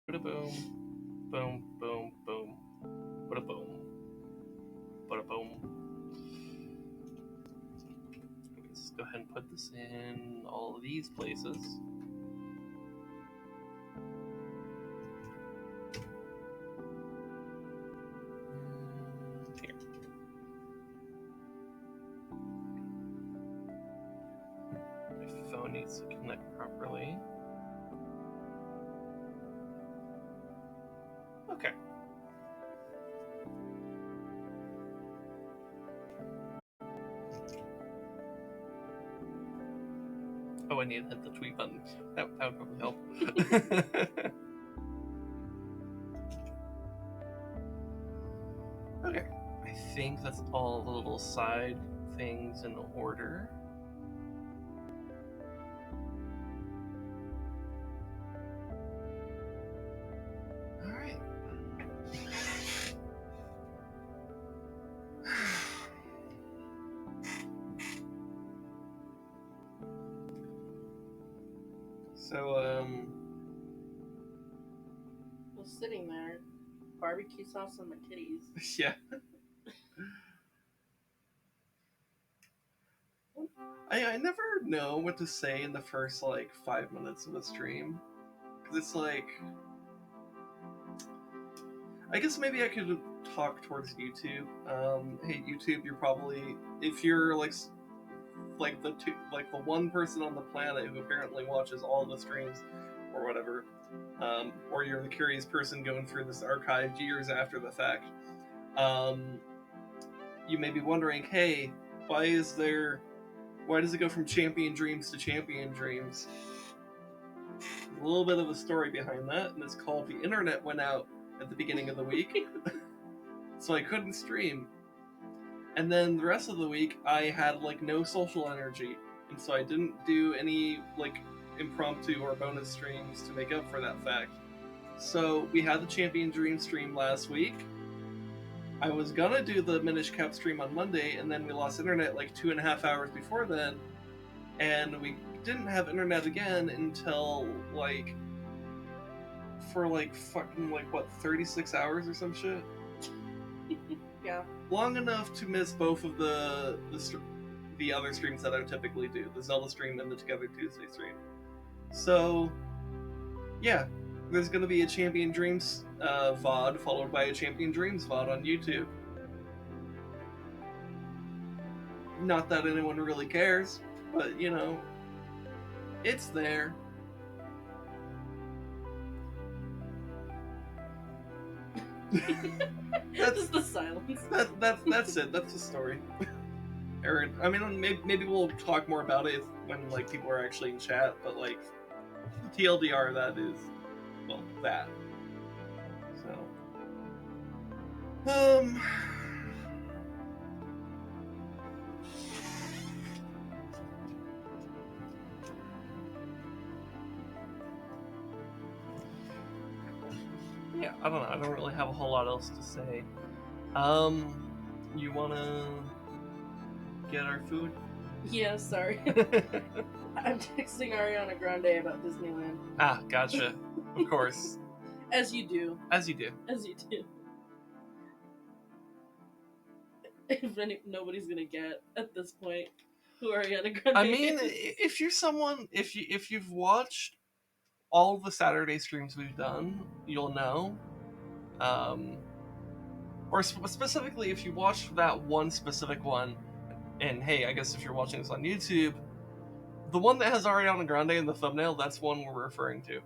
Bada boom, boom, boom, boom, bada boom, bada boom. Let's go ahead and put this in all of these places. Here. My phone needs to connect properly. Okay. Oh, I need to hit the tweet button. That would probably help. Okay. I think that's all the little side things in order. Alright. So, was sitting there, barbecue sauce on my titties. yeah. I never know what to say in the first, 5 minutes of a stream. Because it's like... I guess maybe I could talk towards YouTube. Hey, YouTube, you're probably... If you're, the one person on the planet who apparently watches all the streams, or whatever, or you're the curious person going through this archived years after the fact, you may be wondering, hey, why does it go from Champion Dreams to Champion Dreams? A little bit of a story behind that, and it's called the internet went out at the beginning of the week, so I couldn't stream. And then the rest of the week, I had no social energy, and so I didn't do any impromptu or bonus streams to make up for that fact. So we had the Champion Dream stream last week. I was gonna do the Minish Cap stream on Monday, and then we lost internet 2.5 hours before then, and we didn't have internet again until for fucking 36 hours or some shit. Yeah. Long enough to miss both of the other streams that I would typically do, the Zelda stream and the Together Tuesday stream. So, yeah, there's going to be a Champion Dreams VOD followed by a Champion Dreams VOD on YouTube. Not that anyone really cares, but it's there. That's the silence. That's it. That's the story. Aaron, I mean, maybe we'll talk more about it when people are actually in chat. But TLDR, that is, well, that. So, yeah, I don't know. I don't really have a whole lot else to say. You wanna get our food? Yeah, sorry. I'm texting Ariana Grande about Disneyland. Ah, gotcha. Of course. As you do. As you do. As you do. Nobody's gonna get at this point who Ariana Grande I mean, is. if you're someone, if you've watched all the Saturday streams we've done, you'll know. Or specifically, if you watched that one specific one, and hey, I guess if you're watching this on YouTube, the one that has Ariana Grande in the thumbnail, that's one we're referring to.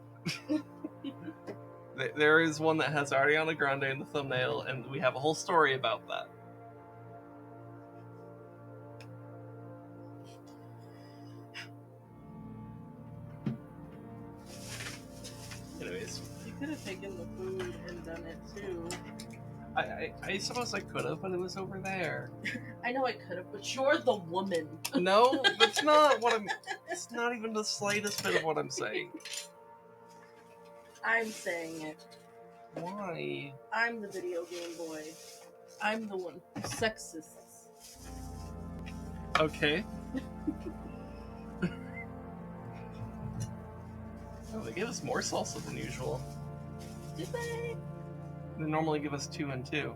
There is one that has Ariana Grande in the thumbnail, and we have a whole story about that. Anyways. You could have taken the food and done it too. I suppose I could have, but it was over there. I know I could have, but you're the woman. No, that's not what I'm... It's not even the slightest bit of what I'm saying. I'm saying it. Why? I'm the video game boy. I'm the one who sexists. Okay. Oh, they gave us more salsa than usual. Did they? They normally give us 2 and 2.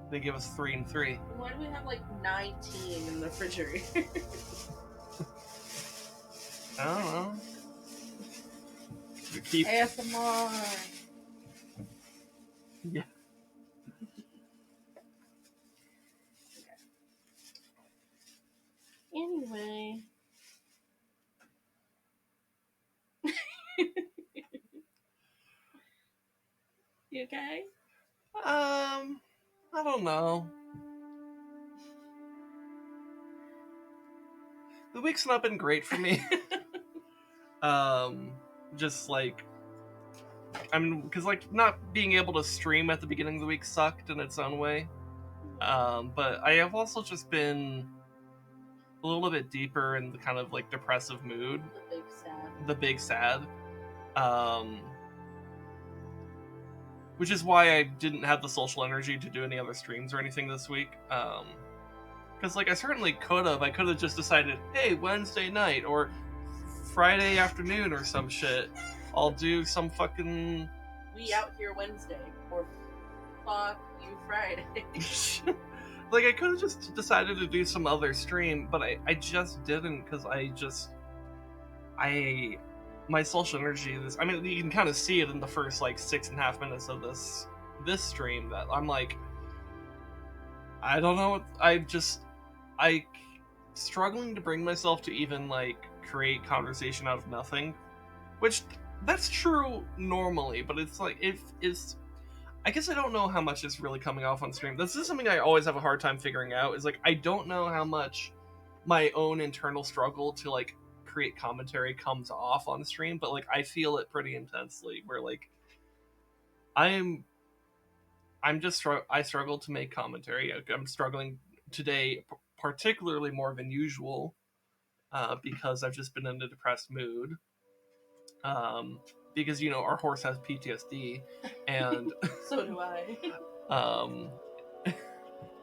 They give us 3 and 3. Why do we have like 19 in the refrigerator? I don't know. Keep... ASMR. Yeah. Anyway. You okay? I don't know. The week's not been great for me. Just like, I mean, because like not being able to stream at the beginning of the week sucked in its own way. But I have also just been a little bit deeper in the kind of like depressive mood. The big sad. The big sad. Which is why I didn't have the social energy to do any other streams or anything this week. Because like I certainly could have. I could have just decided, hey, Wednesday night or Friday afternoon or some shit, I'll do some fucking... We out here Wednesday, or fuck you Friday. Like, I could have just decided to do some other stream, but I just didn't, because my social energy, I mean, you can kind of see it in the first, like, 6.5 minutes of this stream, that I'm like, I don't know, I struggling to bring myself to even, like, create conversation out of nothing, which, that's true normally, but it's like, it's I guess I don't know how much is really coming off on stream. This is something I always have a hard time figuring out, is like, I don't know how much my own internal struggle to like create commentary comes off on stream, but like I feel it pretty intensely, where like I struggle to make commentary. I'm struggling today particularly more than usual, because I've just been in a depressed mood. Because, you know, our horse has PTSD, and So do I.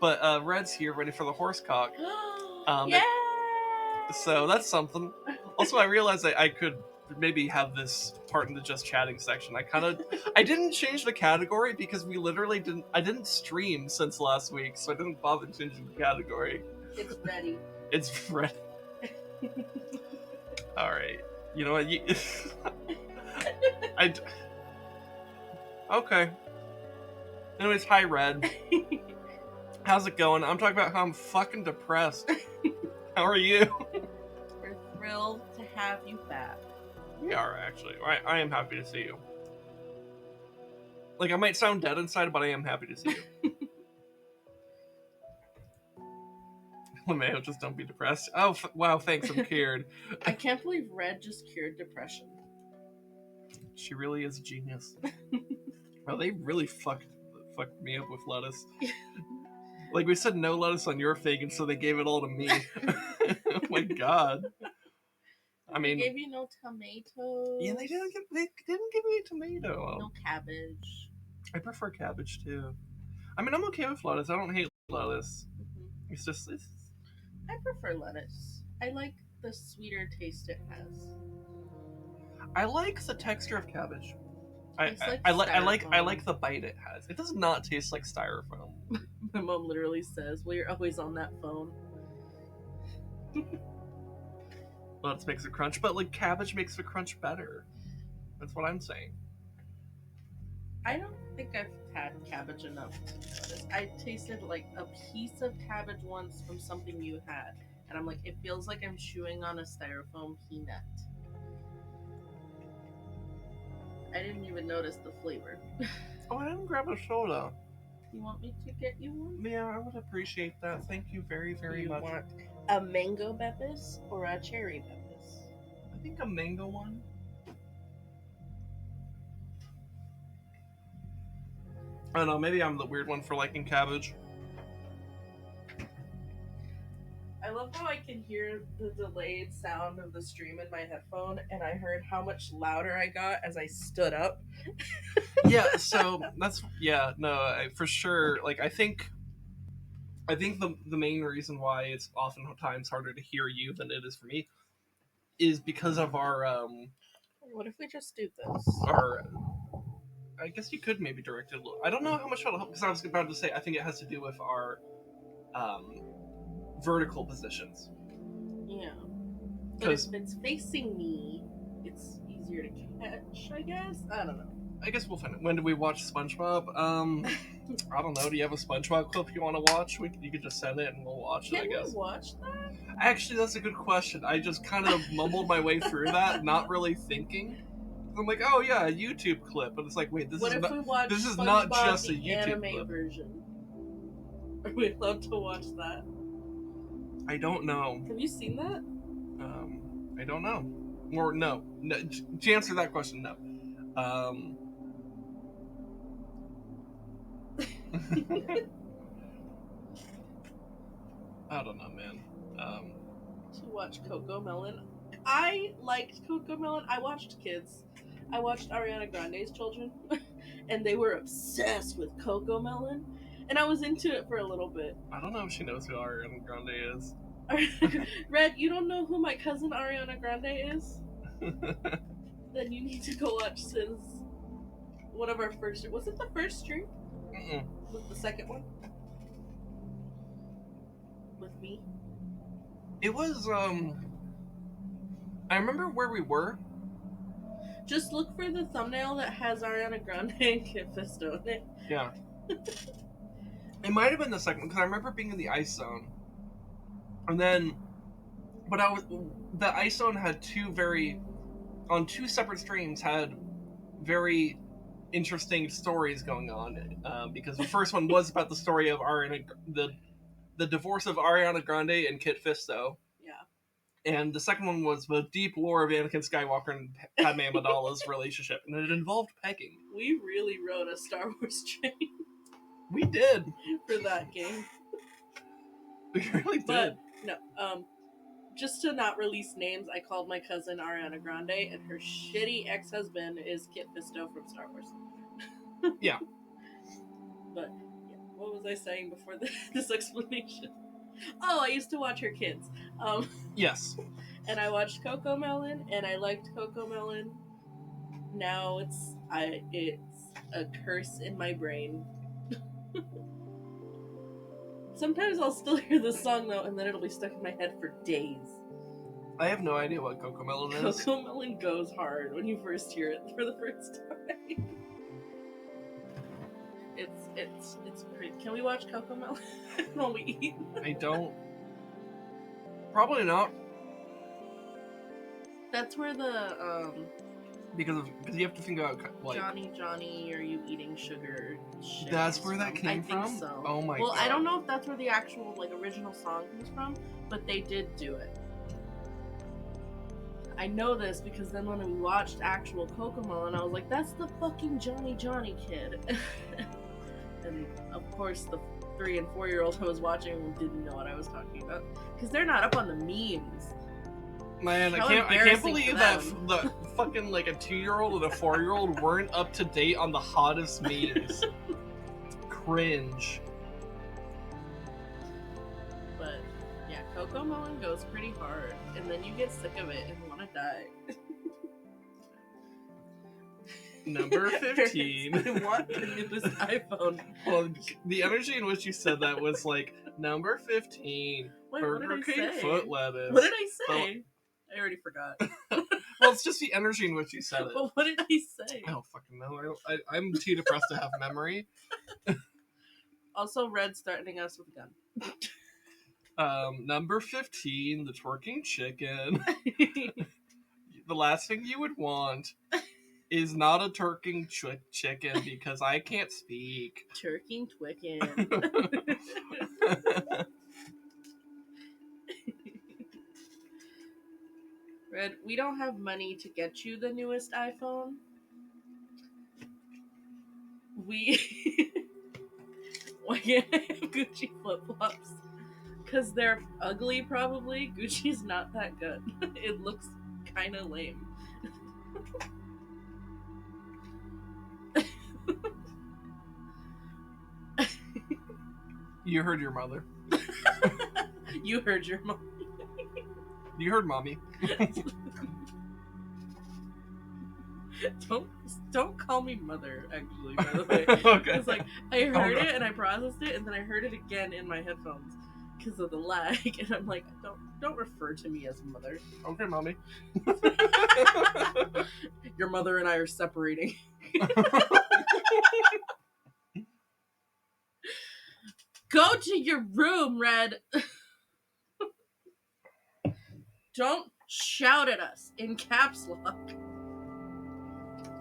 But Red's here, ready for the horse cock. Yeah. So that's something. Also, I realized I could maybe have this part in the just chatting section. I didn't change the category because I didn't stream since last week, so I didn't bother changing the category. It's ready. It's ready. All right. You know what? Okay. Anyways, hi Red. How's it going? I'm talking about how I'm fucking depressed. How are you? We're thrilled to have you back. We are, actually. I am happy to see you. Like, I might sound dead inside, but I am happy to see you. LeMayo, just don't be depressed. Oh, wow, thanks, I'm cured. I can't believe Red just cured depression. She really is a genius. Well, they really fucked me up with lettuce. Like, we said no lettuce on your fig, and so they gave it all to me. Oh my god. I mean, they gave you no tomatoes. Yeah, they didn't give me a tomato. No cabbage. I prefer cabbage too. I mean, I'm okay with lettuce. I don't hate lettuce. Mm-hmm. It's just I prefer lettuce. I like the sweeter taste it has. I like the texture of cabbage. I like the bite it has. It does not taste like styrofoam. My mom literally says, "Well, you're always on that phone." Lettuce makes it crunch, but like cabbage makes the crunch better. That's what I'm saying. I don't think I've had cabbage enough. I tasted like a piece of cabbage once from something you had, and I'm like, it feels like I'm chewing on a styrofoam peanut. I didn't even notice the flavor. Oh, I didn't grab a soda. You want me to get you one? Yeah, I would appreciate that. Thank you very, very much. You want a mango Beppis or a cherry Beppis? I think a mango one. I don't know, maybe I'm the weird one for liking cabbage. I love how I can hear the delayed sound of the stream in my headphone, and I heard how much louder I got as I stood up. Yeah, so for sure. Like, I think the main reason why it's oftentimes harder to hear you than it is for me is because of our What if we just do this? I guess you could maybe direct it a little. I don't know how much that'll help, because I was about to say, I think it has to do with our vertical positions. Yeah. But if it's facing me, it's easier to catch, I guess? I don't know. I guess we'll find it. When do we watch SpongeBob? I don't know. Do you have a SpongeBob clip you want to watch? You could just send it and we'll watch it, I guess. Can we watch that? Actually, that's a good question. I just kind of mumbled my way through that, not really thinking. I'm like, oh yeah, a YouTube clip. But it's like, wait, this is not just a YouTube clip. Version? Are we allowed to watch that? I don't know. Have you seen that? I don't know. Or no. To answer that question, no. I don't know, man. To watch CoComelon. I liked CoComelon. I watched kids. I watched Ariana Grande's children, and they were obsessed with CoComelon, and I was into it for a little bit. I don't know if she knows who Ariana Grande is. Red, you don't know who my cousin Ariana Grande is? Then you need to go watch since one of our first. Was it the first stream? Was the second one? With me? It was, I remember where we were. Just look for the thumbnail that has Ariana Grande and Kit Fisto in it. Yeah. It might have been the second one, because I remember being in the ice zone. And then, the ice zone had on two separate streams, had very interesting stories going on. Because the first one was about the story of the divorce of Ariana Grande and Kit Fisto. Yeah. And the second one was the deep lore of Anakin Skywalker and Padme Amidala's relationship. And it involved pegging. We really rode a Star Wars train. We did. For that game. We really did. But, no, just to not release names, I called my cousin Ariana Grande, and her shitty ex-husband is Kit Fisto from Star Wars. Yeah. But, yeah, what was I saying before this explanation? Oh, I used to watch her kids. Yes. And I watched CoComelon, and I liked CoComelon. Now it's a curse in my brain. Sometimes I'll still hear the song though, and then it'll be stuck in my head for days. I have no idea what CoComelon is. CoComelon goes hard when you first hear it for the first time. It's pretty. Can we watch CoComelon while we eat? I don't. Probably not. That's where the because you have to think about like Johnny, are you eating sugar? That's where that came from. I think so. Oh my god. Well, I don't know if that's where the actual like original song comes from, but they did do it. I know this because then when we watched actual CoComelon, I was like, "That's the fucking Johnny kid." And of course, the 3 and 4-year-old I was watching didn't know what I was talking about because they're not up on the memes. Man, I can't believe that the fucking like a 2-year-old and a 4-year-old weren't up to date on the hottest memes. Cringe. But yeah, CoComelon goes pretty hard, and then you get sick of it and want to die. Number 15. I want the newest iPhone. Well, the energy in which you said that was like, number 15. Wait, Burger King foot lettuce. What did I say? I already forgot. Well, it's just the energy in which you said it. But what did I say? I don't fucking know. I'm too depressed to have memory. Also, Red's threatening us with a gun. Number 15, the twerking chicken. The last thing you would want is not a twerking chicken because I can't speak. Twerking twicken. Red, we don't have money to get you the newest iPhone. Why can't I have Gucci flip-flops? Because they're ugly, probably. Gucci's not that good. It looks kind of lame. You heard your mother. You heard your mom. You heard mommy. Don't Don't call me mother, actually, by the way. Okay. It's like, I heard no. it and I processed it, and then I heard it again in my headphones because of the lag, and I'm like, don't refer to me as mother. Okay, mommy. Your mother and I are separating. Go to your room, Red. Don't shout at us in caps lock.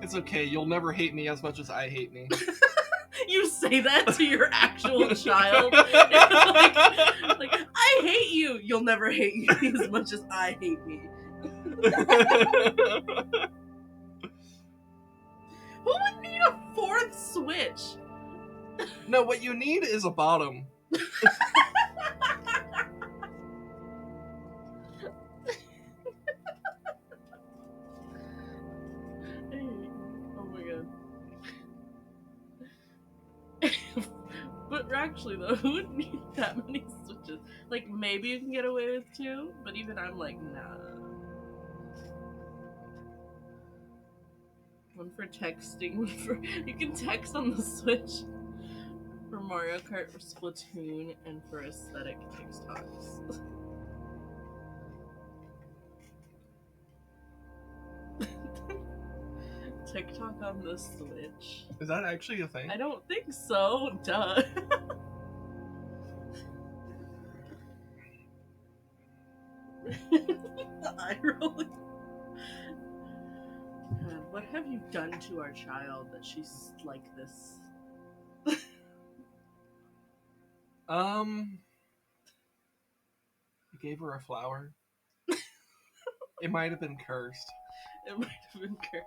It's okay. You'll never hate me as much as I hate me. You say that to your actual child. like, I hate you. You'll never hate me as much as I hate me. Who would need a fourth switch? No, what you need is a bottom. Oh my god. But actually though, who would need that many switches? Like, maybe you can get away with 2, but even I'm like, nah. One for texting, one for... You can text on the Switch. For Mario Kart, for Splatoon, and for aesthetic TikToks. TikTok on the Switch. Is that actually a thing? I don't think so. Duh. The eye rolling. God, what have you done to our child that she's like this? I gave her a flower. It might have been cursed. It might have been cursed.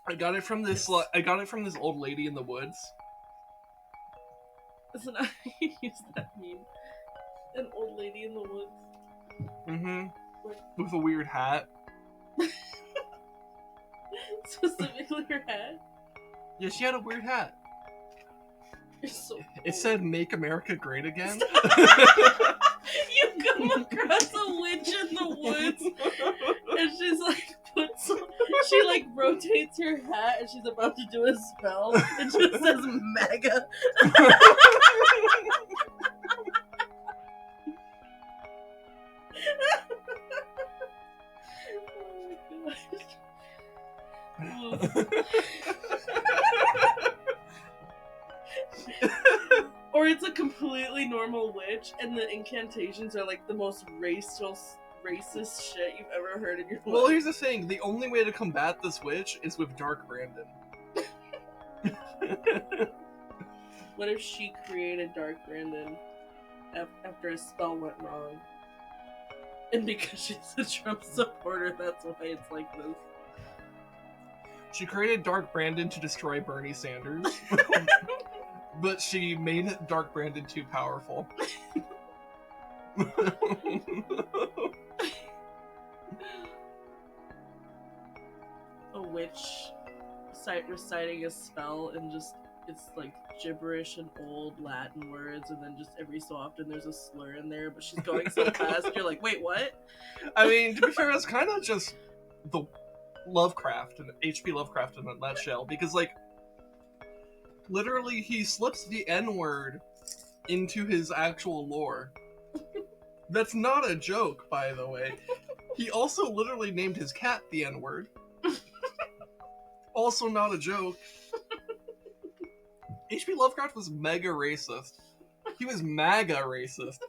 I got it from this. I got it from this old lady in the woods. Isn't how you use that meme? An old lady in the woods. Mm-hmm. With a weird hat. Specifically her hat. Yeah, she had a weird hat. You're so It said "Make America Great Again." You come across a witch in the woods, and she's like she like rotates her hat, and she's about to do a spell, and just says "MAGA." Oh my gosh. Or it's a completely normal witch, and the incantations are like the most racist shit you've ever heard in your life. Well, here's the thing: the only way to combat this witch is with Dark Brandon. What if she created Dark Brandon after a spell went wrong? And because she's a Trump supporter, that's why it's like this. She created Dark Brandon to destroy Bernie Sanders. But she made Dark Brandon too powerful. A witch reciting a spell, and just it's like gibberish and old Latin words, and then just every so often there's a slur in there, but she's going so fast you're like, wait, what? I mean, to be fair, that's kind of just the Lovecraft and H.P. Lovecraft in a nutshell, because like literally he slips the N-word into his actual lore. That's not a joke, by the way. He also literally named his cat the N-word. Also not a joke. H.P. Lovecraft was mega racist. He was MAGA racist.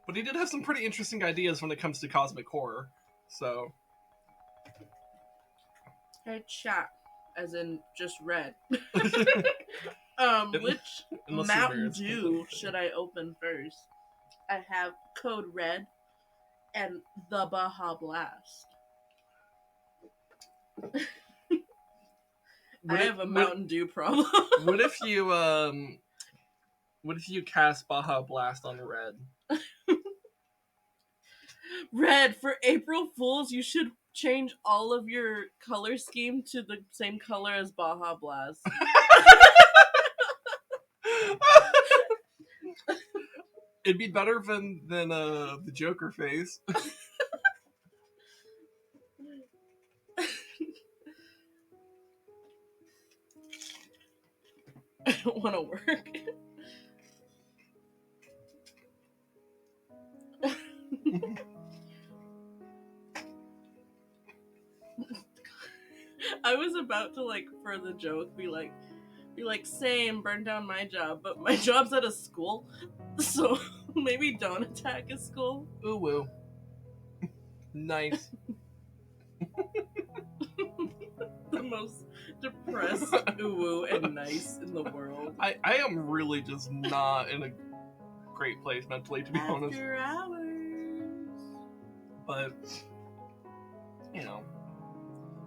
But he did have some pretty interesting ideas when it comes to cosmic horror. So, Hey, chat, as in just red. Which Unless Mountain you're Dew should I open first? I have Code Red and the Baja Blast. I have a Mountain Dew problem. What if you cast Baja Blast on Red? Red, for April Fools, you should change all of your color scheme to the same color as Baja Blast. It'd be better than the Joker face. I don't want to work. I was about to, like, for the joke, be like, same, burn down my job, but my job's at a school, so maybe don't attack a school. Ooh woo. Nice. The most depressed ooh and nice in the world. I am really just not in a great place mentally, to be honest. After hours. But, you know,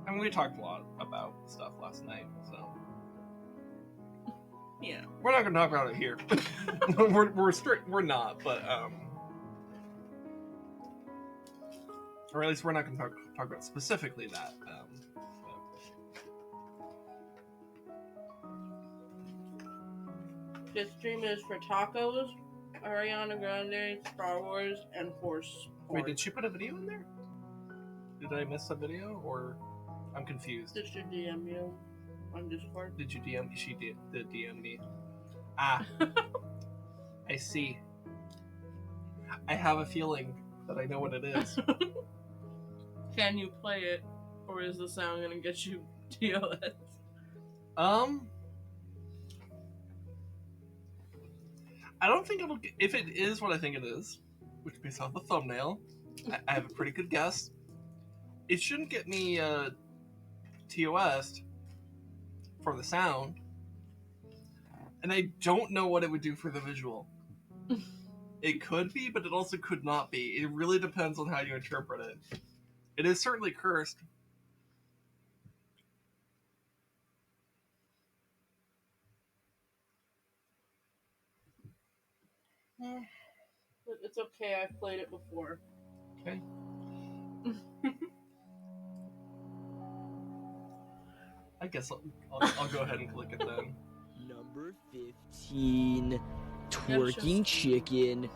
I mean, we talked a lot about stuff last night, so yeah, we're not gonna talk about it here. we're strict. We're not, but or at least we're not gonna talk about specifically that. This stream is for tacos, Ariana Grande, Star Wars, and horse. Wait, did she put a video in there? Did I miss a video, or I'm confused? Did she DM you on Discord? Did you DM? She did DM me. Ah, I see. I have a feeling that I know what it is. Can you play it, or is the sound gonna get you TOS? I don't think it'll. If it is what I think it is, which based off the thumbnail, I have a pretty good guess. It shouldn't get me TOS'd for the sound, and I don't know what it would do for the visual. It could be, but it also could not be. It really depends on how you interpret it. It is certainly cursed. But it's okay, I've played it before. Okay. I guess I'll go ahead and click it then. Number 15, twerking chicken.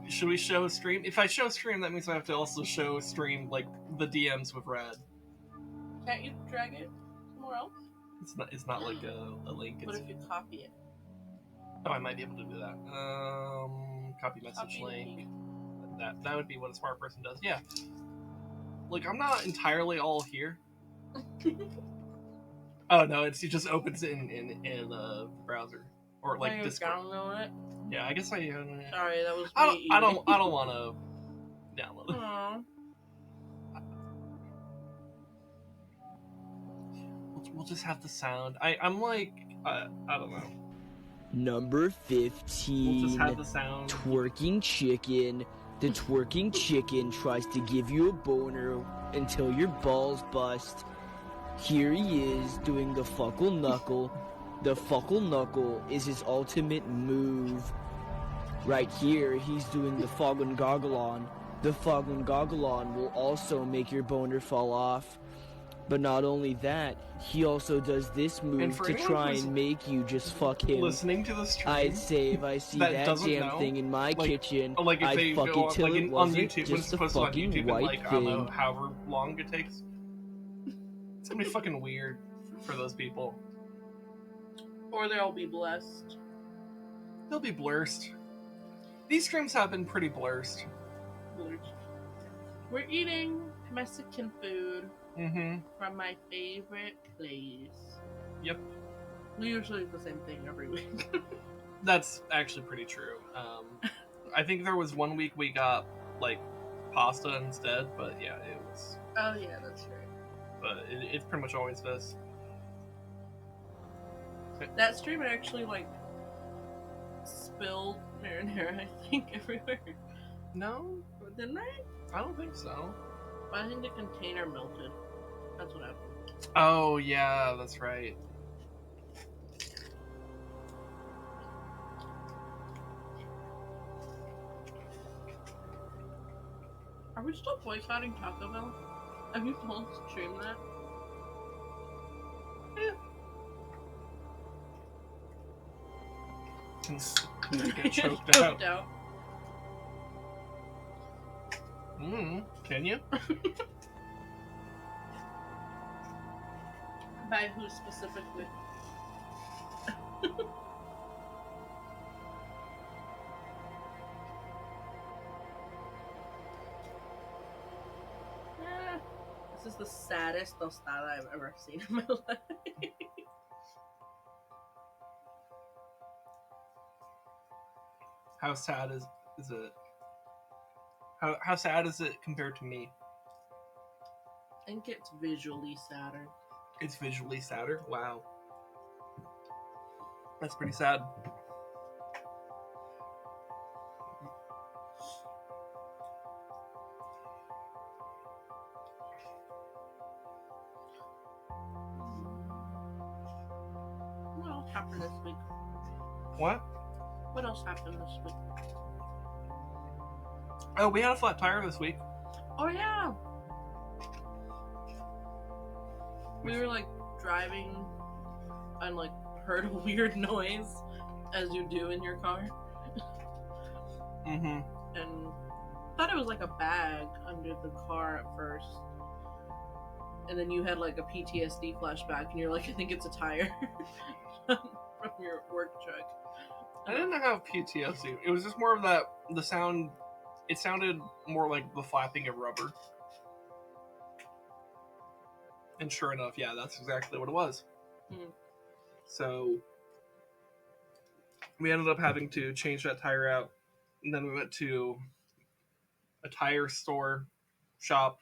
Should we show stream? If I show stream, that means I have to also show stream, like, the DMs with red. Can't you drag it somewhere else? It's not like a link. What if you copy it? Oh, I might be able to do that. Copy message link. That would be what a smart person does. Yeah. Like, I'm not entirely all here. Oh no, it just opens it in the browser or like Discord. Download it. Yeah, I guess I. Sorry, that was me. I don't want to download it. Aww. We'll just have the sound. I'm like I don't know. Number 15, We'll just have the sound. twerking chicken. The twerking chicken tries to give you a boner until your balls bust. Here he is doing the fuckle knuckle. The fuckle knuckle is his ultimate move. Right here, he's doing the foghorn goggle on. The foghorn goggle on will also make your boner fall off. But not only that, he also does this move to try and make you just fuck him. Listening to the stream, I'd say if I see that damn thing in my kitchen, I'd fuck it till it wasn't just a fucking white I thing. don't know, however long it takes. It's gonna be fucking weird for those people. Or they'll be blessed. They'll be blurst. These streams have been pretty blurst. We're eating Mexican food Mm-hmm. from my favorite place. Yep. We usually eat the same thing every week. That's actually pretty true. I think there was one week we got, like, pasta instead, but yeah, it was... Oh yeah, that's right. But it's pretty much always this. That stream actually, like, spilled marinara, I think, everywhere. No? Didn't I? I don't think so. I think the container melted. That's what happened. Oh, yeah, that's right. Are we still boycotting Taco Bell? Have you both streamed that? Can get choked out. Can you? By who specifically? This is the saddest tostada I've ever seen in my life. How sad is it? How sad is it compared to me? I think it's visually sadder. It's visually sadder? Wow. That's pretty sad. What else happened this week? What? What else happened this week? Oh, we had a flat tire this week. Oh yeah. We were like driving and like heard a weird noise as you do in your car. Mm-hmm. And thought it was like a bag under the car at first. And then you had like a PTSD flashback and you're like, I think it's a tire from your work truck. I didn't have PTSD. It was just more of that, the sound, it sounded more like the flapping of rubber. And sure enough, yeah, that's exactly what it was. Hmm. So, we ended up having to change that tire out. And then we went to a tire store, shop,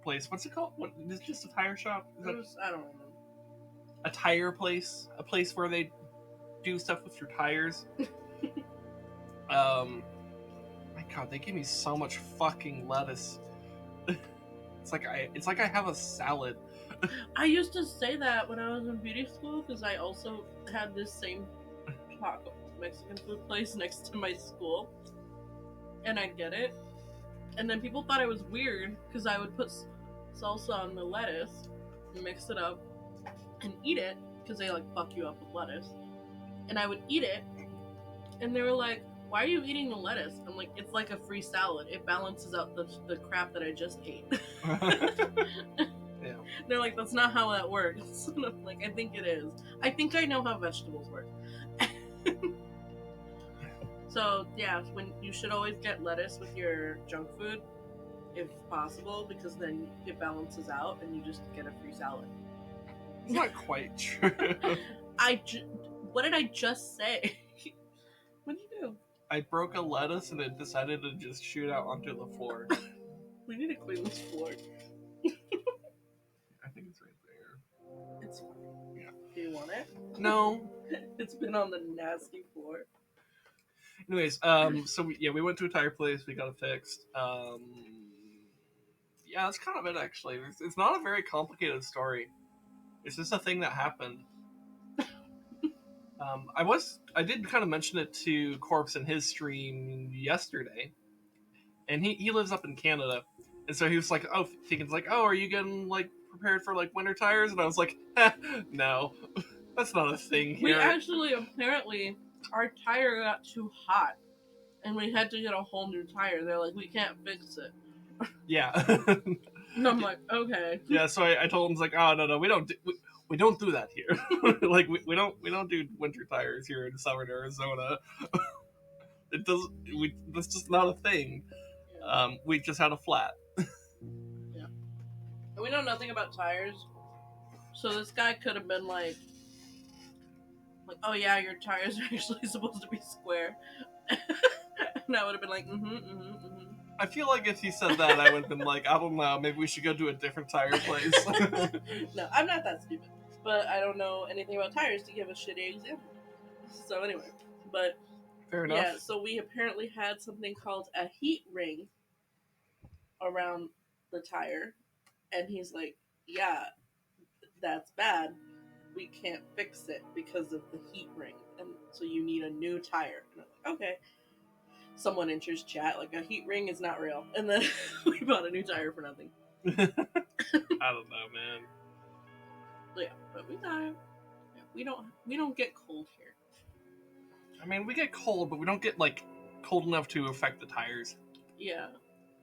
place. What's it called? What, is it just a tire shop? Is It that was, I don't know. a tire place? A place where they do stuff with your tires? My God, they give me so much fucking lettuce. It's like I have a salad. I used to say that when I was in beauty school because I also had this same taco Mexican food place next to my school, and I'd get it, and then people thought it was weird because I would put salsa on the lettuce, mix it up, and eat it because they like fuck you up with lettuce, and I would eat it, and they were like, "Why are you eating the lettuce?" I'm like, "It's like a free salad. It balances out the crap that I just ate." Yeah. They're like, "That's not how that works." And I'm like, "I think it is. I think I know how vegetables work." So yeah, when you should always get lettuce with your junk food, if possible, because then it balances out and you just get a free salad. It's not quite true. What did I just say? What did you do? I broke a lettuce and it decided to just shoot out onto the floor. We need to clean this floor. I think it's right there. It's fine. Yeah. Do you want it? No. It's been on the nasty floor. Anyways, so we went to a tire place. We got it fixed. Yeah, that's kind of it. Actually, it's not a very complicated story. It's just a thing that happened. I did kind of mention it to Corpse in his stream yesterday, and he lives up in Canada, and so he was like, thinking like, are you getting like prepared for like winter tires? And I was like, no, that's not a thing here. We actually apparently our tire got too hot, and we had to get a whole new tire. They're like, we can't fix it. Yeah. And I'm like, okay. Yeah, so I told him, like, oh, no, we don't do that here. Like, we don't do winter tires here in southern Arizona. That's just not a thing. Yeah. We just had a flat. Yeah. And we know nothing about tires, so this guy could have been like, oh yeah, your tires are actually supposed to be square. And I would have been like, I feel like if he said that, I would have been like, I don't know, maybe we should go to a different tire place. No, I'm not that stupid. But I don't know anything about tires to give a shitty example. So anyway, but Fair enough. yeah, so we apparently had something called a heat ring around the tire. And he's like, yeah, that's bad. We can't fix it because of the heat ring. And so you need a new tire. And I'm like, okay. Someone enters chat, like, a heat ring is not real. And then we bought a new tire for nothing. I don't know, man. But yeah, but we got it. Yeah, we don't get cold here. I mean, we get cold, but we don't get, like, cold enough to affect the tires. Yeah.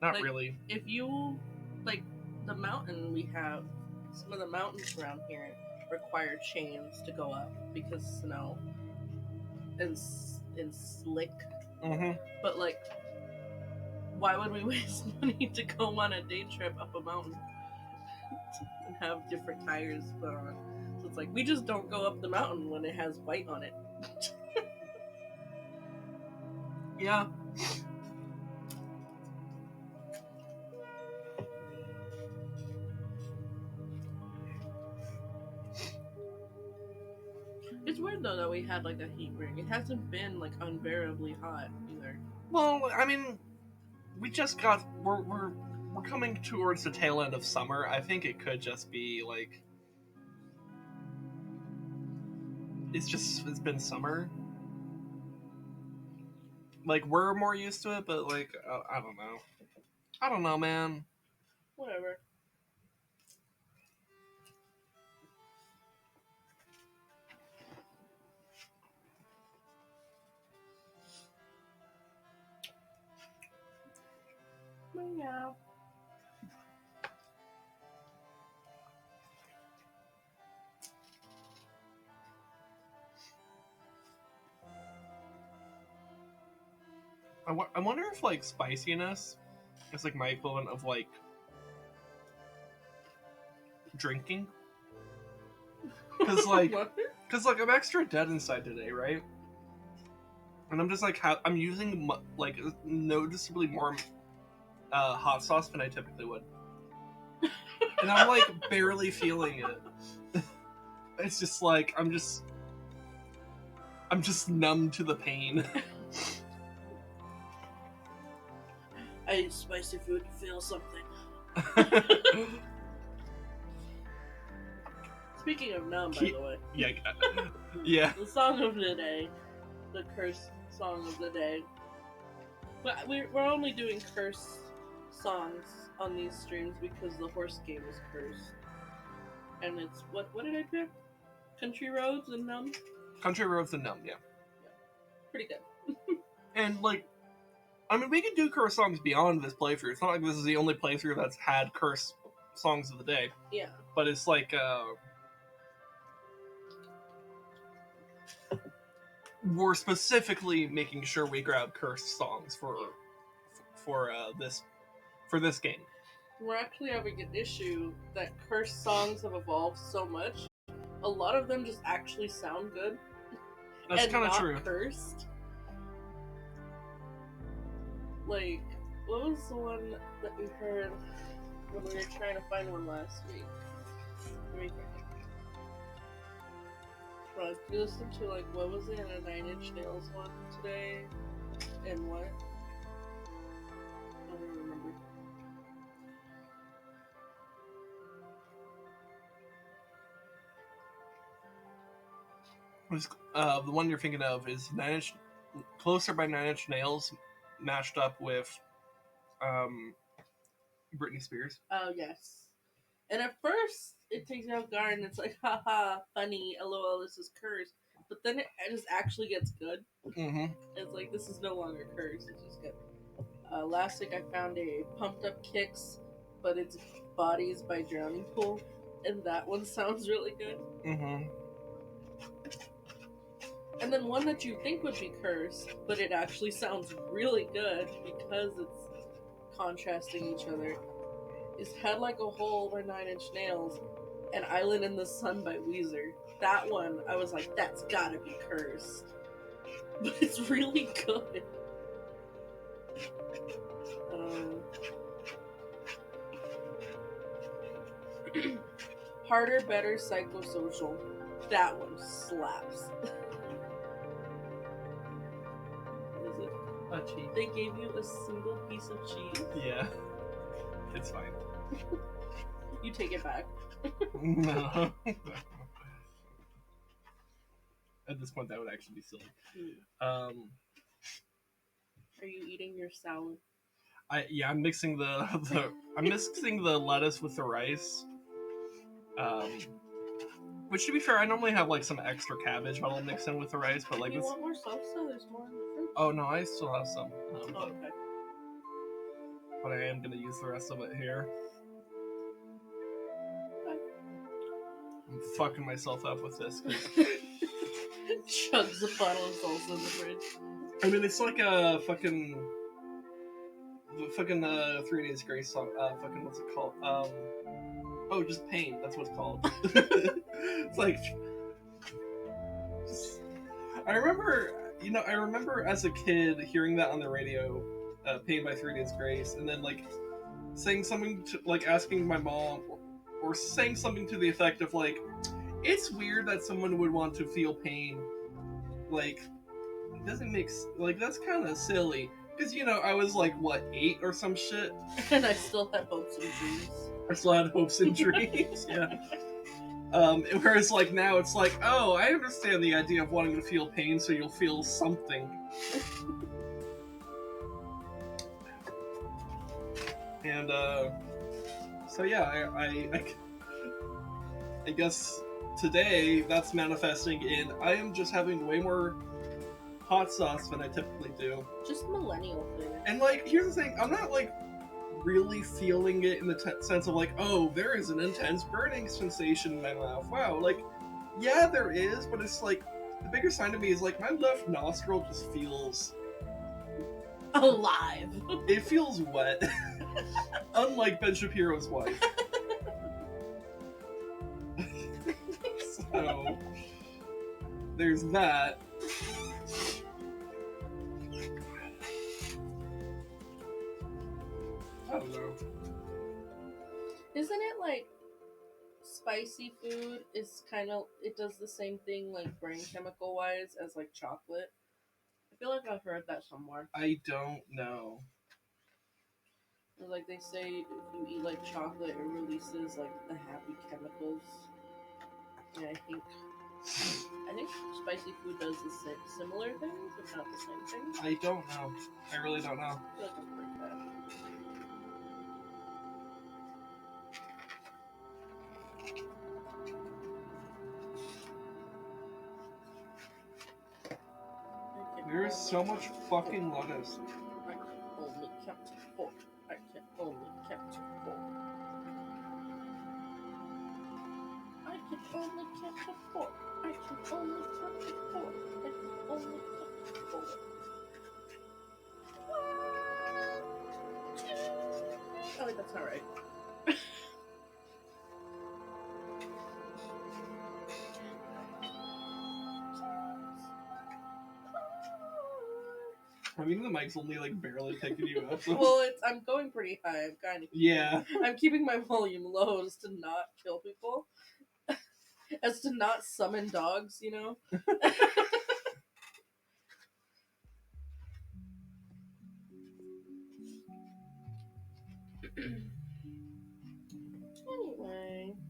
Not Like, really. If you, like, the mountain we have, some of the mountains around here require chains to go up because snow and slick. Mm-hmm. But, like, why would we waste money to go on a day trip up a mountain and have different tires put on? So it's like, we just don't go up the mountain when it has white on it. Yeah. It's weird though that we had like a heat ring. It hasn't been like unbearably hot either. Well, I mean, we just got we're coming towards the tail end of summer. I think it could just be like it's been summer. Like we're more used to it, but like I don't know. I don't know, man. Whatever. Yeah. I wonder if like spiciness is like my equivalent of like drinking. Because like I'm extra dead inside today, right? And I'm just like I'm using like noticeably more hot sauce than I typically would, and I'm like barely feeling it. It's just like I'm just numb to the pain. I eat spicy food to feel something. Speaking of numb, by the way. Yeah. Yeah. The song of the day. The curse song of the day. But we're only doing curse songs on these streams because the horse game is cursed. And it's, what did I pick? Country Roads and Numb? Country Roads and Numb, yeah. Pretty good. And like, I mean, we could do curse songs beyond this playthrough. It's not like this is the only playthrough that's had curse songs of the day. Yeah. But it's like, we're specifically making sure we grab cursed songs for this game. We're actually having an issue that cursed songs have evolved so much. A lot of them just actually sound good. That's kind of true. Cursed. Like, what was the one that we heard when we were trying to find one last week? Let me think. Right, we listened to, like, what was it? A 9 Inch Nails one today? And what? I don't remember. The one you're thinking of is Closer by 9 Inch Nails mashed up with Britney Spears. Oh, yes. And at first, it takes you off guard and it's like, haha, funny, lol, this is cursed. But then it just actually gets good. Mm-hmm. It's like, this is no longer cursed, it's just good. Last week I found a Pumped Up Kicks, but it's Bodies by Drowning Pool. And that one sounds really good. Mm-hmm. And then one that you think would be cursed, but it actually sounds really good because it's contrasting each other, is Head Like a Hole by 9 Inch Nails and Island in the Sun by Weezer. That one, I was like, that's gotta be cursed. But it's really good. Harder, Better, Psychosocial. That one slaps. Is it? A cheese. They gave you a single piece of cheese? Yeah. It's fine. You take it back. No. At this point, that would actually be silly. Are you eating your salad? I'm mixing I'm mixing the lettuce with the rice. Which, to be fair, I normally have like some extra cabbage that I'll mix in with the rice, but like you want more salsa? There's more in the fridge. Oh no, I still have some. Oh, okay. but I am gonna use the rest of it here. I'm fucking myself up with this. Chugs a bottle of salsa in the fridge. I mean, it's like a fucking 3 Days Grace song. Fucking what's it called? Oh, just Pain. That's what it's called. It's like, I remember as a kid hearing that on the radio, Pain by 3 Days Grace, and then like saying something to, like asking my mom, or saying something to the effect of like, it's weird that someone would want to feel pain. Like, it doesn't like, that's kind of silly. Because, I was like, what, 8 or some shit? And I still had hopes and dreams. I still had hopes and dreams, yeah. Whereas, like, now it's like, oh, I understand the idea of wanting to feel pain, so you'll feel something. And, so yeah, I guess today that's manifesting in I am just having way more hot sauce than I typically do. Just millennial thing. And like, here's the thing, I'm not like really feeling it in the sense of like, oh, there is an intense burning sensation in my mouth. Wow, like, yeah, there is, but it's like, the bigger sign to me is like, my left nostril just feels alive. It feels wet. Unlike Ben Shapiro's wife. So, there's that. I don't know. Isn't it like spicy food is kind of, it does the same thing like brain chemical wise as like chocolate? I feel like I've heard that somewhere. I don't know. Like they say if you eat like chocolate, it releases like the happy chemicals. And I think spicy food does the same, similar things, but not the same thing. I don't know. I really don't know. I feel like I've heard that. There's so much fucking lettuce. I can only count to 4. I can only count to 4. I can only count to 4. I can only count to 4. I can only count to 4. 1, 2. Oh, wait, that's not right. I mean, the mic's only like barely picking you up. Well, I'm going pretty high. I'm kind of I'm keeping my volume low as to not kill people, as to not summon dogs. Anyway,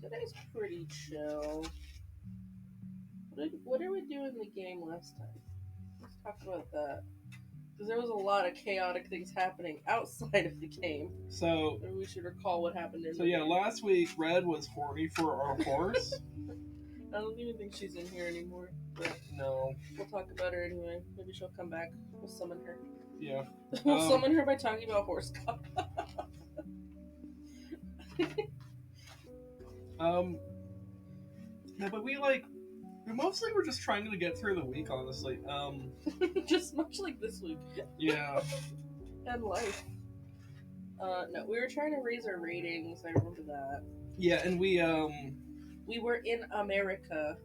today's pretty chill. What did we do in the game last time? Let's talk about that. Because there was a lot of chaotic things happening outside of the game. So maybe we should recall what happened in the game. Last week Red was horny for our horse. I don't even think she's in here anymore. But no. We'll talk about her anyway. Maybe she'll come back. We'll summon her. Yeah. We'll summon her by talking about horse cop. Yeah, but we mostly were just trying to get through the week, honestly. Just much like this week. Yeah. And life. No, we were trying to raise our ratings. I remember that. Yeah, and we were in America.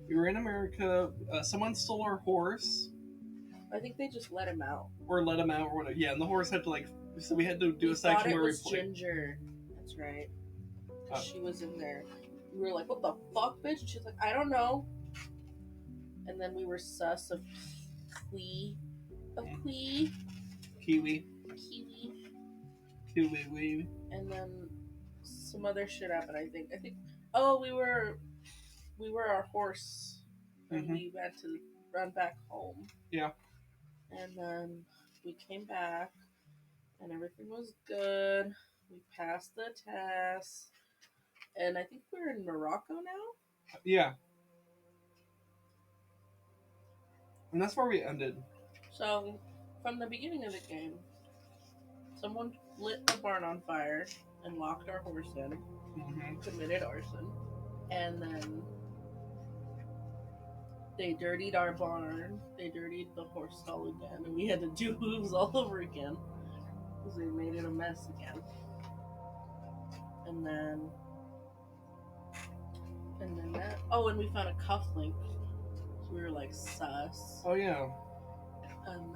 We were in America. Someone stole our horse. I think they just let him out. Or let him out, or whatever. Yeah, and the horse had to so we had to do a section where we played. Ginger. That's right. She was in there. We were like, what the fuck, bitch? And she's like, I don't know. And then we were sus of Kiwi. And then some other shit happened, I think. We were our horse. And we had to run back home. Yeah. And then we came back. And everything was good. We passed the test. And I think we're in Morocco now? Yeah. And that's where we ended. So, from the beginning of the game, lit the barn on fire and locked our horse in, committed arson, and then they dirtied our barn, they dirtied the horse stall again, and we had to do hooves all over again because they made it a mess again. And then that. Oh, and we found a cufflink. So we were like sus. Oh yeah. And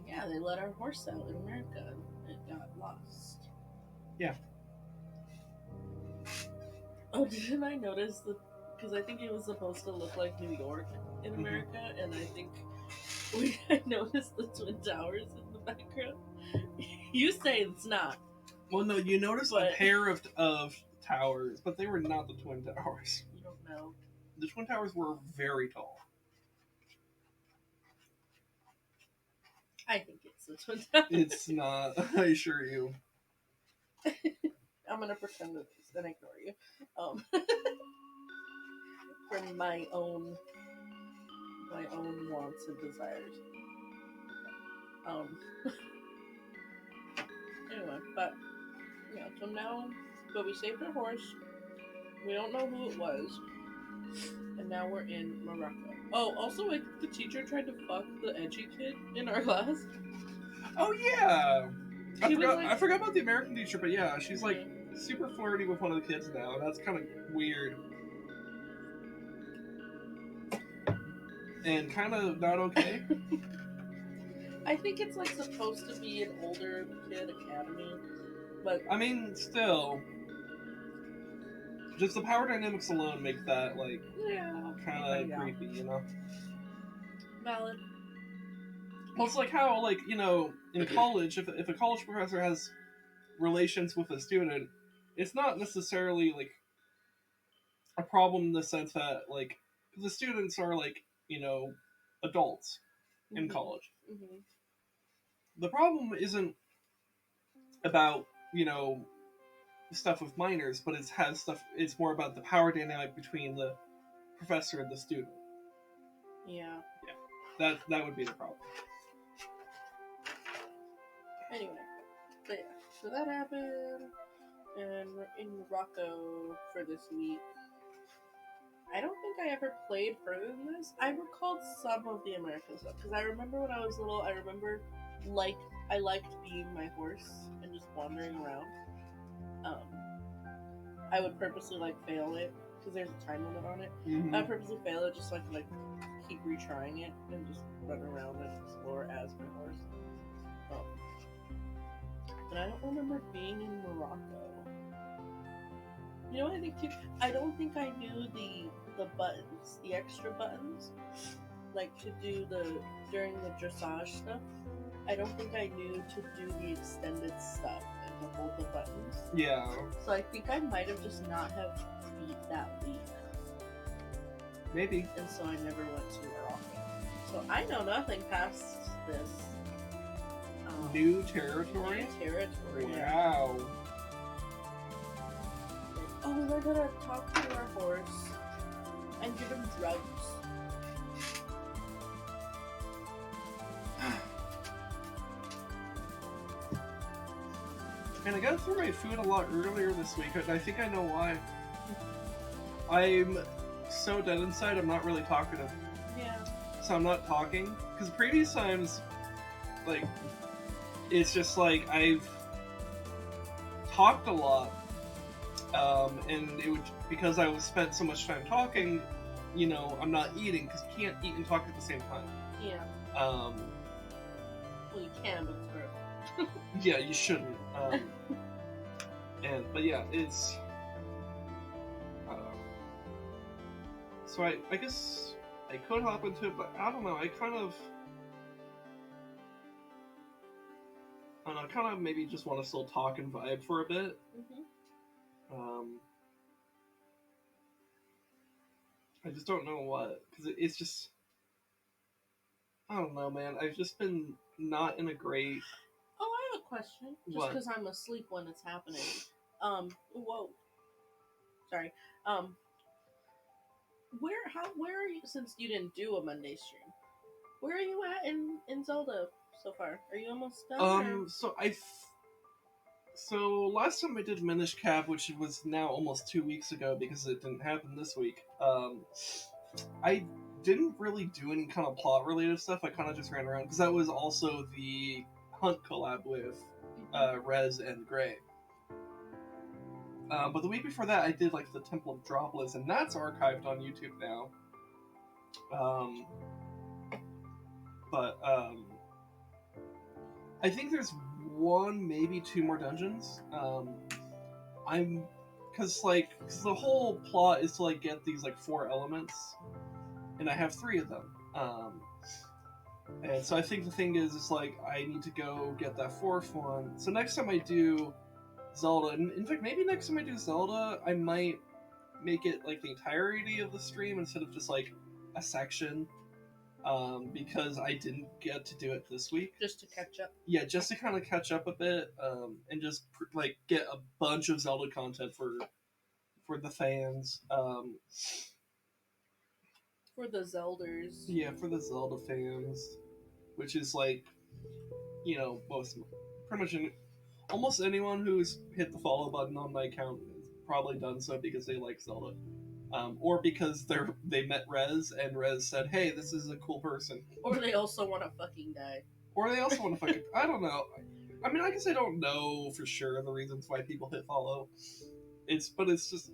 yeah, they let our horse out in America. It got lost. Yeah. Oh, didn't I notice the? Because I think it was supposed to look like New York in America, and I think I noticed the Twin Towers in the background. You say it's not. Well, no, you noticed a pair of towers, but they were not the Twin Towers. You don't know. The Twin Towers were very tall. I think it's the Twin Towers. It's not. I assure you. I'm gonna pretend it is and ignore you. For my own wants and desires. Anyway, but yeah, so now, but we saved our horse. We don't know who it was, and now we're in Morocco. Oh, also, like the teacher tried to fuck the edgy kid in our class. Oh yeah. I forgot about the American teacher, but yeah, she's like super flirty with one of the kids now, and that's kind of weird. And kind of not okay. I think it's like supposed to be an older kid academy, but I mean, still, just the power dynamics alone make that like kind of creepy, you know. Valid. Well, it's like how, like, you know, in college, if a college professor has relations with a student, it's not necessarily like a problem in the sense that like the students are like, you know, adults in college. Mm-hmm. The problem isn't about, you know, stuff with minors, but it's more about the power dynamic between the professor and the student. Yeah. That would be the problem. Anyway, but yeah, so that happened, and we're in Morocco for this week. I don't think I ever played further than this. I recalled some of the American stuff because I remember when I was little. I remember I liked being my horse and just wandering around. I would purposely like fail it because there's a time limit on it. Mm-hmm. I would purposely fail it just so I could like keep retrying it and just run around and explore as my horse. And I don't remember being in Morocco. You know what I think too? I don't think I knew the buttons, the extra buttons, like to do during the dressage stuff. I don't think I knew to do the extended stuff and to hold the buttons. Yeah. So I think I might have just not have beat that week. Maybe. And so I never went to Morocco. So I know nothing past this. New territory? New territory. Wow. Oh, we learned how to talk to our horse and give him drugs. And I got through my food a lot earlier this week, and I think I know why. I'm so dead inside, I'm not really talkative. Yeah. So I'm not talking. Because previous times, like, it's just like I've talked a lot, and it would, because I was spent so much time talking, you know, I'm not eating, because you can't eat and talk at the same time. Yeah. Well, you can, but it's gross. Yeah, you shouldn't. But yeah, it's. So I guess I could hop into it, but I don't know. I kind of maybe just want to still talk and vibe for a bit. Mm-hmm. I just don't know what, because it's just. I don't know, man. I've just been not in a great. Oh, I have a question. Just because I'm asleep when it's happening. Whoa. Sorry. Where are you, since you didn't do a Monday stream, where are you at in Zelda so far? Are you almost done? So last time I did Minish Cap, which was now almost 2 weeks ago because it didn't happen this week. I didn't really do any kind of plot related stuff. I kind of just ran around because that was also the Hunt collab with Rez and Gray. But the week before that, I did like the Temple of Droplets, and that's archived on YouTube now. But I think there's one, maybe two more dungeons. Because the whole plot is to like get these like 4 elements, and I have 3 of them. And so I think the thing is like I need to go get that 4th one. So next time I do Zelda, in fact, maybe next time I do Zelda, I might make it like the entirety of the stream instead of just like a section. Because I didn't get to do it this week. Just to catch up. Yeah, just to kind of catch up a bit, and just like get a bunch of Zelda content for the fans. For the Zelders. Yeah, for the Zelda fans, which is like, almost anyone who's hit the follow button on my account has probably done so because they like Zelda. Or because they met Rez and Rez said, "Hey, this is a cool person." Or they also want to fucking die. Or they also want to fucking. I don't know. I mean, I guess I don't know for sure the reasons why people hit follow. But it's just.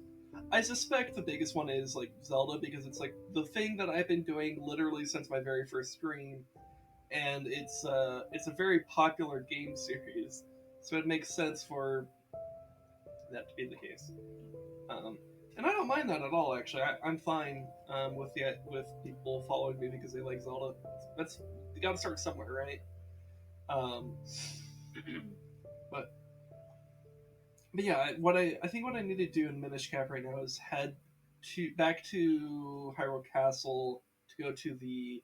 I suspect the biggest one is like Zelda because it's like the thing that I've been doing literally since my very first stream, and it's a very popular game series, so it makes sense for that to be the case. And I don't mind that at all. Actually, I'm fine with people following me because they like Zelda. You got to start somewhere, right? But yeah, I think what I need to do in Minish Cap right now is head back to Hyrule Castle to go to the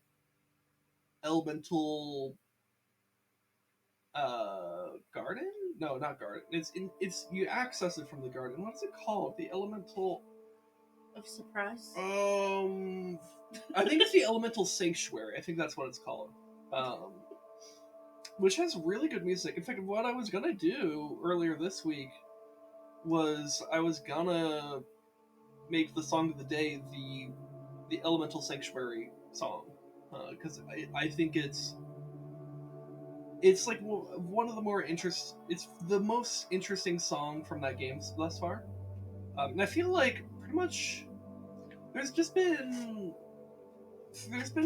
Elemental garden? No, not garden. It's you access it from the garden. What's it called? The Elemental of Surprise? I think it's the Elemental Sanctuary. I think that's what it's called. Which has really good music. In fact, what I was gonna do earlier this week was I was gonna make the song of the day the Elemental Sanctuary song, because I think it's like one of the more it's the most interesting song from that game thus far. And I feel like pretty much there's been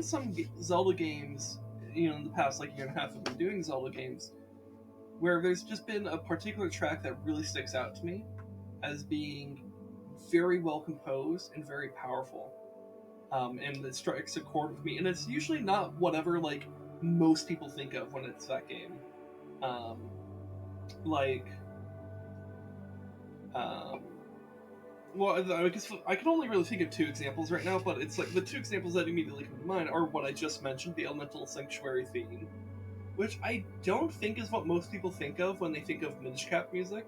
some Zelda games, in the past like year and a half of been doing Zelda games, where there's just been a particular track that really sticks out to me as being very well composed and very powerful. And it strikes a chord with me, and it's usually not whatever like most people think of when it's that game. Well, I guess I can only really think of 2 examples right now, but it's like the 2 examples that immediately come to mind are what I just mentioned, the Elemental Sanctuary theme, which I don't think is what most people think of when they think of Minish Cap music.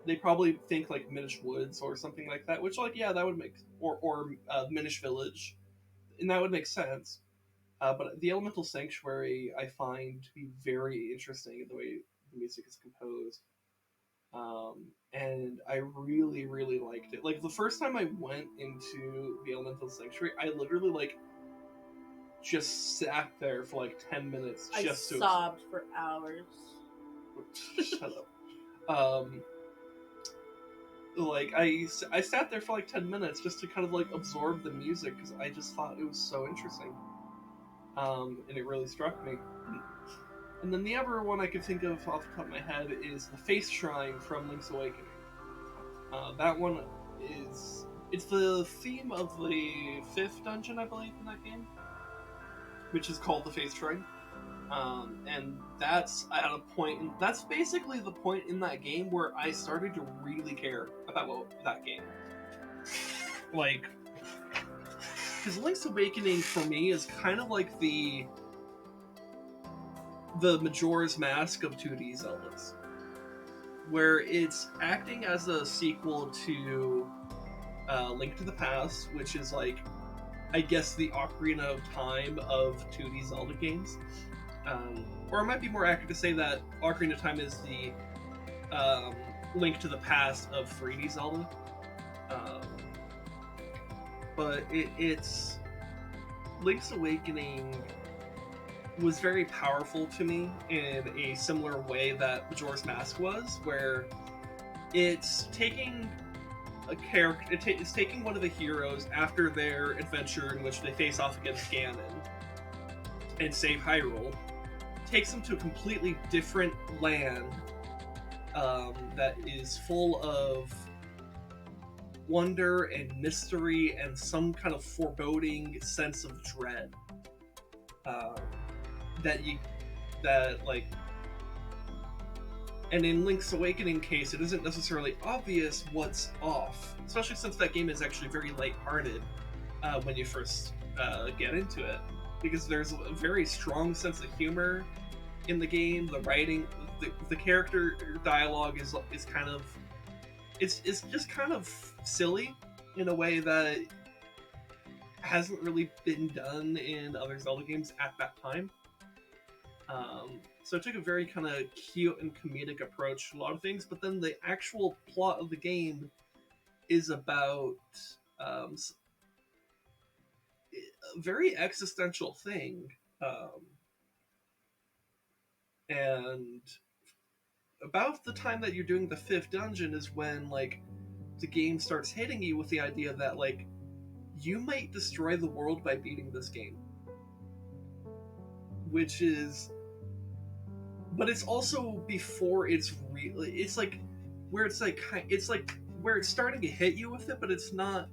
They probably think like Minish Woods or something like that, which like, yeah, that would make, or Minish Village, and that would make sense. But the Elemental Sanctuary I find to be very interesting in the way the music is composed. And I really, really liked it. Like, the first time I went into the Elemental Sanctuary, I literally, like, just sat there for, like, 10 minutes just I sobbed for hours. Shut up. Like, I sat there for, like, 10 minutes just to kind of, like, absorb the music, because I just thought it was so interesting. And it really struck me. And then the other one I could think of off the top of my head is the Face Shrine from Link's Awakening. That one it's the theme of the 5th dungeon, I believe, in that game, which is called the Face Shrine. And that's at a point, that's basically the point in that game where I started to really care about that game. Like, because Link's Awakening for me is kind of like the Majora's Mask of 2D Zeldas, where it's acting as a sequel to Link to the Past, which is like, I guess, the Ocarina of Time of 2D Zelda games. Or it might be more accurate to say that Ocarina of Time is the Link to the Past of 3D Zelda. But it's Link's Awakening was very powerful to me in a similar way that Majora's Mask was, where it's taking a character, it's taking one of the heroes after their adventure in which they face off against Ganon and save Hyrule, takes them to a completely different land that is full of wonder and mystery and some kind of foreboding sense of dread. And in Link's Awakening case, it isn't necessarily obvious what's off, especially since that game is actually very lighthearted when you first get into it, because there's a very strong sense of humor in the game. The writing, the character dialogue is kind of it's just kind of silly in a way that hasn't really been done in other Zelda games at that time. So it took a very kind of cute and comedic approach to a lot of things, but then the actual plot of the game is about a very existential thing. And about the time that you're doing the 5th dungeon is when, like, the game starts hitting you with the idea that, like, you might destroy the world by beating this game. Which is... But it's also before it's really... It's like where it's like where it's starting to hit you with it, but it's not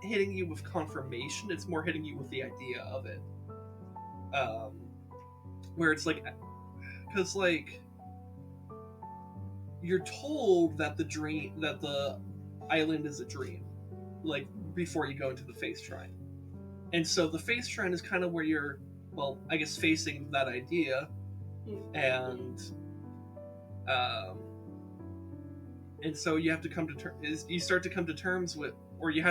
hitting you with confirmation. It's more hitting you with the idea of it. Where it's like, because like you're told that the island is a dream, like before you go into the Face Shrine, and so the Face Shrine is kind of where you're, well, I guess, facing that idea, and so you have to come to terms. You start to come to terms with, or you're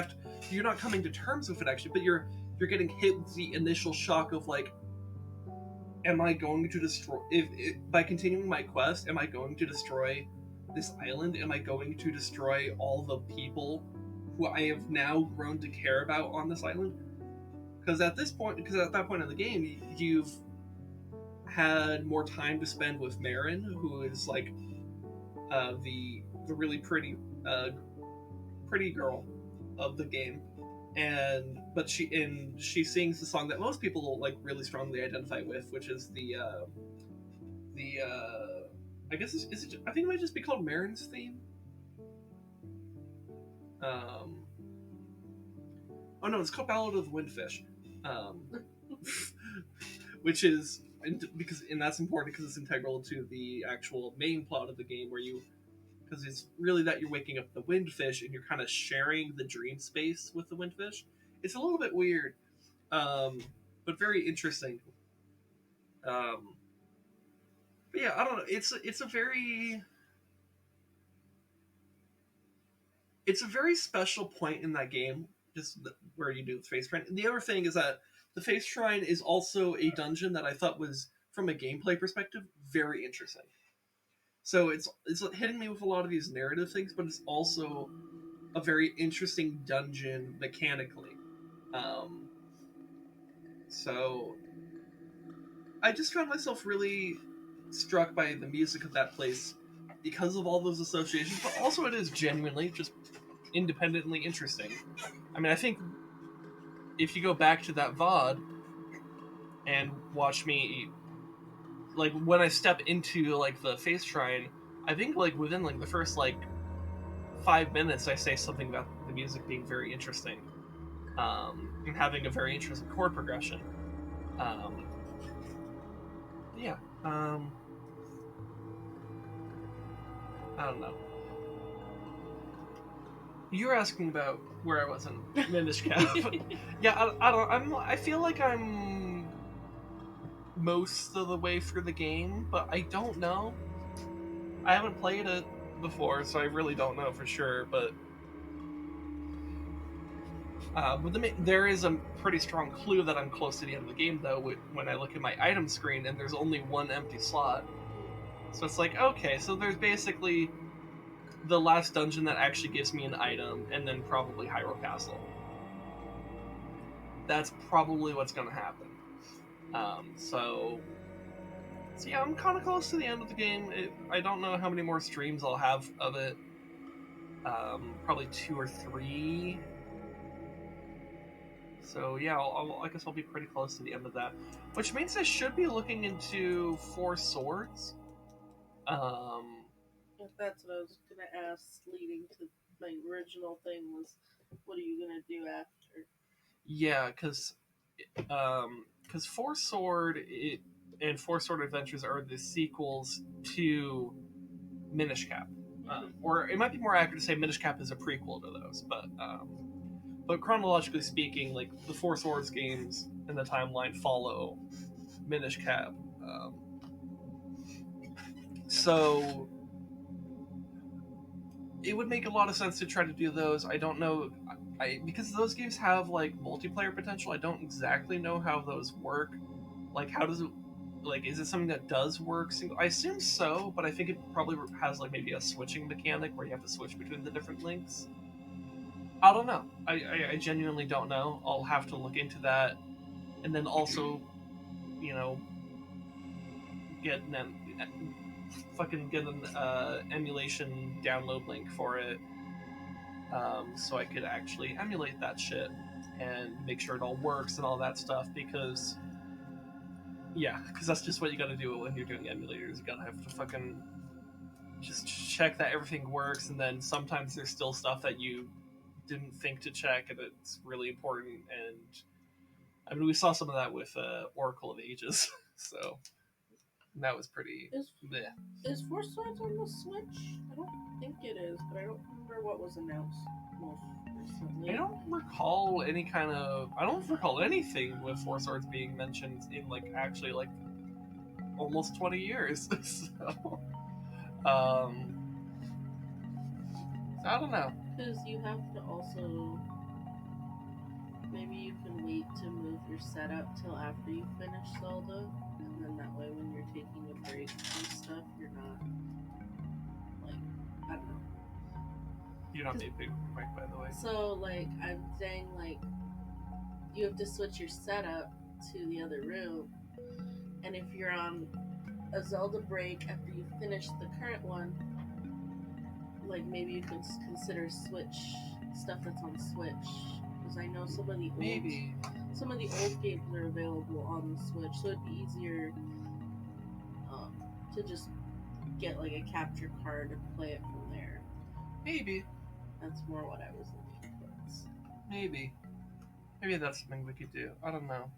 not coming to terms with it actually, but you're getting hit with the initial shock of like, am I going to destroy, if by continuing my quest, am I going to destroy this island? Am I going to destroy all the people who I have now grown to care about on this island? Because at that point in the game, you've had more time to spend with Marin, who is like the really pretty girl of the game, but she sings the song that most people like really strongly identify with, which is the I guess I think it might just be called Marin's theme. Oh no, it's called Ballad of the Windfish, which is and that's important because it's integral to the actual main plot of the game, because it's really that you're waking up the Windfish and you're kind of sharing the dream space with the Windfish. It's a little bit weird, but very interesting. But yeah, I don't know. It's a very special point in that game, just where you do the Face Shrine. And the other thing is that the Face Shrine is also a dungeon that I thought was, from a gameplay perspective, very interesting. So it's hitting me with a lot of these narrative things, but it's also a very interesting dungeon mechanically. So I just found myself really struck by the music of that place because of all those associations, but also it is genuinely just independently interesting. I mean, I think if you go back to that VOD and watch me, like, when I step into like the Face Shrine, I think like within like the first like 5 minutes I say something about the music being very interesting, and having a very interesting chord progression. Yeah. I don't know. You were asking about where I was in Minish Cap. Yeah, I feel like I'm most of the way through the game, but I don't know. I haven't played it before, so I really don't know for sure, but There is a pretty strong clue that I'm close to the end of the game, though, when I look at my item screen and there's only one empty slot. So it's like, okay, so there's basically the last dungeon that actually gives me an item, and then probably Hyrule Castle. That's probably what's going to happen. So yeah, I'm kind of close to the end of the game. I don't know how many more streams I'll have of it. Probably 2 or 3. So yeah, I guess I'll be pretty close to the end of that, which means I should be looking into Four Swords. If that's what I was gonna ask, leading to my original thing was, what are you gonna do after? Yeah, because Four Sword and Four Sword Adventures are the sequels to Minish Cap, or it might be more accurate to say Minish Cap is a prequel to those, but chronologically speaking, like the Four Swords games in the timeline follow Minish Cap. So it would make a lot of sense to try to do those. I don't know, because those games have like multiplayer potential. I don't exactly know how those work. Like, how does it? Like, is it something that does work? I assume so, but I think it probably has like maybe a switching mechanic where you have to switch between the different links. I don't know. I genuinely don't know. I'll have to look into that, and then also, you know, get fucking get an emulation download link for it, so I could actually emulate that shit and make sure it all works and all that stuff. Because that's just what you got to do when you're doing emulators. You gotta have to fucking just check that everything works, and then sometimes there's still stuff that you didn't think to check, and it's really important. And I mean, we saw some of that with Oracle of Ages, so that was pretty. Is Four Swords on the Switch? I don't think it is, but I don't remember what was announced most recently. I don't recall anything with Four Swords being mentioned in actually almost 20 years. So, I don't know. Because you have to also, maybe you can wait to move your setup till after you finish Zelda, and then that way when you're taking a break from stuff, you're not, I don't know. You're not made big quick, by the way. So, I'm saying, you have to switch your setup to the other room, and if you're on a Zelda break after you finish the current one, maybe you can consider switch stuff that's on Switch, because I know some of the old games are available on the Switch, so it'd be easier to just get a capture card and play it from there. Maybe. That's more what I was looking towards. Maybe that's something we could do. I don't know.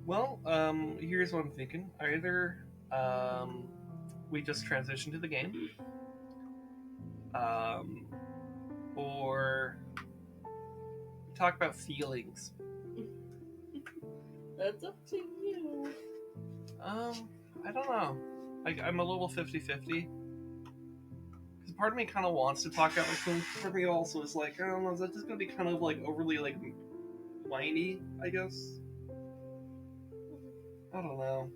Well, here's what I'm thinking. Either we just transition to the game, or we talk about feelings. That's up to you. I don't know. I'm a little 50-50. Because part of me kind of wants to talk about my feelings. Part of me also is like, I don't know, is that just going to be kind of overly whiny, I guess? I don't know.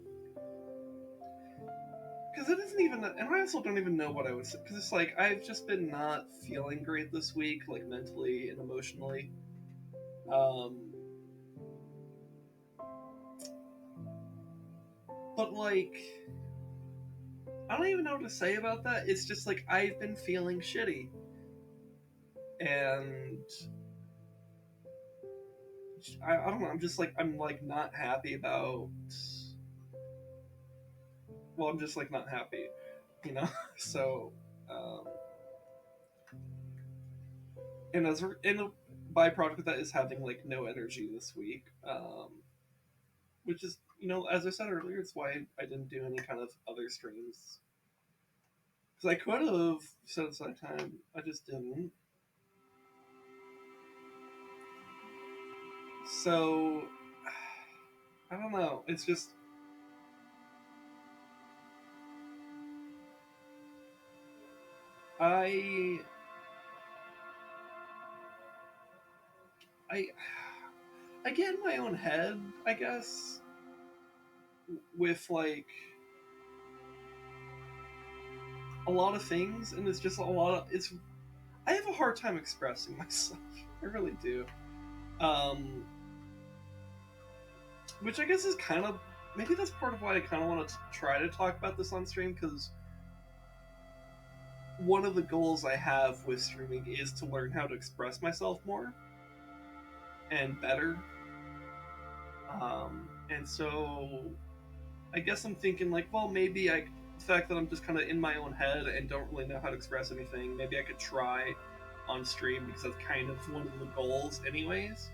Because it isn't even, and I also don't even know what I would say. Because it's I've just been not feeling great this week, mentally and emotionally. But I don't even know what to say about that. It's just I've been feeling shitty. And I don't know, I'm just I'm not happy about, well, I'm just not happy, so and as a byproduct of that is having no energy this week, which is, as I said earlier, it's why I didn't do any kind of other streams, because I could have set aside time, I just didn't. So I don't know. It's just I I I get in my own head, I guess, with like a lot of things, and it's just a lot of it's. I have a hard time expressing myself. I really do. Um, which I guess is kind of maybe that's part of why I kind of want to try to talk about this on stream because one of the goals I have with streaming is to learn how to express myself more and better. And so I guess I'm thinking like, well, maybe the fact that I'm just kind of in my own head and don't really know how to express anything, maybe I could try on stream because that's kind of one of the goals, anyways.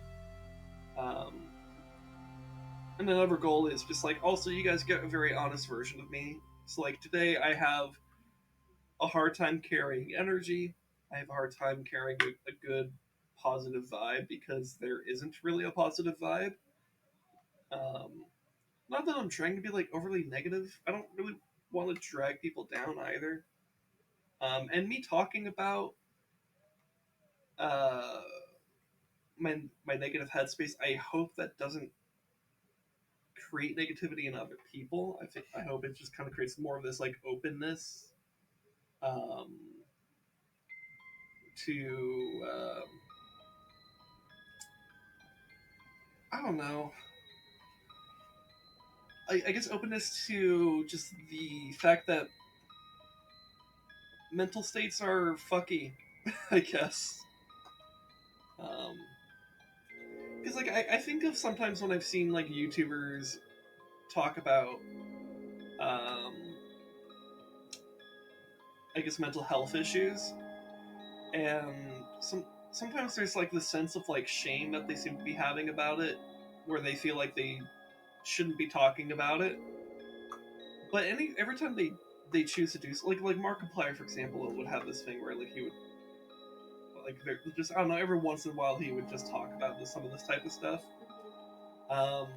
Um, and another goal is just like also you guys get a very honest version of me. So like today I have a hard time carrying energy. I have a hard time carrying a good positive vibe because there isn't really a positive vibe. Um, Not that I'm trying to be like overly negative. I don't really want to drag people down either. And me talking about uh, my negative headspace, I hope that doesn't create negativity in other people. I hope it just kind of creates more of this like openness um, to I don't know. I guess openness to just the fact that mental states are fucky. I guess. Because like I think of sometimes when I've seen like YouTubers talk about um, I guess mental health issues, and sometimes there's like the sense of like shame that they seem to be having about it, where they feel like they shouldn't be talking about it. But every time they choose to do so, like Markiplier for example would have this thing where like he would like just I don't know every once in a while he would just talk about some of this type of stuff. Um,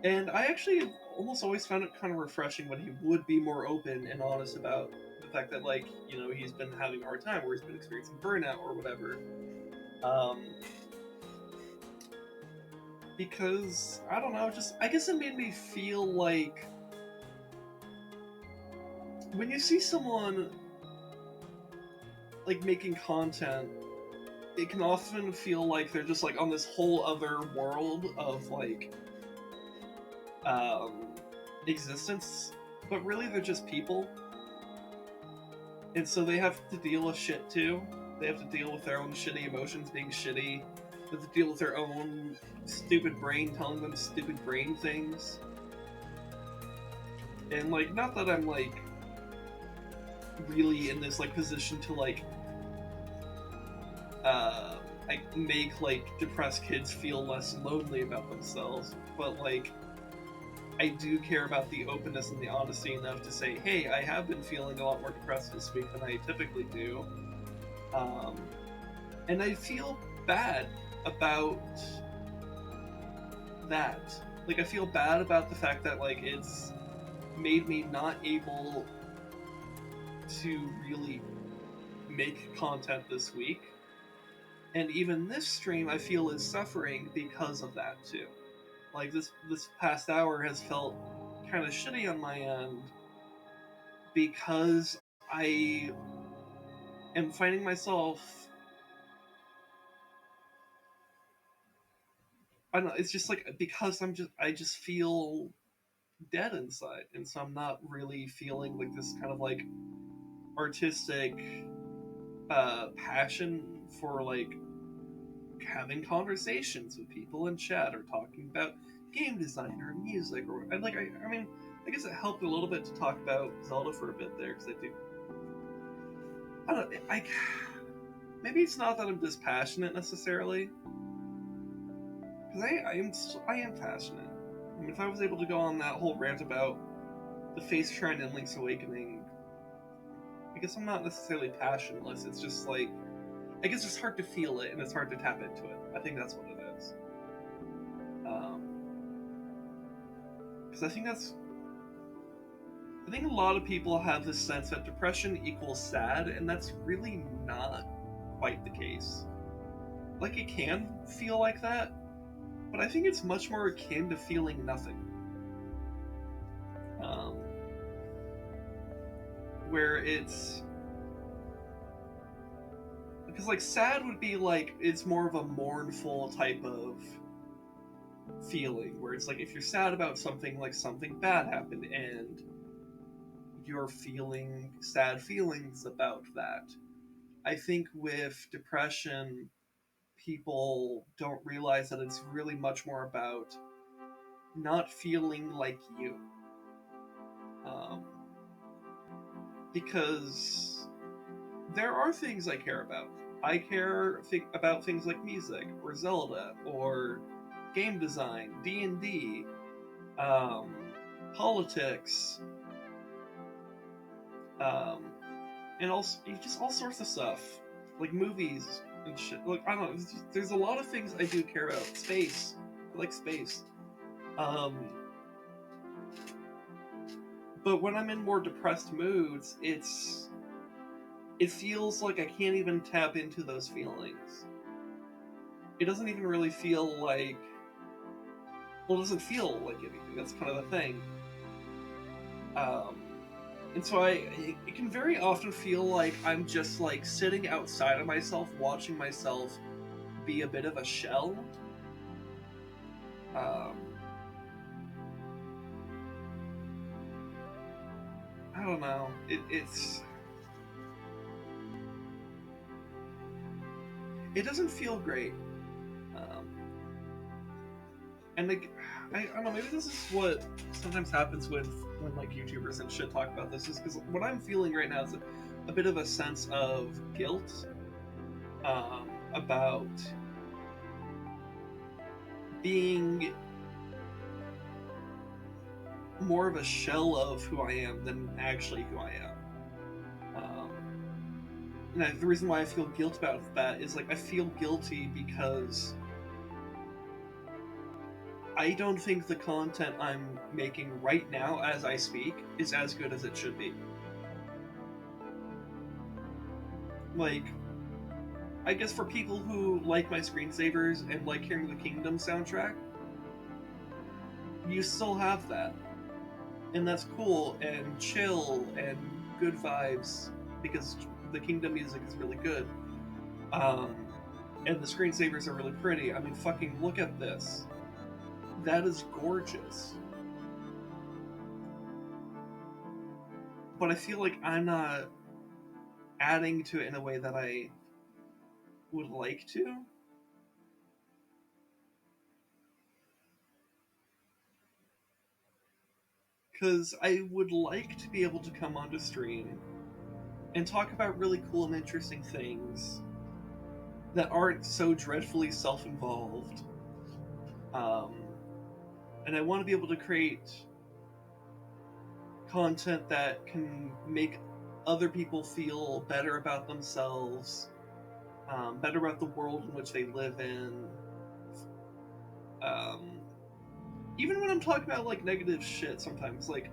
And I actually almost always found it kind of refreshing when he would be more open and honest about the fact that, like, you know, he's been having a hard time or he's been experiencing burnout or whatever. Um, because, I don't know, just, I guess it made me feel like when you see someone, like, making content, it can often feel like they're just, like, on this whole other world of, like, um, existence. But really, they're just people. And so they have to deal with shit too. They have to deal with their own shitty emotions being shitty. They have to deal with their own stupid brain telling them stupid brain things. And like, not that I'm like really in this like position to like uh make like depressed kids feel less lonely about themselves, but like I do care about the openness and the honesty enough to say, hey, I have been feeling a lot more depressed this week than I typically do. Um, and I feel bad about that. Like, I feel bad about the fact that, like, it's made me not able to really make content this week. And even this stream, I feel, is suffering because of that, too. Like, this past hour has felt kind of shitty on my end because I am finding myself. I don't know. It's just like because I just feel dead inside, and so I'm not really feeling like this kind of like artistic passion for like having conversations with people in chat or talking about game design or music or and like I mean I guess it helped a little bit to talk about Zelda for a bit there because I don't know I maybe it's not that I'm dispassionate necessarily because I am passionate. I mean, if I was able to go on that whole rant about the face shrine in Link's Awakening, I guess I'm not necessarily passionless. It's just like I guess it's hard to feel it and it's hard to tap into it. I think that's what it is. because I think a lot of people have this sense that depression equals sad, and that's really not quite the case. Like, it can feel like that, but I think it's much more akin to feeling nothing. Where it's... Because, like, sad would be, like, it's more of a mournful type of feeling, where it's like, if you're sad about something, like, something bad happened, and you're feeling sad feelings about that. I think with depression, people don't realize that it's really much more about not feeling like you. Because there are things I care about. I care about things like music, or Zelda, or game design, D&D, politics, and also just all sorts of stuff, like movies and shit. Like, I don't know, there's a lot of things I do care about. Space, I like space. But when I'm in more depressed moods, it feels like I can't even tap into those feelings. It doesn't even really feel like... Well, it doesn't feel like anything. That's kind of the thing. And so it can very often feel like I'm just, like, sitting outside of myself, watching myself be a bit of a shell. I don't know. It doesn't feel great. And, like, I don't know, maybe this is what sometimes happens when like, YouTubers and shit talk about this, is because what I'm feeling right now is a bit of a sense of guilt about being more of a shell of who I am than actually who I am. And the reason why I feel guilt about that is, like, I feel guilty because I don't think the content I'm making right now as I speak is as good as it should be. Like, I guess for people who like my screensavers and like hearing the Kingdom soundtrack, you still have that. And that's cool and chill and good vibes, because the Kingdom music is really good. And the screensavers are really pretty. I mean, fucking look at this. That is gorgeous. But I feel like I'm not adding to it in a way that I would like to. Because I would like to be able to come onto stream and talk about really cool and interesting things that aren't so dreadfully self-involved. And I want to be able to create content that can make other people feel better about themselves, better about the world in which they live in. Even when I'm talking about, like, negative shit sometimes, like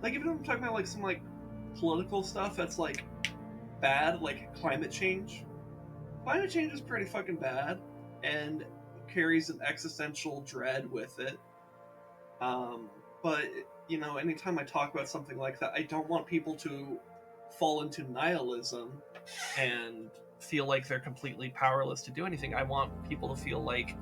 even when I'm talking about, like, some, like, political stuff that's, like, bad, like climate change. Climate change is pretty fucking bad and carries an existential dread with it. But, you know, anytime I talk about something like that, I don't want people to fall into nihilism and feel like they're completely powerless to do anything. I want people to feel like,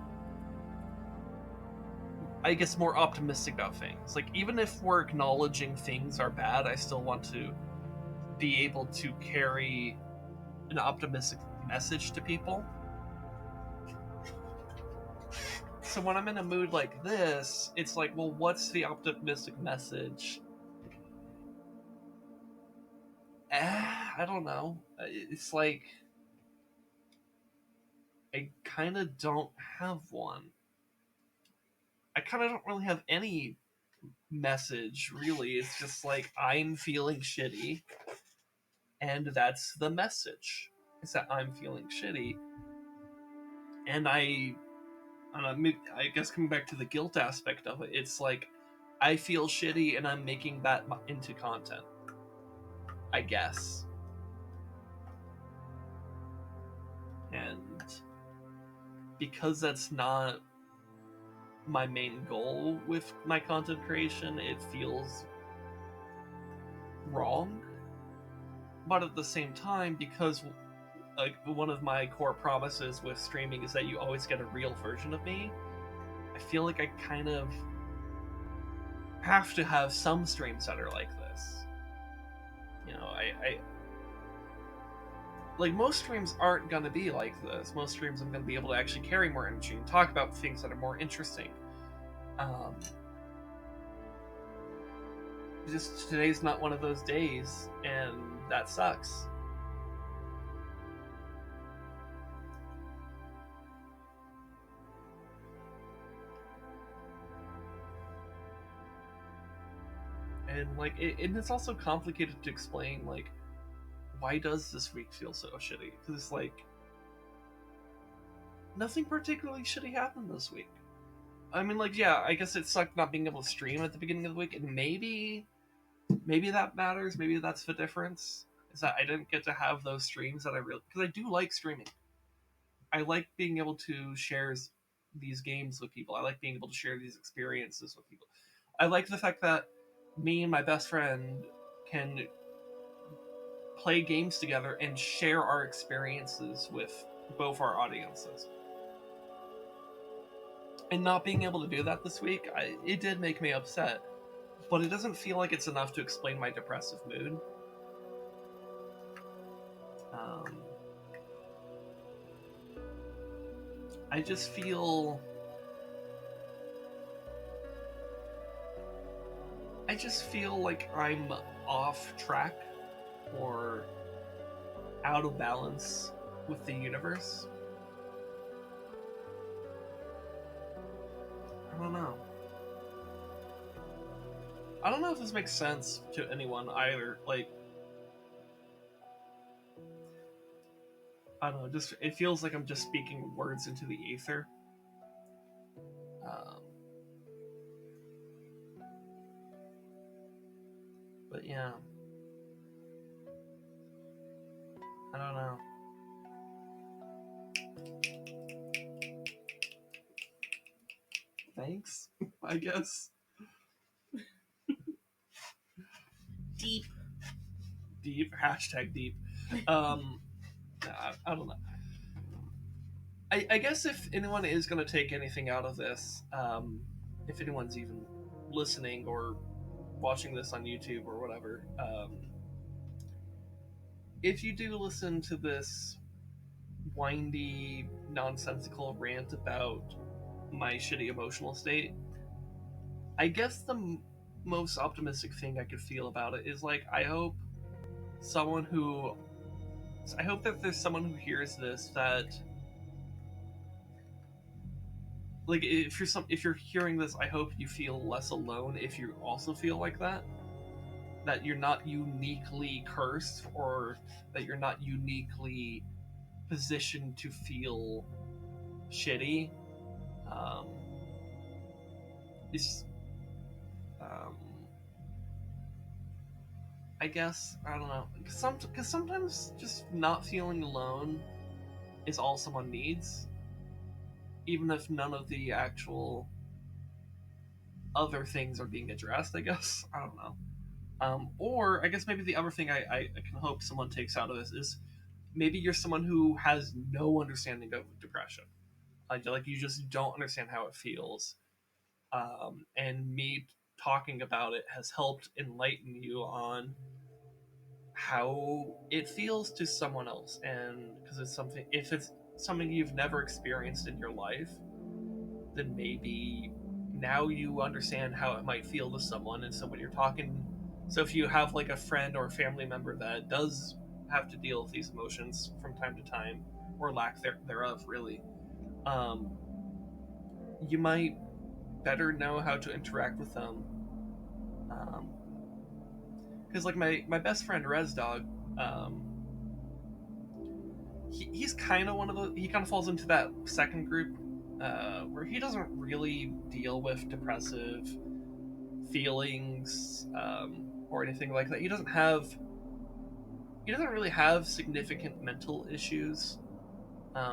I guess, more optimistic about things. Like, even if we're acknowledging things are bad, I still want to be able to carry an optimistic message to people. So when I'm in a mood like this, it's like, well, what's the optimistic message? I don't know. It's like, I kind of don't have one. I kind of don't really have any message, really. It's just like, I'm feeling shitty, and that's the message. Is that I'm feeling shitty, and I guess coming back to the guilt aspect of it, it's like, I feel shitty and I'm making that into content, I guess. And because that's not my main goal with my content creation, it feels wrong. But at the same time, because like one of my core promises with streaming is that you always get a real version of me, I feel like I kind of have to have some streams that are like this. You know, I like most streams aren't gonna be like this. Most streams I'm gonna be able to actually carry more energy and talk about things that are more interesting. Just today's not one of those days, and that sucks. And like it's also complicated to explain, like, why does this week feel so shitty? Because it's like nothing particularly shitty happened this week. I mean, like, yeah, I guess it sucked not being able to stream at the beginning of the week, and maybe that matters. Maybe that's the difference. Is that I didn't get to have those streams that I really, because I do like streaming. I like being able to share these games with people. I like being able to share these experiences with people. I like the fact that me and my best friend can play games together and share our experiences with both our audiences. And not being able to do that this week, it did make me upset. But it doesn't feel like it's enough to explain my depressive mood. I just feel... like I'm off track or out of balance with the universe. I don't know. I don't know if this makes sense to anyone either. Like, I don't know. Just it feels like I'm just speaking words into the ether. But yeah, I don't know. Thanks, I guess. Deep. Hashtag deep. I don't know. I guess if anyone is going to take anything out of this, if anyone's even listening or watching this on YouTube or whatever, if you do listen to this windy, nonsensical rant about my shitty emotional state, I guess the most optimistic thing I could feel about it is like I hope that there's someone who hears this that, like, if you're hearing this, I hope you feel less alone if you also feel like that you're not uniquely cursed, or that you're not uniquely positioned to feel shitty. It's I guess I don't know, because sometimes just not feeling alone is all someone needs, even if none of the actual other things are being addressed. I guess I don't know. Or I guess maybe the other thing I can hope someone takes out of this is maybe you're someone who has no understanding of depression. Like you just don't understand how it feels. And me talking about it has helped enlighten you on how it feels to someone else. And because if it's something you've never experienced in your life, then maybe now you understand how it might feel to someone. And so when you're talking, so if you have like a friend or a family member that does have to deal with these emotions from time to time, or lack thereof, really, you might better know how to interact with them. Because like my best friend Res Dog, he's kind of one of the, he kind of falls into that second group, where he doesn't really deal with depressive feelings or anything like that. He doesn't really have significant mental issues,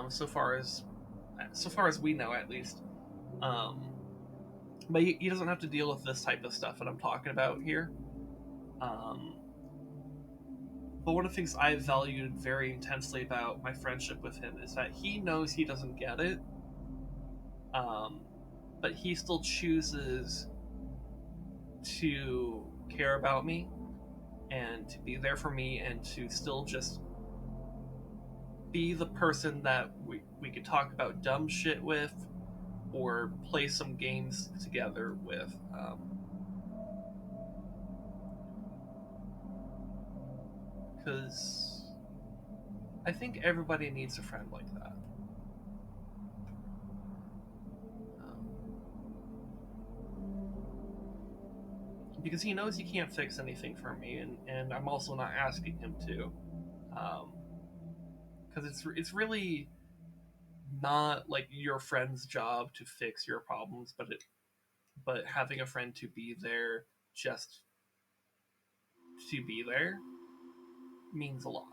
so far as we know, at least. But he doesn't have to deal with this type of stuff that I'm talking about here. But one of the things I've valued very intensely about my friendship with him is that he knows he doesn't get it, but he still chooses to care about me and to be there for me and to still just be the person that we could talk about dumb shit with or play some games together with. Because I think everybody needs a friend like that. Because he knows he can't fix anything for me, and I'm also not asking him to. Because it's really not like your friend's job to fix your problems, but having a friend to be there just to be there means a lot.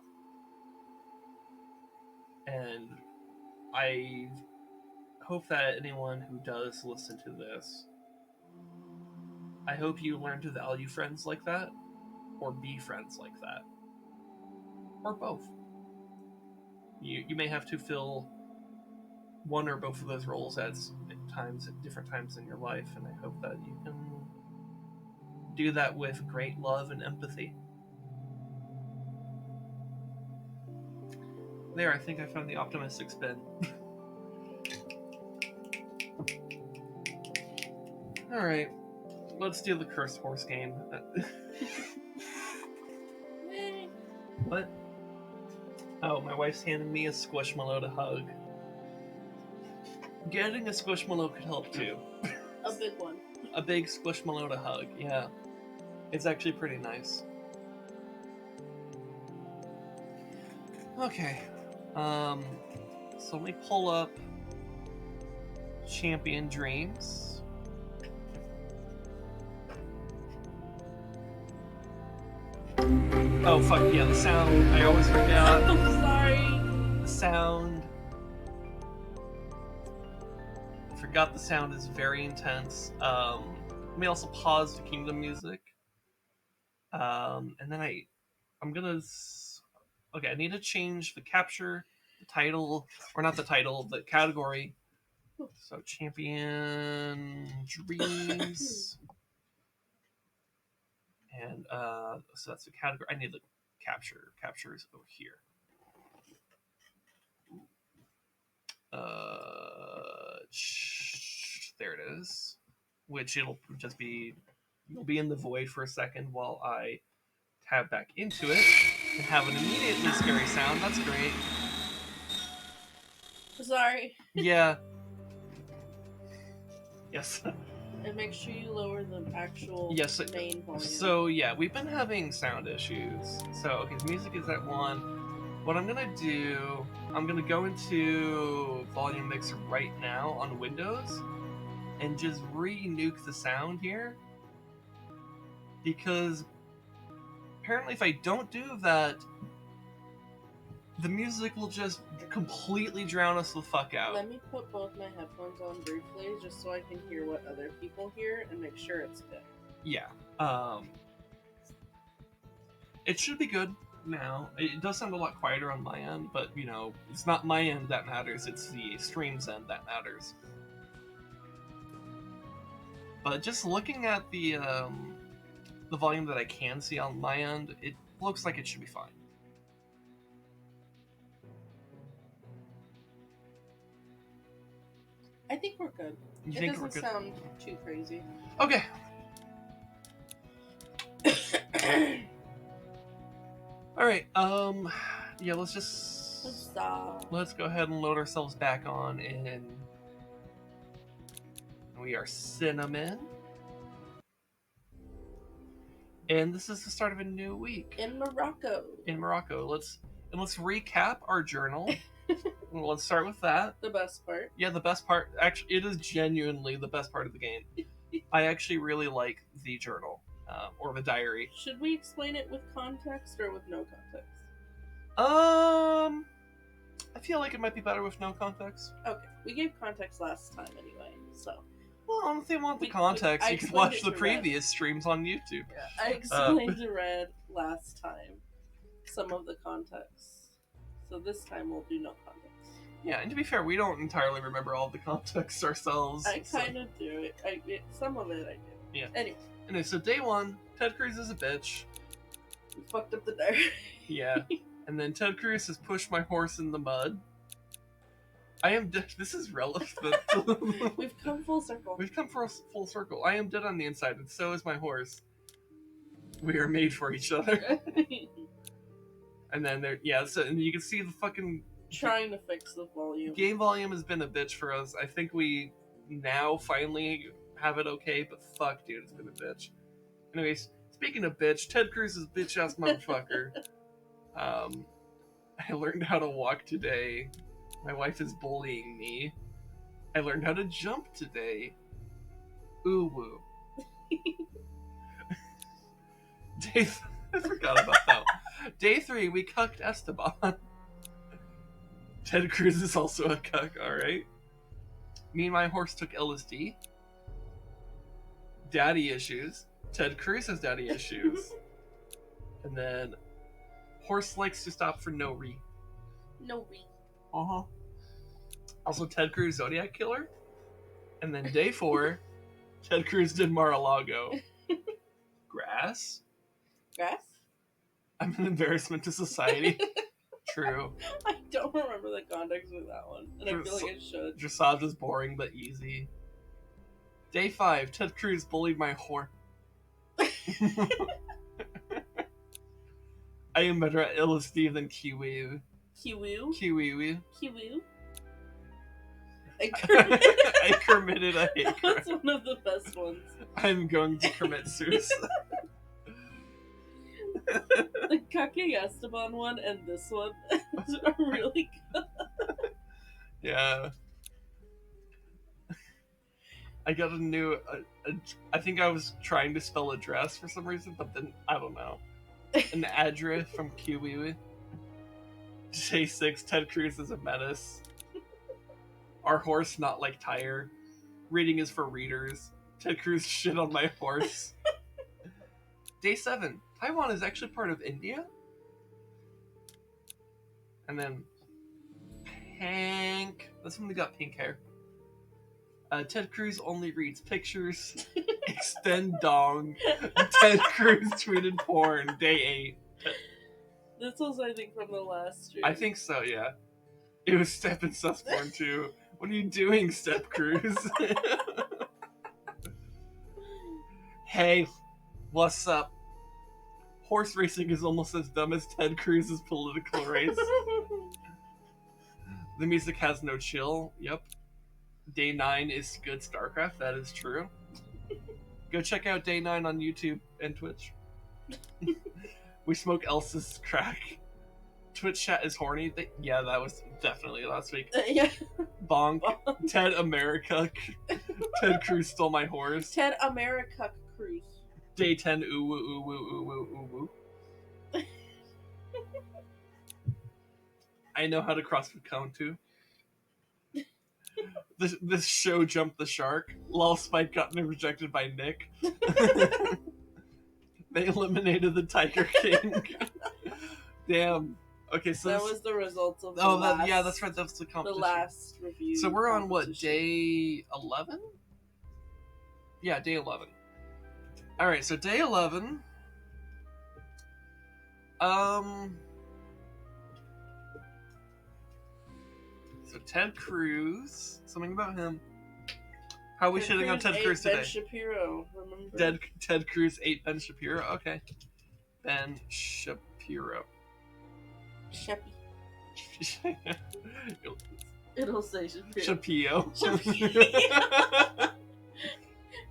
And I hope that anyone who does listen to this, I hope you learn to value friends like that, or be friends like that, or both. You may have to fill one or both of those roles at different times in your life, and I hope that you can do that with great love and empathy. There, I think I found the optimistic spin. Alright, let's do the cursed horse game. What? Oh, my wife's handing me a Squishmallow to hug. Getting a Squishmallow could help too. A big one. A big Squishmallow to hug, yeah. It's actually pretty nice. Okay. So let me pull up Champion Dreams. Oh, fuck, yeah, the sound. I always forget. I'm sorry. The sound. I forgot the sound is very intense. Let me also pause the Kingdom music. And then I'm gonna... Okay, I need to change the capture, the title, or not the title, the category. So, Champion Dreams. And, so that's the category. I need the capture. Capture is over here. There it is. Which it'll just be... You'll be in the void for a second while I tab back into it and have an immediately scary sound. That's great. Sorry. Yeah. Yes. And make sure you lower the actual main volume. So yeah, we've been having sound issues. So okay, the music is at 1. What I'm gonna do, I'm gonna go into volume mixer right now on Windows and just re-nuke the sound here. Because apparently if I don't do that, the music will just completely drown us the fuck out. Let me put both my headphones on briefly just so I can hear what other people hear and make sure it's good. Yeah. It should be good now. It does sound a lot quieter on my end, but, you know, it's not my end that matters, it's the stream's end that matters. But just looking at the volume that I can see on my end, it looks like it should be fine. I think we're good. It doesn't sound too crazy. Okay. Alright, yeah, let's go ahead and load ourselves back on, and we are Cinnamon. And this is the start of a new week. In Morocco. Let's recap our journal. Let's start with that. The best part. Yeah, the best part. Actually, it is genuinely the best part of the game. I actually really like the journal or the diary. Should we explain it with context or with no context? I feel like it might be better with no context. Okay, we gave context last time anyway, so. Well, if they want the I context, you can explained watch it the to previous streams on YouTube. Yeah, I explained to Red last time some of the context. So this time we'll do no context. Yeah, and to be fair, we don't entirely remember all the context ourselves. I kind of do. Some of it I do. Yeah. Anyway, so day 1, Ted Cruz is a bitch. we fucked up the diary. Yeah. And then Ted Cruz has pushed my horse in the mud. I am dead. This is relevant. We've come full circle. We've come full circle. I am dead on the inside, and so is my horse. We are made for each other. And then and you can see the fucking Trying to fix the volume. game volume has been a bitch for us. I think we now finally have it okay, but fuck, dude, it's been a bitch. Anyways, speaking of bitch, Ted Cruz is bitch ass motherfucker. I learned how to walk today. My wife is bullying me. I learned how to jump today. Ooh woo. I forgot about that. Day 3, we cucked Esteban. Ted Cruz is also a cuck, alright? Me and my horse took LSD. Daddy issues. Ted Cruz has daddy issues. And then horse likes to stop for no re. No re. Uh-huh. Also, Ted Cruz Zodiac Killer. And then day 4, Ted Cruz did Mar-a-Lago. Grass? Grass? I'm an embarrassment to society. True. I don't remember the context of that one, and I feel like I should. Dressage is boring but easy. Day 5, Ted Cruz bullied my horse. I am better at LSD than Kiwi. Kiwi? Kiwi. Kiwi? I committed a hate crime. That's one of the best ones. I'm going to commit suicide. The Cucking Esteban one and this one are really good. Yeah. I got a new... I think I was trying to spell address for some reason, but then, I don't know. An address from Kiwi. Day 6, Ted Cruz is a menace. Our horse not like tire. Reading is for readers. Ted Cruz shit on my horse. Day 7, Taiwan is actually part of India. And then Hank. That's when we got pink hair. Ted Cruz only reads pictures. Extend dong. Ted Cruz tweeted porn. Day 8. This was, I think, from the last stream. I think so, yeah. It was Step and Sus porn too. What are you doing, Step Cruz? Hey, what's up? Horse racing is almost as dumb as Ted Cruz's political race. The music has no chill. Yep. Day 9 is good StarCraft. That is true. Go check out Day 9 on YouTube and Twitch. We smoke Elsa's crack. Twitch chat is horny. Yeah, that was definitely last week. Yeah. Bonk. Ted America. Ted Cruz stole my horse. Ted America Cruz. Day 10. Ooh woo ooh woo ooh woo ooh woo. I know how to CrossFit count too. This show jumped the shark. Lol Spike got rejected by Nick. They eliminated the Tiger King. Damn. Okay, so that was the results of the yeah, that's right. That's the competition. The last review. So we're on what, day 11? Yeah, day 11. All right, so day 11. So Ted Cruz. Something about him. How are we shitting on Ted Cruz today? Ben Shapiro, remember? Ted Cruz ate Ben Shapiro? Okay. Ben Shapiro. Sheppy. It'll say Shapiro. Shapiro.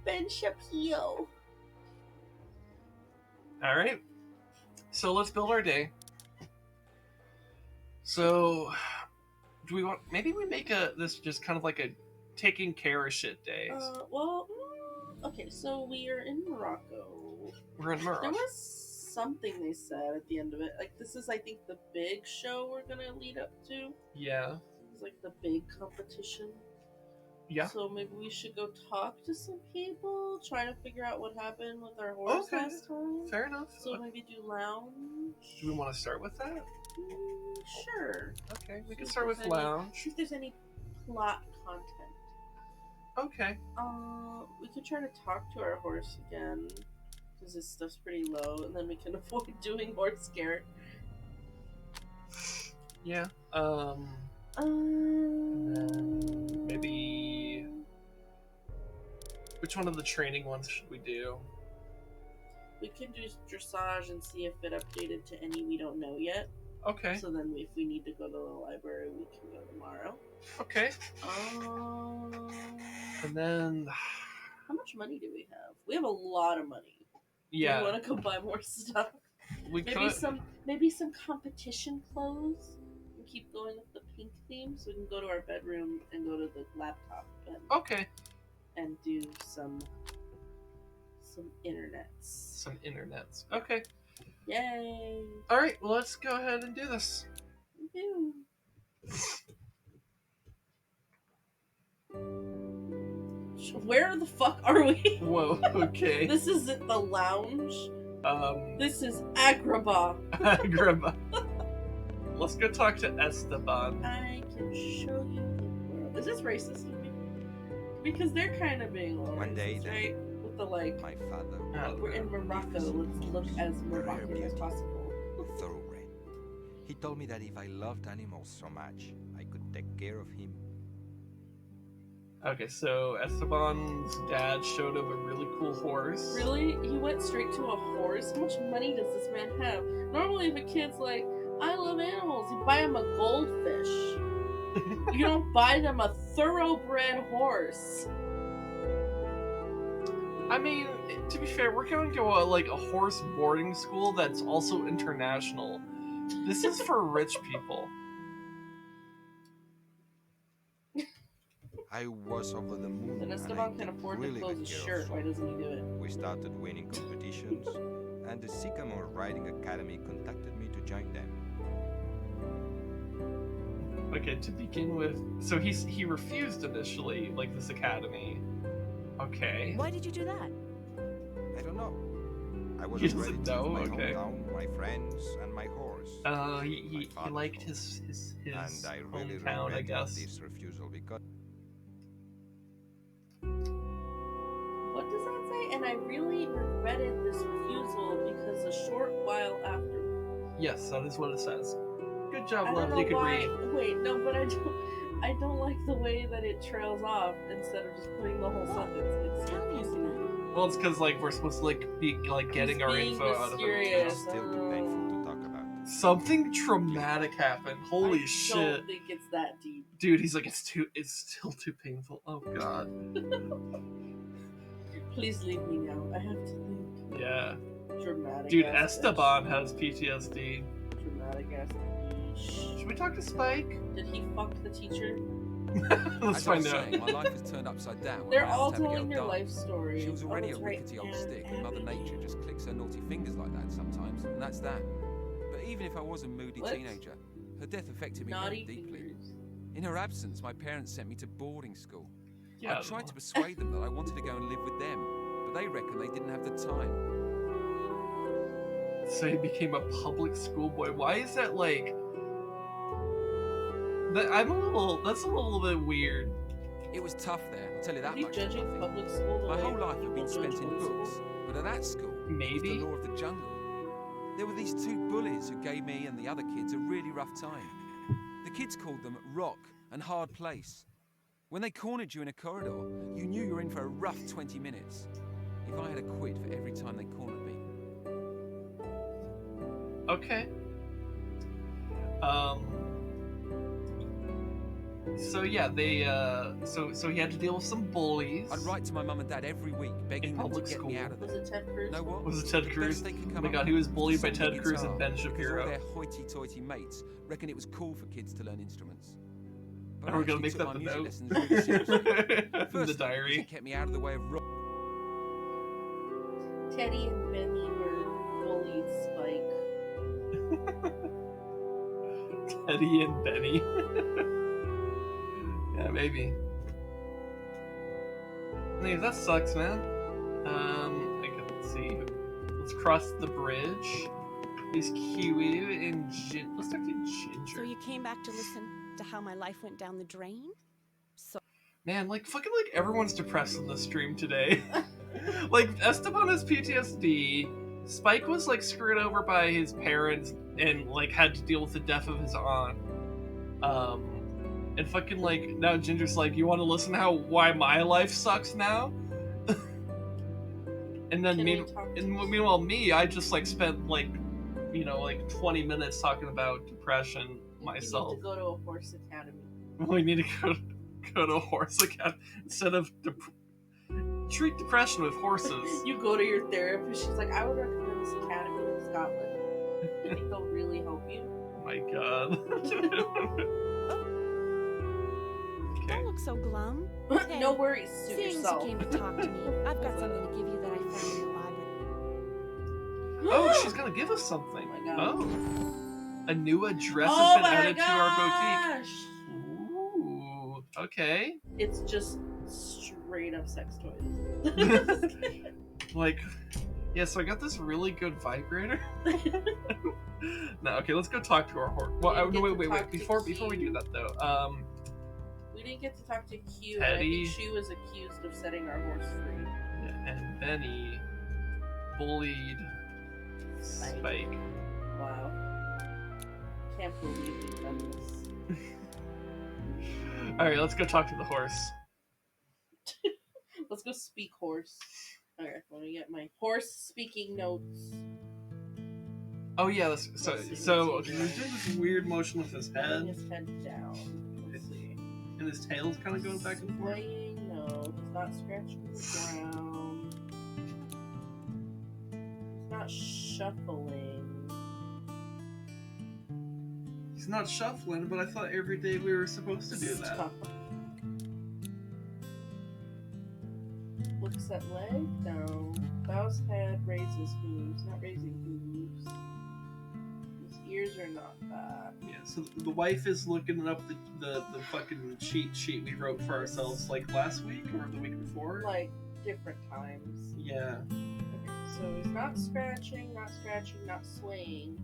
Ben Shapiro. Alright. So let's build our day. So, do we want... Maybe we make this just kind of like a taking care of shit day. Well... Okay, so we are in Morocco. We're in There Morocco. was something they said at the end of it. Like, this is, I think, the big show we're gonna lead up to. Yeah. It's like the big competition. Yeah. So maybe we should go talk to some people, try to figure out what happened with our horse Okay. last time. Fair enough. So maybe do lounge. Do we want to start with that? Sure. Okay, we See can if start there's with any- lounge. See if there's any plot content. Okay. We could try to talk to our horse again, because his stuff's pretty low, and then we can avoid doing horse scare. Yeah. And then maybe which one of the training ones should we do? we can do dressage and see if it updated to any we don't know yet. Okay. So then, if we need to go to the library, we can go tomorrow. Okay. And then How much money do we have? We have a lot of money. yeah, Do we want to go buy more stuff? we Maybe some competition clothes. And keep going with the pink theme, so we can go to our bedroom and go to the laptop Okay. and do some internets. Some internets. Okay. Yay! All right. Well, let's go ahead and do this. Woohoo. Where the fuck are we? Whoa. Okay. This isn't the lounge. Um. This is Agrabah. Grandma. Let's go talk to Esteban. I can show you the world. Is this racist of me? Because they're kind of being all One day racist, then, right? With the like, my father, we're in Morocco. Let's look as Moroccan as possible. thoroughbred. He told me that if I loved animals so much, I could take care of him. Okay, so Esteban's dad showed him a really cool horse. Really? He went straight to a horse? How much money does this man have? Normally, if a kid's like, I love animals, you buy him a goldfish. You don't buy them a thoroughbred horse. I mean, to be fair, we're going to a horse boarding school that's also international. This is for rich people. I was over the moon. Then and I Esteban can took afford really to close good his care of shirt. him. Why doesn't he do it? We started winning competitions, and the Sycamore Riding Academy contacted me to join them. Okay, to begin with, so he refused initially, like this academy. Okay. Why did you do that? I don't know. I was He ready doesn't to know? leave my Okay. hometown, my friends, and my horse. He father's liked horse. his And I really hometown, I regret guess. this refusal because What does that say? And I really regretted this refusal because a short while after. Yes, that is what it says. Good job, I don't love. You know could why. read. Wait, no, but I don't like the way that it trails off instead of just putting the whole What? sentence. It's Tell me, confusing. Esteban. Well, it's because we're supposed to be getting our being info out of mysterious. it. it's still too painful to talk about. Something traumatic happened. Holy I shit, don't think it's that deep. dude! He's like, it's still too painful. Oh god. Please leave me now. I have to think. Yeah, Dramatic. dude. ass Esteban has PTSD. bitch. Dramatic ass. bitch. Should we talk to Spike? Did he fuck the teacher? Let's As I find was out. saying, my life is turned upside down. when They're my all Aunt Abigail telling their died. life story. She was already Oh, a that's right, rickety old Aunt stick, and Mother Abigail. Nature just clicks her naughty fingers like that sometimes, and that's that. But even if I was a moody What? teenager, her death affected me Naughty very deeply. fingers. In her absence, my parents sent me to boarding school. Yeah. I tried to persuade them that I wanted to go and live with them, but they reckon they didn't have the time. So he became a public schoolboy. Why is that like? That's a little bit weird. It was tough there, I'll tell you Are that you much. judging Dorothy. public school? the My way whole life had people been spent judge in home books, school? but at that school, it was Maybe. the law of the jungle. There were these two bullies who gave me and the other kids a really rough time. The kids called them Rock and Hard Place. When they cornered you in a corridor, you knew you were in for a rough 20 minutes. If I had a quid for every time they cornered me. Okay. So yeah, they so he had to deal with some bullies. I'd write to my mum and dad every week, begging them to public get me school. out of Was there. it Ted Cruz? Know what? Was it Ted The Cruz? best they could Oh come my up god, with he was bullied by was send me Ted Cruz guitar, and Ben because Shapiro. all their hoity-toity mates reckon it was cool for kids to learn instruments. But And I we're gonna actually make took that my the music note lessons really seriously. in the Firstly, diary. it kept me out of the way of rock. Teddy and Benny were bullied Spike. Teddy and Benny. Yeah, maybe. Anyways, that sucks, man. I can see. Let's cross the bridge. Is Kiwi and let's talk to Ginger. So you came back to listen to how my life went down the drain? So Man, like fucking like everyone's depressed in the stream today. Like Esteban has PTSD. Spike was like screwed over by his parents and like had to deal with the death of his aunt. And fucking like now Ginger's like, you want to listen to why my life sucks now? And then meanwhile me, I just like spent like, you know, like 20 minutes talking about depression myself. You need to go to a horse academy. We need to go to a horse academy instead of treat depression with horses. You go to your therapist. She's like, I would recommend this academy in Scotland. I think they'll really help you. Oh my god. don't look so glum. Hey, No worries, suit seeing as yourself. you came to talk to me, I've got something to give you that I found in the library. Oh, she's gonna give us something. Oh my god. Oh. A new address Oh has been my added to our gosh! boutique. Ooh. Okay. It's just straight up sex toys. Like, yeah, so I got this really good vibrator. No, okay, let's go talk to our horse. Well, We didn't no, get to wait. talk to Before we Q. do that, though, We didn't get to talk to Q, and I Teddy. think she was accused of setting our horse free. and Benny bullied Spike. Wow. Can't believe you've done this. Alright, let's go talk to the horse. Let's go speak horse. Alright, let me get my horse speaking notes. Oh yeah, Let's see, so what's he he's doing this weird motion with his Putting head, his head down. Let's see. and his tail's kind of going back and forth. Swaying, no. He's not scratching the ground. He's not shuffling. He's not shuffling, but I thought every day we were supposed to do that. Stop. Looks at leg, no. Bows head, raises hooves, not raising hooves. His ears are not that. Yeah, so the wife is looking up the fucking cheat sheet we wrote for ourselves like last week or the week before. Like different times. Yeah. Okay, so he's not scratching, not swaying.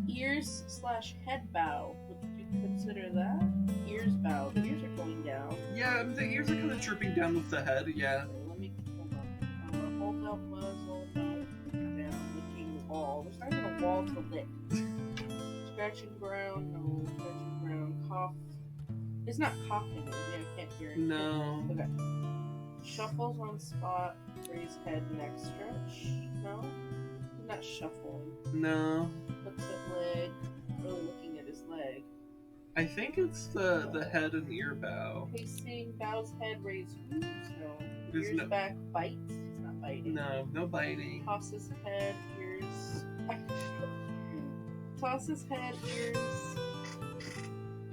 Ears / head bow. Would you consider that? Ears bow. The ears are going down. Yeah, the ears are kind of drooping down with the head, yeah. Okay, let me hold on. Hold up muzzle, down, licking wall. There's not even a wall to lick. Scratching ground, no. Scratching ground. Cough. It's not coughing. Maybe I can't hear it. No. Okay. Shuffles on spot. Raise head, neck stretch. No? He's not shuffling. No. Looks at leg. Really looking at his leg. I think it's the head and ear bow. Pacing, bows head, raise hooves. No. There's Ears no- back, bites. He's not biting. No biting. Tosses head, ears. Tosses head,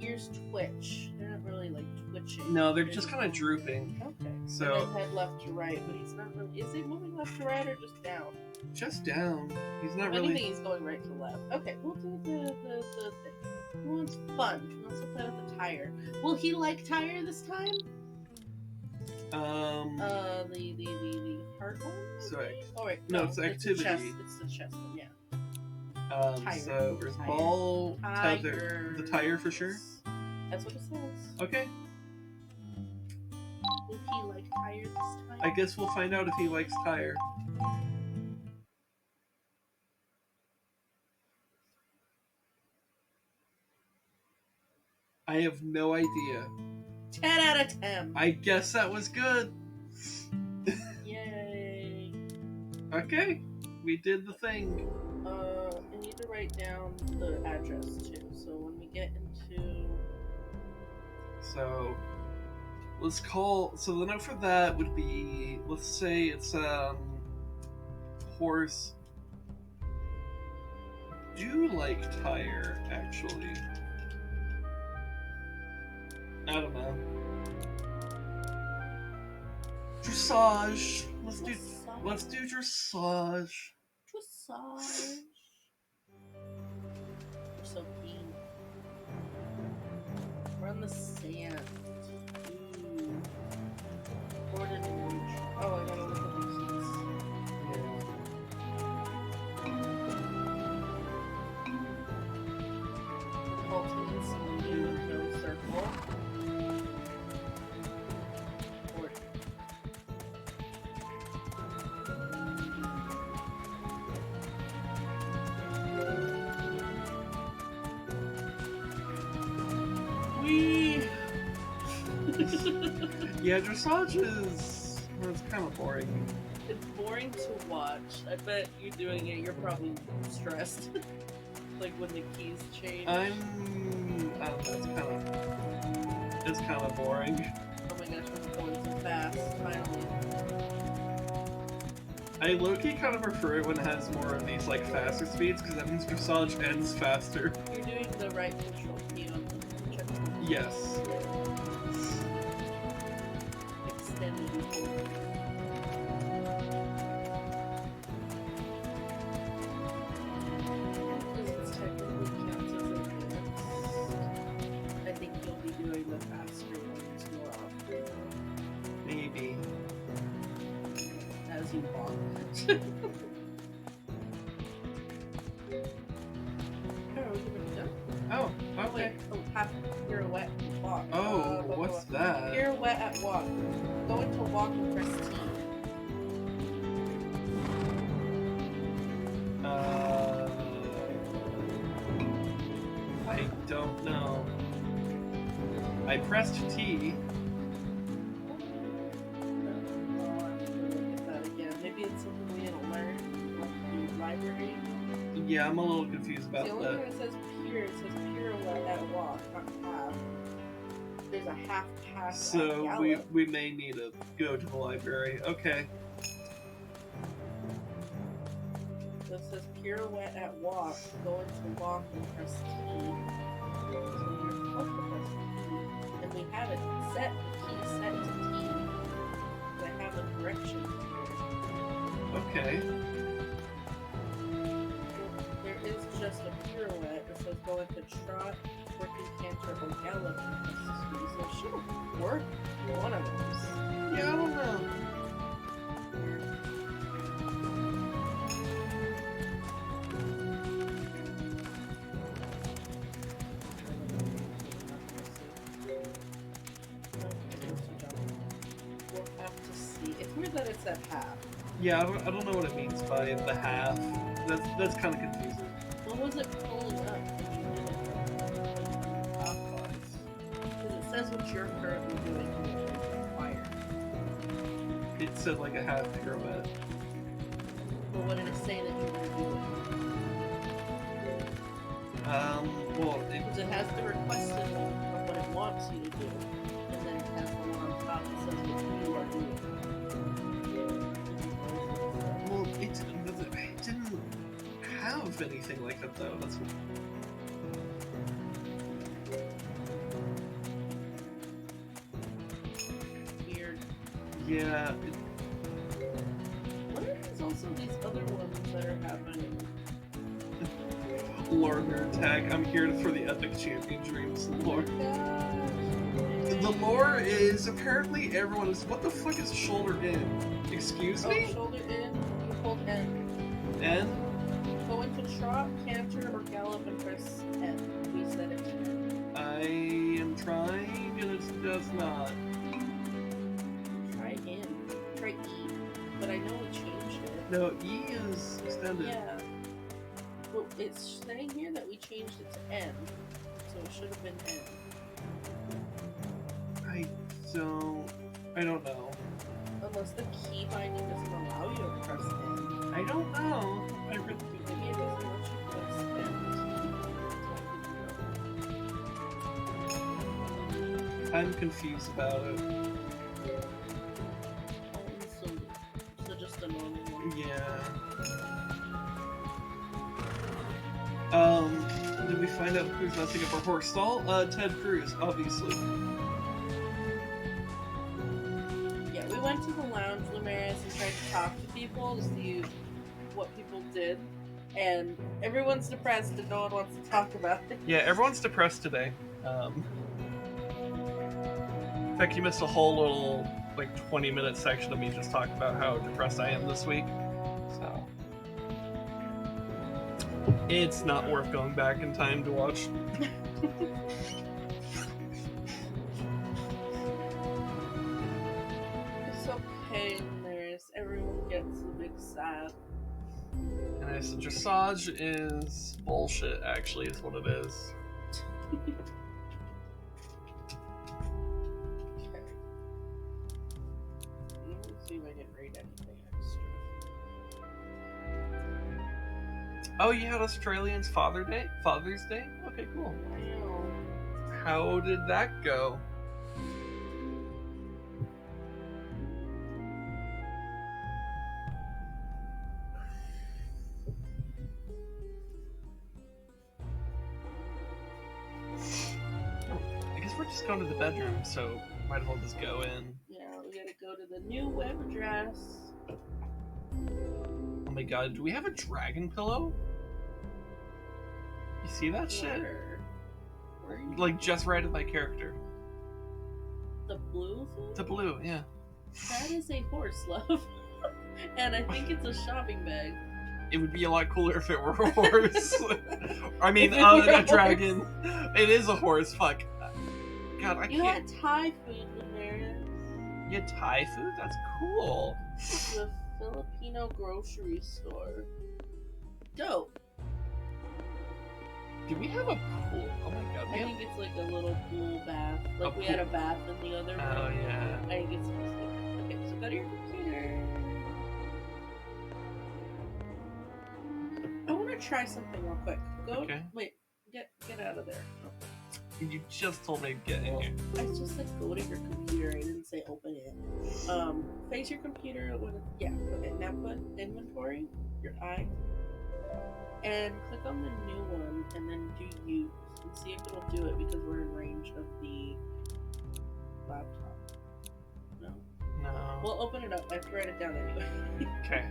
ears twitch. They're not really like twitching. No, they're just kind of drooping. Okay. So- And then head left to right, but he's not really. Is he moving left to right or just down? Just down. He's not If really. anything, he's going right to left. Okay, we'll do the thing. He wants fun. He wants to play with the tire. Will he like tire this time? The hard one? Sorry. Oh wait, No, it's The activity. chest. It's the chest one, yeah. Tire. So there's Tire. ball, tether, the tire for sure. That's what it says. Okay, Will he like tire this time? I guess we'll find out if he likes tire. I have no idea. 10 out of 10. I guess that was good. Yay. Okay, we did the thing. I need to write down the address too. So when we get into So let's call. So the note for that would be, let's say it's horse. Do like tire actually? I don't know. Dressage. let's do dressage. Dressage. We're so keen. We're on the sand. Ooh. Gordon and Rouge. Oh, I gotta look at the keys. Cultivates new no circle. Gordon. Wee! Yeah, dressage is it's kind of boring. It's boring to watch. I bet you doing it, you're probably stressed. Like when the keys change. I don't know, it's kind of boring. Oh my gosh, I'm going so fast, finally. I low-key kind of prefer it when it has more of these like faster speeds because that means dressage ends faster. You're doing the right control key on the check. Yes. Extended. Because it's technically counts as advanced. I think you'll be doing the faster ones more often Maybe. as you walk. Oh, Oh, wait. okay. Oh, half pirouette walk. Oh, what's that? Pirouette at walk. Go into walk and press T. I don't know. I pressed T. Maybe it's something we didn't learn in the library. Yeah, I'm a little confused about The only that. thing that says pier, it says pirouette at walk, not half. There's a half pass at So gallop. we may need to go to the library. Okay. So it says pirouette at walk, go into walk and press T. So you're supposed to press T. And we have it set, the key set to T. I have the correction here. Okay. There is just a pirouette that says go into trot, working canter, or gallop and press T. So it should have worked one of those. Yeah, I don't know. We'll have to see. It's weird that it's at half. Yeah, I don't know what it means by the half. That's kind of confusing. What was it pulling up when you did it? Top-wise? Because it says what you're currently doing and what is required. It said like a half pirouette. But what did it say that you were doing? Well, Because it has the requested one of what it wants you to do. And then it has the one on top that says what you are doing. well, it didn't have anything like that though. That's what. Weird. Yeah. What are these also these other ones that are happening? Lore tag. I'm here for the epic champion dreams. Lore. Gosh. The lore is apparently everyone is. What the fuck is shoulder in? Excuse Oh, me? shoulder in, you hold N. And Go into trot, canter, or gallop and press N. We said it. I am trying, and it does not. Try in. Try E. But I know we changed it. No, E is extended. Yeah. Well, it's saying here that we changed it to N. So it should have been N. I don't know. Unless the key binding doesn't allow you to press N. I don't know. I really Maybe it doesn't let you press N. I'm confused about it. So just a normal one. Yeah. Did we find out who's messing up our horse stall? Ted Cruz, obviously. Yeah, we went to the lounge, Lumaris, and tried to talk to people to see what people did, and everyone's depressed and no one wants to talk about it. Yeah, everyone's depressed today. In fact, you missed a whole little, like, 20-minute section of me just talking about how depressed I am this week. So, it's not worth going back in time to watch. It's okay when there's everyone gets a big sad. And I said, dressage is bullshit, actually, is what it is. Okay. Let me see if I can read anything extra. Oh, you had Australians Father's Day? Okay, cool. Wow. How did that go? I guess we're just going to the bedroom, so might as well just go in. Yeah, we gotta go to the new web address. Oh my god, do we have a dragon pillow? You see that shit? Where are you? Like, just right at my character. The blue thing? The blue, yeah. That is a horse, love. And I think it's a shopping bag. It would be a lot cooler if it were a horse. I mean, If it were a a dragon. It is a horse, fuck. God, I You can't. had Thai food in there. You had Thai food? That's cool. The Filipino grocery store. Dope. Do we have a pool? Oh my god. I think it's like a little pool bath. Like A we had a pool. bath in the other room. Oh, yeah. I think it's supposed to be. Okay, so go to your computer. I want to try something real quick. Go. Okay. Wait. Get out of there. You just told me to get in Well, here. I just said go to your computer. I didn't say open it. Face your computer. Yeah. Okay. Now put inventory. Your eye. And click on the new one, and then do use, and see if it'll do it because we're in range of the laptop. No. No. We'll open it up. I have to write it down anyway. Okay.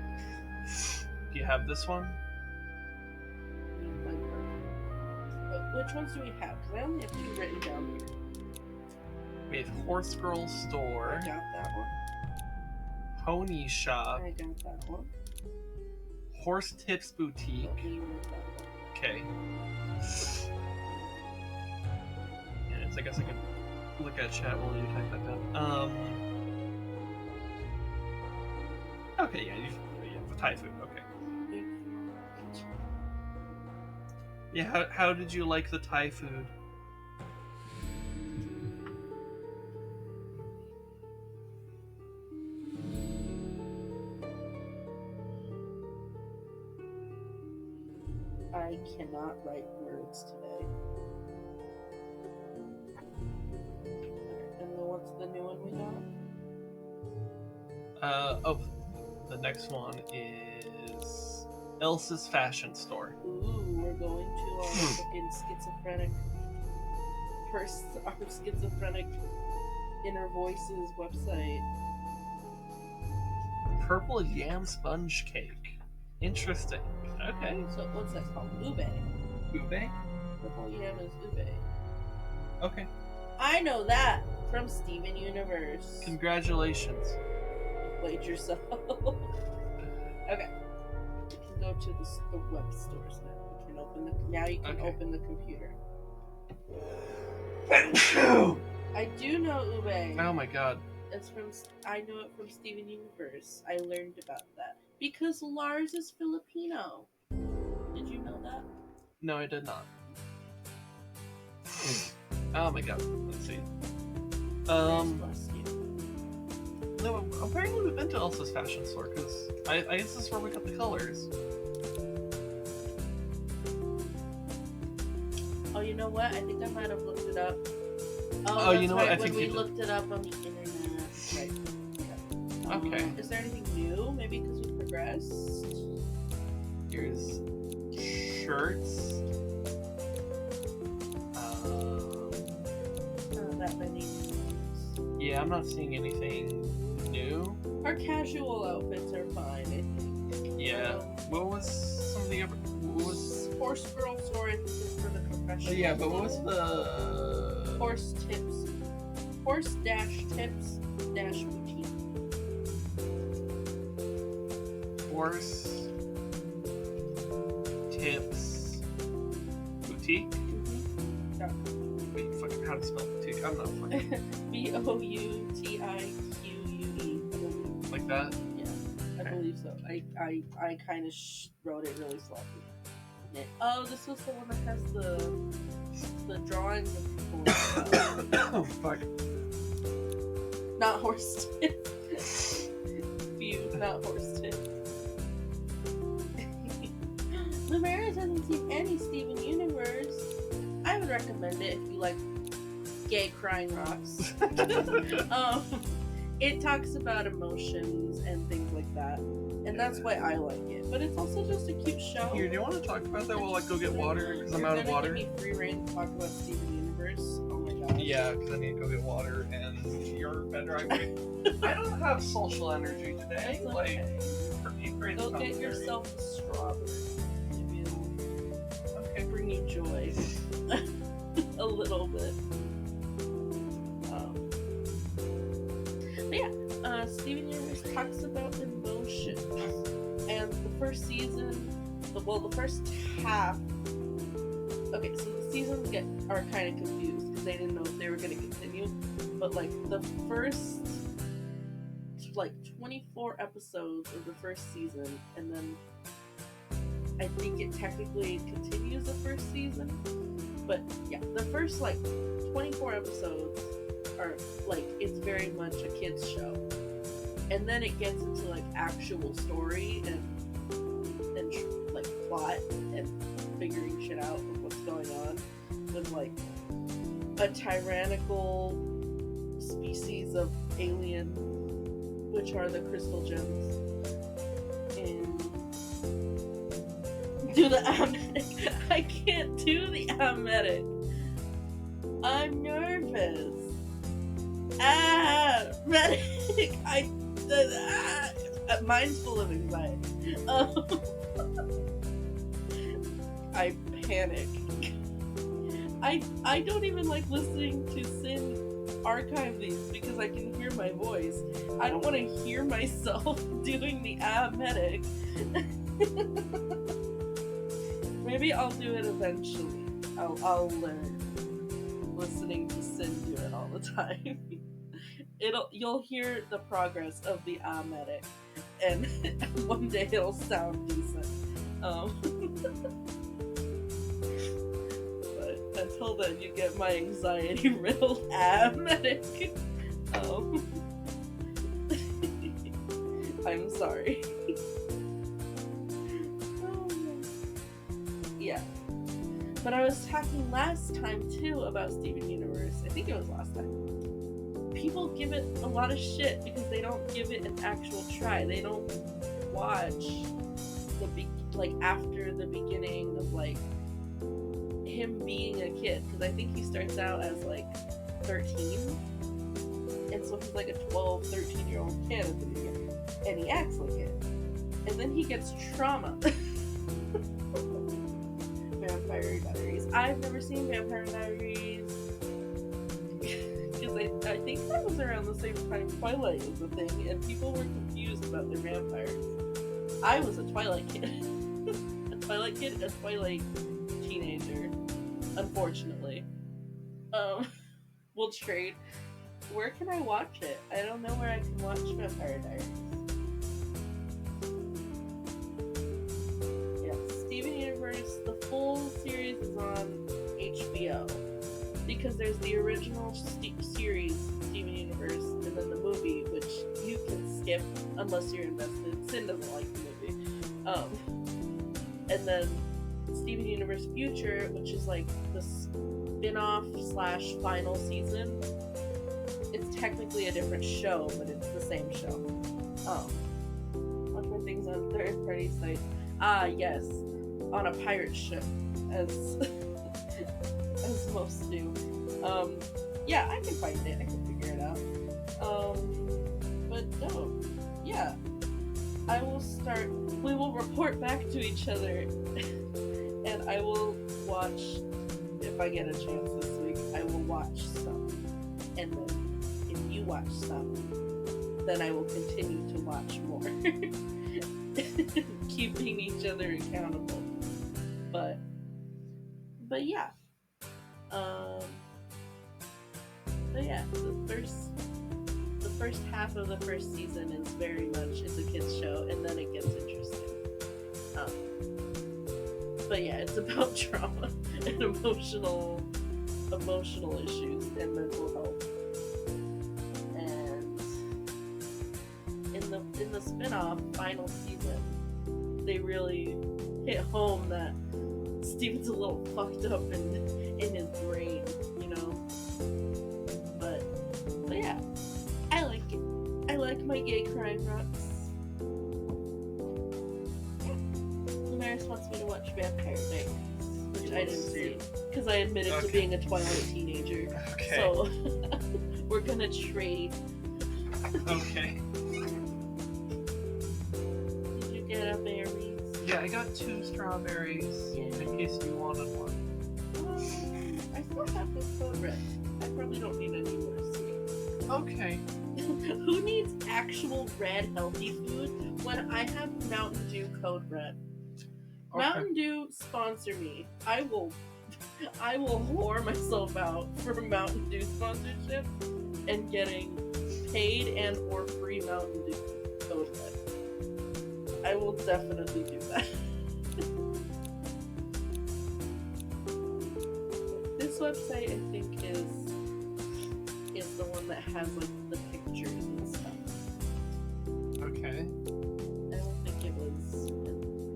Do you have this one? Which ones do we have? Because I only have 2 written down here. We have Horse Girl I Store, got that one. Pony Shop, I got that one. Horse Tips Boutique. Let me write that one. Okay. Yeah, I guess I can look at chat while you type that down. Okay, yeah, the Thai food. Okay. Yeah, how did you like the Thai food? I cannot write words today. And then what's the new one we got? The next one is Elsa's Fashion Store. Ooh, we're going to our fucking schizophrenic our schizophrenic inner voices website. Purple Yam Sponge Cake. Interesting. Okay. So what's that called? Ube. Ube? Purple yam is ube. Okay. I know that from Steven Universe. Congratulations. You played yourself. Okay. We can go to the web stores now. We can open now you can Okay. open the computer. I do know ube. Oh my god. It's I know it from Steven Universe. I learned about that because Lars is Filipino. Did you know that? No, I did not. Oh my god. Let's see. Bless you. No, apparently we've been to Elsa's Fashion Store because I guess this is where we got the colors. Oh, you know what? I think I might have looked it up. Oh, you that's know what? right, I think when we you did. looked it up on the internet. Right. Okay. Is there anything new? Maybe because we progressed. Here's shirts. Not that many things. Yeah, I'm not seeing anything new. Our casual outfits are fine, I think. Yeah. What was some of the other? What was? Horse Girl Story is for the professional. Yeah, but what was the? Horse Tips. Horse dash tips dash boutique. Horse Tips Boutique. Wait, fucking how to spell boutique? I'm not fucking Boutique. like that. Yeah, I believe so. I kind of wrote it really sloppy. Yeah. Oh, this was the one that has the drawings of people. Oh fuck. Not horse tip. View, not horse tip. Lumaris hasn't seen any Steven Universe. I would recommend it if you like gay crying rocks. It talks about emotions and things like that, and that's why I like it. But it's also just a cute show. Here, do you want to talk about that while I go get water? Because I'm out of water. Give me free reign to talk about Steven Universe. Oh my god. Yeah, because I need to go get water, and you're better. I don't have social energy today. It's Like, okay. great Go get commentary. yourself a strawberry. Maybe it'll Okay. bring you joy. A little bit. But yeah, Steven Universe talks about emotions. And the first season, the first half. Okay, so the seasons are kind of confused because they didn't know if they were going to continue. But like the first 24 episodes of the first season, and then I think it technically continues the first season. But yeah, the first 24 episodes are it's very much a kids show, and then it gets into actual story and plot and figuring shit out of what's going on with a tyrannical species of alien, which are the crystal gems, and do the Ametic. I can't do the Ametic. I'm nervous. Medic. Mine's full of anxiety. I panic. I don't even like listening to Sin archive these because I can hear my voice. I don't want to hear myself doing the Medic. Maybe I'll do it eventually. I'll learn listening to Sin do it all the time. You'll hear the progress of the Medic, and one day it'll sound decent. But until then, you get my anxiety-riddled Medic. I'm sorry. Yeah. But I was talking last time too about Steven Universe. I think it was last time. People give it a lot of shit because they don't give it an actual try. They don't watch after the beginning of him being a kid, because I think he starts out as 13, and so he's a 12, 13-year-old kid at the beginning, and he acts like it, and then he gets trauma. Vampire Diaries. I've never seen Vampire Diaries because I think that was around the same time Twilight was a thing, and people were confused about their vampires. I was a Twilight kid. A Twilight teenager, unfortunately. We'll trade. Where can I watch it? I don't know where I can watch Vampire Diaries. Yeah, Steven Universe, the full series is on HBO. Because there's the original series, Steven Universe, and then the movie, which you can skip unless you're invested. Sin doesn't like the movie. And then Steven Universe Future, which is the spin-off / final season. It's technically a different show, but it's the same show. Watch more things on third-party sites. Ah, yes, on a pirate ship, as most do. Yeah, I can find it. I can figure it out. But But no, yeah. We will report back to each other, and I will watch, if I get a chance this week, I will watch some. And then, if you watch some, then I will continue to watch more. Keeping each other accountable. But yeah. But yeah, the first half of the first season is very much, it's a kids show, and then it gets interesting. But yeah, it's about trauma and emotional issues and mental health. And in the spin-off final season, they really hit home that Steven's a little fucked up in his brain, you know. But yeah, I like it. I like my gay crime rocks. Yeah. Damaris wants me to watch Vampire Diaries, which I didn't see because I admitted to being a Twilight teenager. Okay. So we're gonna trade. Okay. Did you get a berries? Yeah, I got 2 strawberries Yeah. in case you wanted one. I still have this code red. I probably don't need any more sweet. Okay. Who needs actual red healthy food when I have Mountain Dew Code Red? Okay. Mountain Dew, sponsor me. I will whore myself out for Mountain Dew sponsorship and getting paid and or free Mountain Dew Code Red. I will definitely do that. This website, I think, is the one that has like the pictures and stuff. Okay. I don't think it was.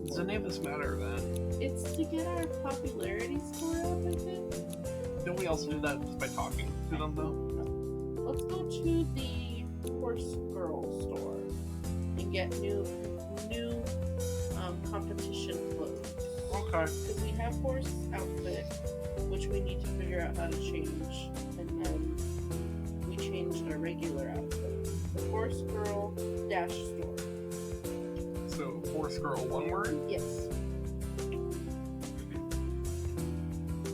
Does any of this matter then? It's to get our popularity score up, I think. Don't we also do that just by talking to them though? Let's go to the Horse Girl store and get new competition clothes. Okay. Because we have horse outfit, which we need to figure out how to change, and then we changed our regular outfit. The Horse Girl dash store. So, horse girl, one word? Yes.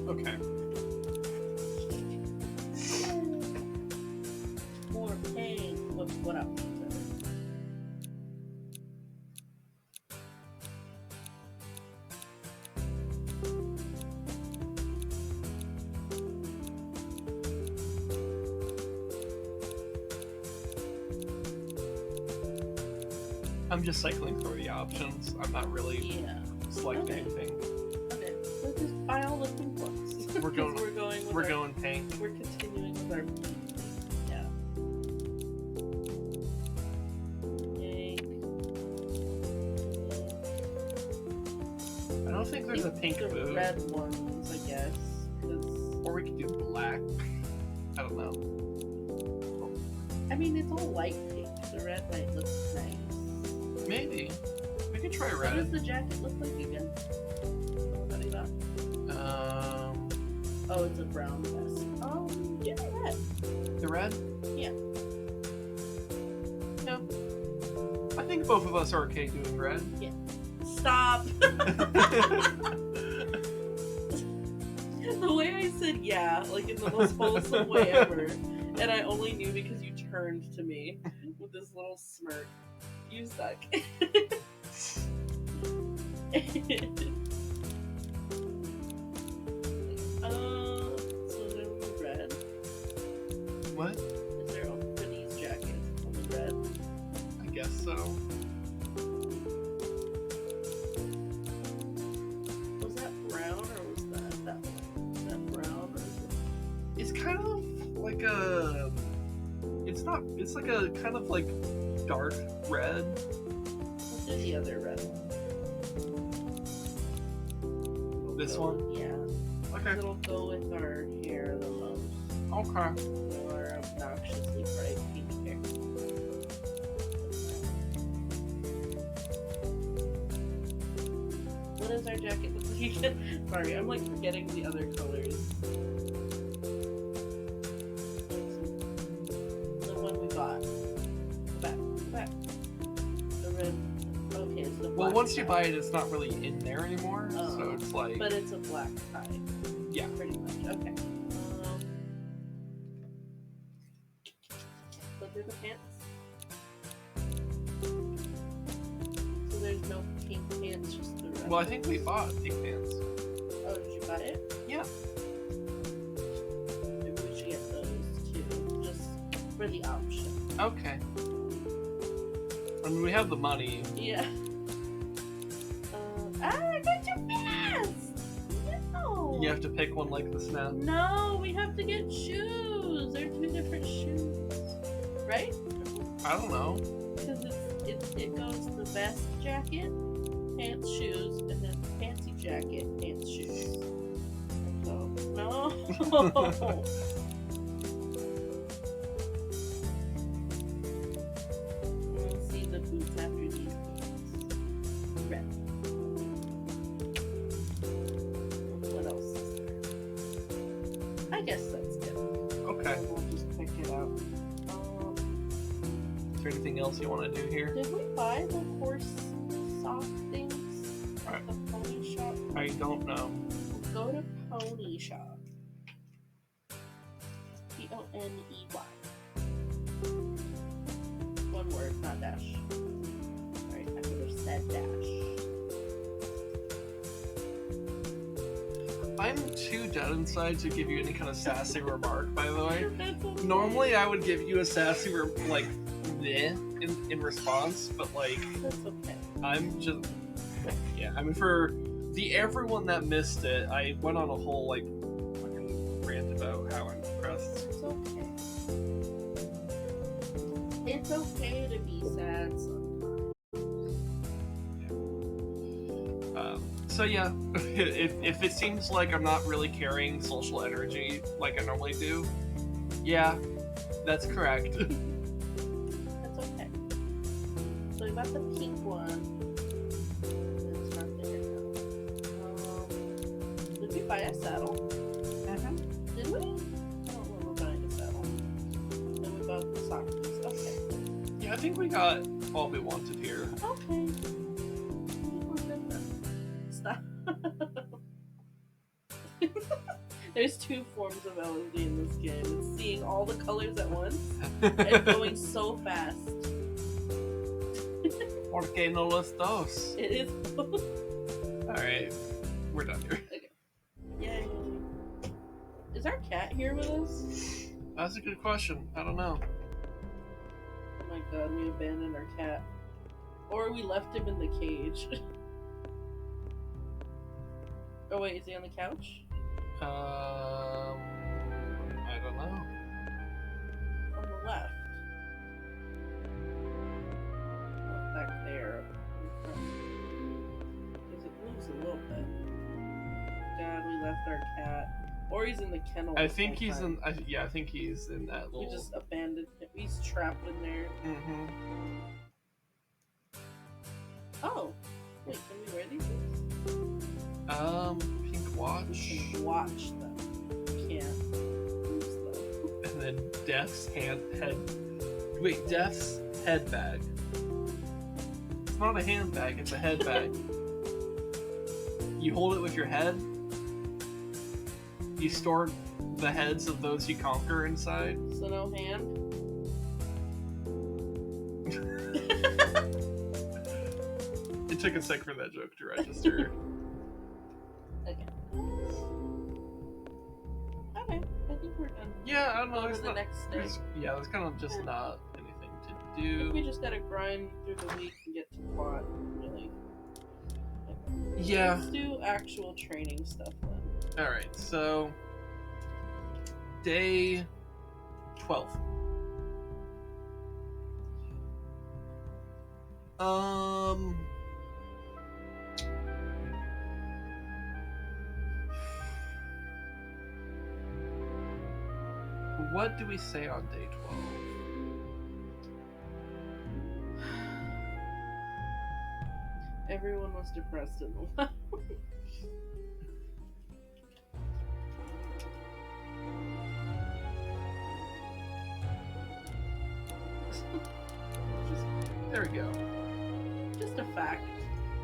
Okay. More pain. What else? I'm just cycling through the options. I'm not really Yeah. selecting Okay. anything. Okay. Let's just buy all the pink ones. We're going- We're going. With We're our- going pink. We're continuing with our pink. Yeah. Pink. I don't think there's a pink the boot. red ones, I guess. 'Cause, Or we could do black. I don't know. I mean, it's all light pink. The red might look nice. Maybe. We could try What does red. the jacket look like again? What do you got? Oh, it's a brown vest. Yeah, red. The red? Yeah. Yeah. I think both of us are okay doing red. Stop! The way I said yeah, like in the most wholesome way ever, and I only knew because you turned to me with this little smirk. You suck. So there will be red. What? Is there for these jackets only red? I guess so. Was that brown or was that one? Was that brown or is it? It's kind of like a. It's not. It's like a kind of like dark red. Let's do the other red one. This one? Yeah. Okay. It'll go with our hair the most. Okay. Or obnoxiously bright pink hair. What does our jacket look like again? Sorry, I'm like forgetting the other colors. The one we got. Back. once you buy it, it's not really in there anymore. Oh, So it's like, But it's a black tie. yeah. Pretty much. Okay. So they're the pants. So there's no pink pants, just the red. Well, I think we bought pink pants. Oh, did you buy it? Yeah. Maybe we should get those too, just for the option. Okay. I mean, we have the money. Yeah. I got too fast! No! You have to pick one like this now. No, we have to get shoes. They're two different shoes, right? I don't know. Because it goes the vest jacket, pants, shoes, and then fancy jacket, pants, shoes. So no. We'll see the boots after these boots. Red. What else is there? I guess that's good. Okay. And we'll just pick it out. Is there anything else you want to do here? Did we buy the horse sock things at Alright. the pony shop? I don't know. Go to pony shop. Poney. One word, not dash. Alright, I could have said dash. I'm too dead inside to give you any kind of sassy remark, by the way. That's okay. Normally, I would give you a sassy, like, bleh in response, but, like, That's okay. I'm just... Yeah, I mean, for the everyone that missed it, I went on a whole, like, fucking rant about how I'm depressed. It's okay. It's okay to be sad sometimes. So yeah, if it seems like I'm not really carrying social energy like I normally do, yeah, that's correct. That's okay. So we got the pink one. It's not there now. Did we buy a saddle? Did we? I don't remember buying a saddle. Then we bought the socks. Okay. Yeah, I think we got all we wanted here. Okay. We're good then. Stop. There's two forms of LSD in this game. It's seeing all the colors at once and going so fast. Porque no los dos. It is. Alright, we're done here. Yay. Is our cat here with us? That's a good question. I don't know. Oh my god, we abandoned our cat. Or we left him in the cage. Oh wait, is he on the couch? I don't know. On the left. Oh, back there. Because it moves a little bit. God, we left our cat. Or he's in the kennel. I this think whole he's time. in. Yeah, I think he's in that We little. just abandoned him. He's trapped in there. Mm-hmm. Oh! Wait, can we wear these things? Pink watch, We can watch them. We can't use them. and then Death's head. Wait, Death's head bag. It's not a handbag; it's a head bag. You hold it with your head. You store the heads of those you conquer inside. So no hand? It took a sec for that joke to register. Okay. Okay, I think we're done. Yeah, I don't know. Over There's the not, next day. there's kind of just not anything to I think we do. just gotta grind through the week and get to plot, really. Yeah. Let's do actual training stuff then. Alright, so day 12. What do we say on day 12? Everyone was depressed in the lab. There we go. Just a fact.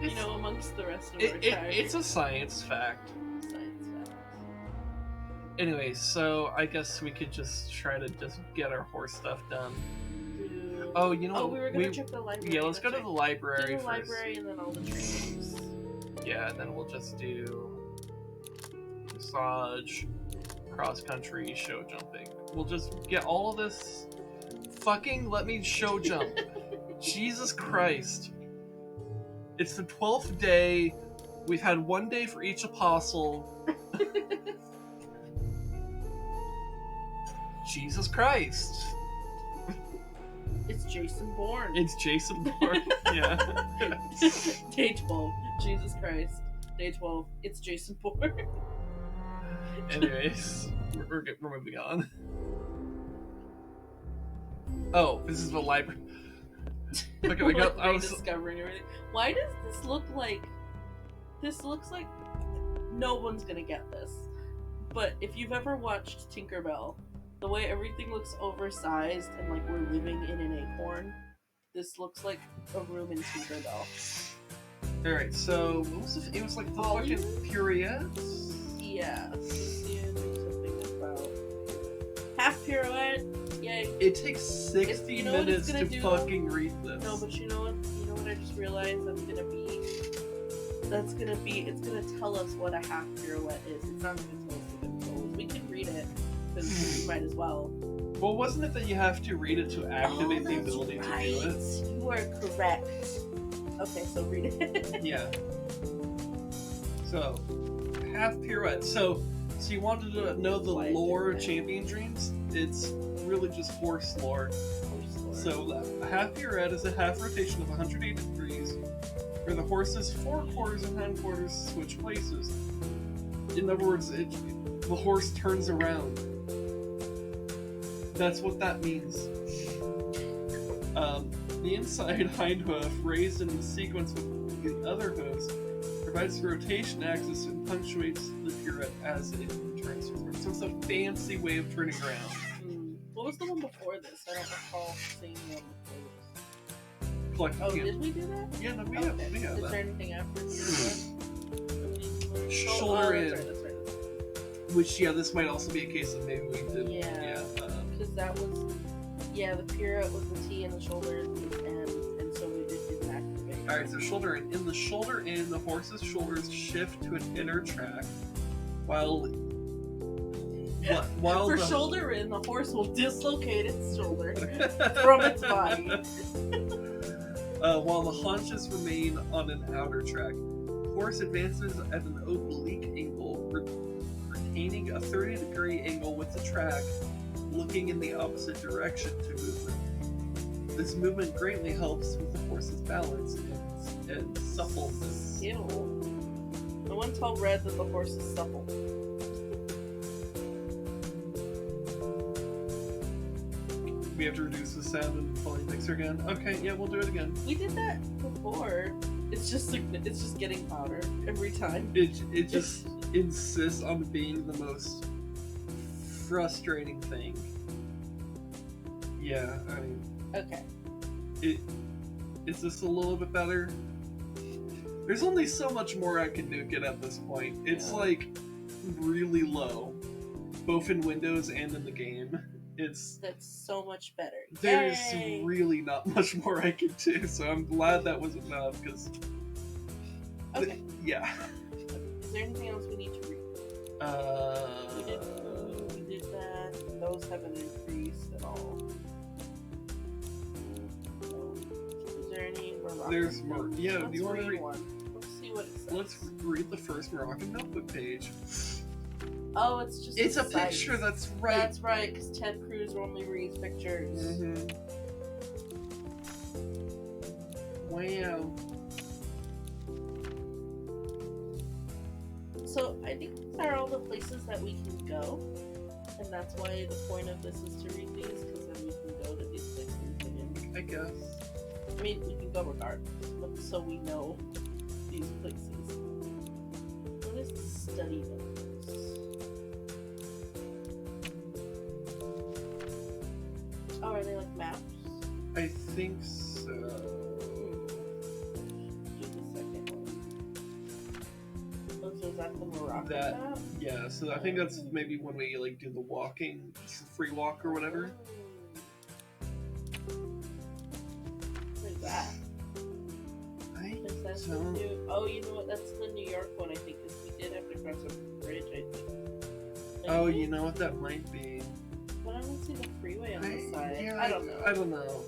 You know, amongst the rest of our time. It's a science fact. Science facts. Anyway, so I guess we could just try to just get our horse stuff done. Oh, you know Oh, what? we were gonna check the library. Yeah, let's go to that's the right. library Do the first. library and then all the trees. Yeah, and then we'll just do massage, cross country, show jumping. We'll just get all of this. Fucking let me show jump. Jesus Christ. It's the 12th day. We've had 1 day for each apostle. Jesus Christ. It's Jason Bourne. It's Jason Bourne. Yeah. Day 12. Jesus Christ. Day 12. It's Jason Bourne. Anyways, we're moving on. Oh, this is the library. Okay, I got. I was discovering everything. Why does this look like? This looks like no one's gonna get this. But if you've ever watched Tinkerbell, the way everything looks oversized and like we're living in an acorn, this looks like a room in Tinkerbell. All right. So what was it? It was like the Volume? fucking periods. Yeah. Something about half pirouette. Yay. It takes 60 You know what it's minutes to gonna do? fucking read this. No, but you know what? You know what I just realized that's gonna be. It's gonna tell us what a half pirouette is. It's not gonna tell us the controls. We can read it because we might as well. Well, wasn't it that you have to read it to activate the that's ability right. to do it? You are correct. Okay, so read it. Yeah. So, half pirouette. So you wanted to know the Why lore of did I- Champion Dreams? It's really just horse lore. So a half pirouette is a half rotation of 180 degrees, where the horse's forequarters and hindquarters switch places. In other words, the horse turns around. That's what that means. The inside hind hoof, raised in the sequence with the other hoofs, provides the rotation axis and punctuates the pirouette as it turns forward. So it's a fancy way of turning around. What was the one before this? I don't recall seeing one before this. Like, Oh, yeah, did we do that? yeah, no, we Okay. have Is that. there anything after that? Shoulder that's in. right, that's right. Which, yeah, this might also be a case of maybe we did. Yeah. Yeah. Because that was, the pirouette was the T and the shoulder is the N, and so we did do activate. Alright, so shoulder in. In the shoulder in, the horse's shoulders shift to an inner track, while For the shoulder in, the horse will dislocate its shoulder from its body. while the haunches remain on an outer track. Horse advances at an oblique angle, retaining a 30-degree angle with the track, looking in the opposite direction to movement. This movement greatly helps with the horse's balance and suppleness. Ew. No one told Red that the horse is supple. We have to reduce the sound and volume mixer again. Okay, yeah, we'll do it again. We did that before. It's just getting louder every time. It just insists on being the most frustrating thing. Yeah, I mean, Okay. is this a little bit better? There's only so much more I can nuke it at this point. It's Yeah. like really low, both in Windows and in the game. That's so much better. There's Yay! really not much more I can do, so I'm glad that was enough, because Okay. yeah. Is there anything else we need to read? We did that. Those haven't increased at all. No. Is there any Moroccan? There's more. Yeah, Let's do you want to read read? one? Let's see what it says. Let's read the first Moroccan notebook page. Oh, it's just. It's a site. picture, that's right. That's right, because Ted Cruz only reads pictures. Mhm. Wow. So I think these are all the places that we can go, and that's why the point of this is to read these, because then we can go to these places again. I guess. I mean, we can go regardless, but so we know these places. What is the study notes? Oh, are they like maps? I think so. Do the second talking That- about? Yeah, so I think that's maybe when we like do the walking, free walk or whatever. Where's that? I Is that the don't- new? Oh, you know what? That's the New York one, I think, because we did have to cross a bridge, I think. Oh, you know what that might be. But I don't see the freeway on this side. Yeah, I don't know. I don't know.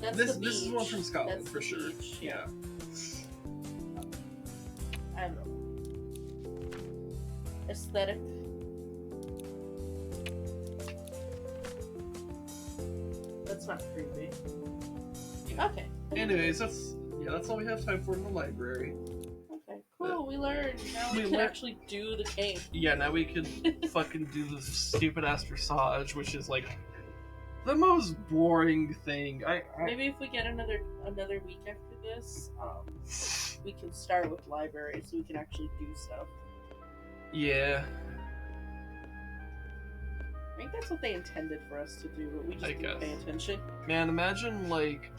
That's This the beach. this is one from Scotland That's for the sure. beach, Yeah. I don't know. Aesthetic. That's not creepy. Yeah. Okay. Anyways, that's all we have time for in the library. Okay. Cool. We learned. Now we We can learned- actually do the game. Yeah, now we can fucking do the stupid ass dressage, which is like the most boring thing. I Maybe if we get another week after this, we can start with library so we can actually do stuff. yeah. I think that's what they intended for us to do, but we just I didn't pay guess. attention. Man, imagine like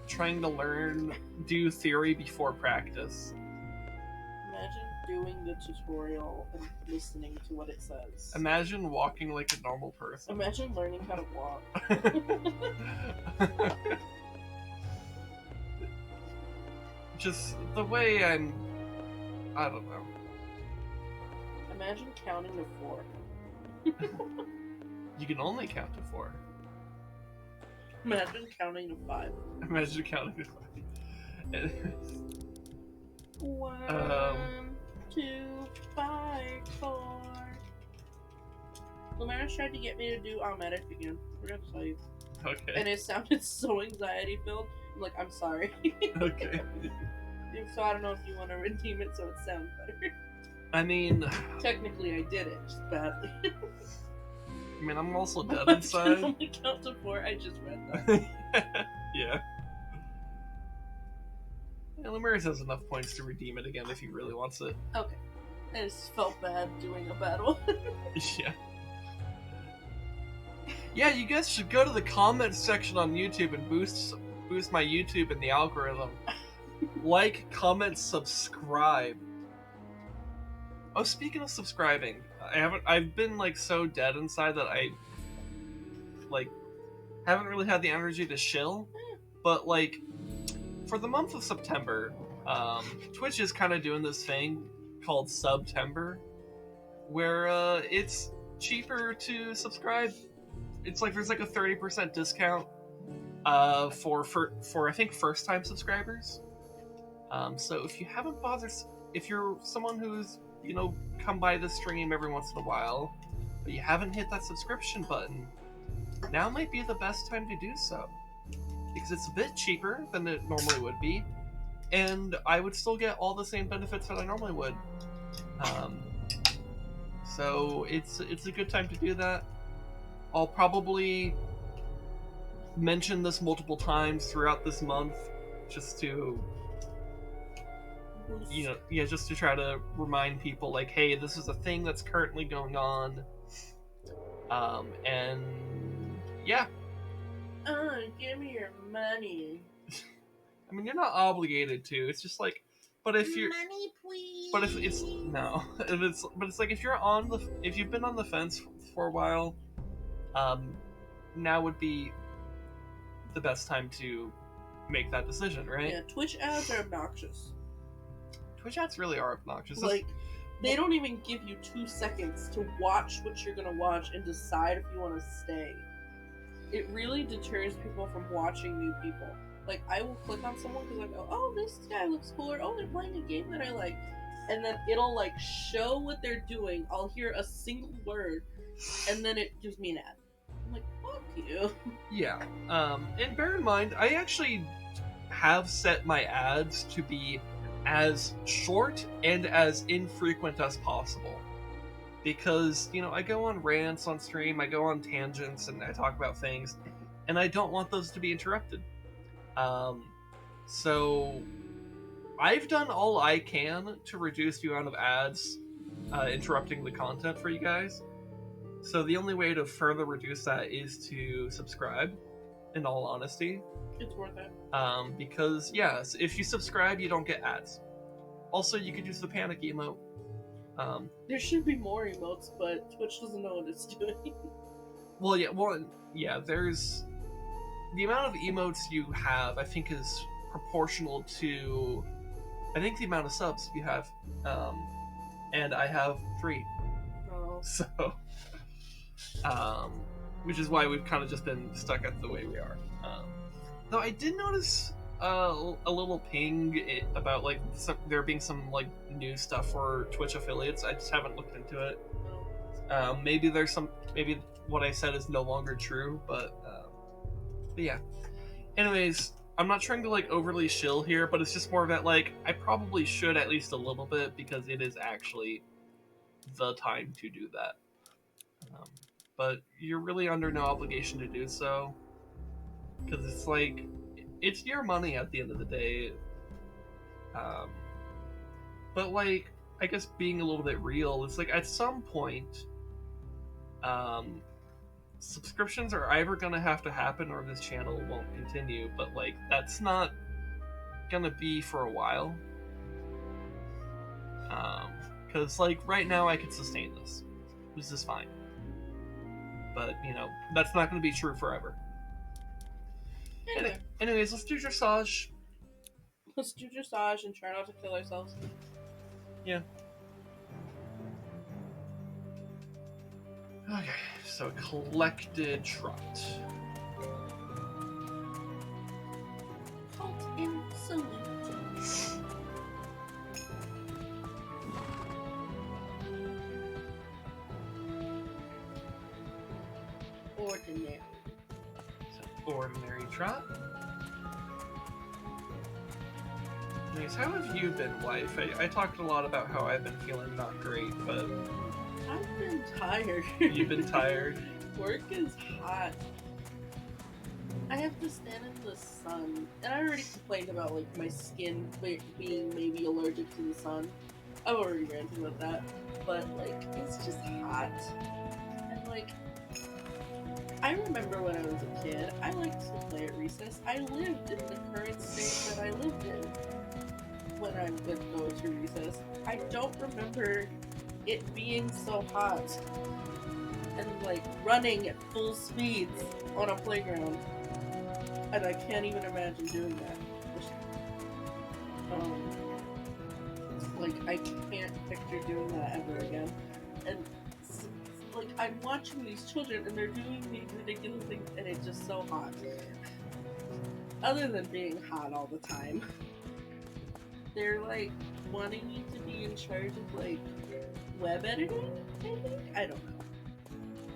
trying to do theory before practice. Imagine doing the tutorial and listening to what it says. Imagine walking like a normal person. Imagine learning how to walk. Just the way I don't know. Imagine counting to 4. You can only count to 4. Imagine counting to 5. Imagine counting to 5. 1, 2, 5, 4. Lumaris tried to get me to do Almedic again. We're gonna tell you. Okay. And it sounded so anxiety filled. I'm like, I'm sorry. Okay. So I don't know if you want to redeem it so it sounds better. I mean, Technically, I did it, just badly. I'm also dead I can inside. only count to 4. I just read that. Yeah. Lumaris has enough points to redeem it again if he really wants it. Okay. I just felt bad doing a battle. Yeah. Yeah, you guys should go to the comments section on YouTube and boost my YouTube in the algorithm. Like, comment, subscribe. Oh, speaking of subscribing, I've been like so dead inside that I like haven't really had the energy to shill. But like for the month of September, Twitch is kind of doing this thing called Subtember, where it's cheaper to subscribe. It's like there's like a 30% discount for I think first time subscribers. So if you haven't bothered, if you're someone who's come by the stream every once in a while, but you haven't hit that subscription button, now might be the best time to do so, because it's a bit cheaper than it normally would be, and I would still get all the same benefits that I normally would. So it's a good time to do that. I'll probably mention this multiple times throughout this month, just to just to try to remind people, like, hey, this is a thing that's currently going on. And yeah. Give me your money. I mean, you're not obligated to. It's just like, but if you're, Money, please. but if it's no, but it's like if you've been on the fence for a while, now would be the best time to make that decision, right? Yeah, Twitch ads are obnoxious. Twitch ads really are obnoxious. Like, they don't even give you 2 seconds to watch what you're gonna watch and decide if you want to stay. It really deters people from watching new people. Like, I will click on someone because I go, oh, this guy looks cool, or oh, they're playing a game that I like. And then it'll, like, show what they're doing. I'll hear a single word, and then it gives me an ad. I'm like, fuck you. Yeah. And bear in mind, I actually have set my ads to be as short and as infrequent as possible. Because, I go on rants on stream, I go on tangents, and I talk about things, and I don't want those to be interrupted. So I've done all I can to reduce the amount of ads interrupting the content for you guys. So the only way to further reduce that is to subscribe, in all honesty. It's worth it. Because, yes, if you subscribe, you don't get ads. Also, you could use the panic emote. There should be more emotes, but Twitch doesn't know what it's doing. There's the amount of emotes you have, I think, is proportional to, I think, the amount of subs you have. And I have 3. Oh. So, which is why we've kind of just been stuck at the way we are. Though I did notice a little ping about like there being some like new stuff for Twitch affiliates. I just haven't looked into it. Maybe what I said is no longer true, but yeah. Anyways, I'm not trying to like overly shill here, but it's just more of that like I probably should at least a little bit because it is actually the time to do that. But you're really under no obligation to do so because it's like it's your money at the end of the day. But like I guess being a little bit real, it's like at some point, subscriptions are either gonna have to happen or this channel won't continue. But like that's not gonna be for a while. Because like right now I could sustain this. This is fine. But you know that's not gonna be true forever. Anyway, Anyways, let's do dressage. let's do dressage and try not to kill ourselves. Yeah. Okay, so collected trot. Halt and salute. Ordinary. So ordinary trot. Nice. How have you been, wife? I talked a lot about how I've been feeling not great, but I've been tired. you've been tired. Work is hot. I have to stand in the sun, and I already complained about like my skin being maybe allergic to the sun. I've already ranted about that, but like it's just hot, and like I remember when I was a kid, I liked to play at recess. I lived in the current state that I lived in when I would go to recess. I don't remember it being so hot and like running at full speeds on a playground, and I can't even imagine doing that. Like I can't picture doing that ever again. And like I'm watching these children and they're doing these ridiculous things, and it's just so hot. Other than being hot all the time, they're like wanting me to be in charge of like web editing, I think? I don't know.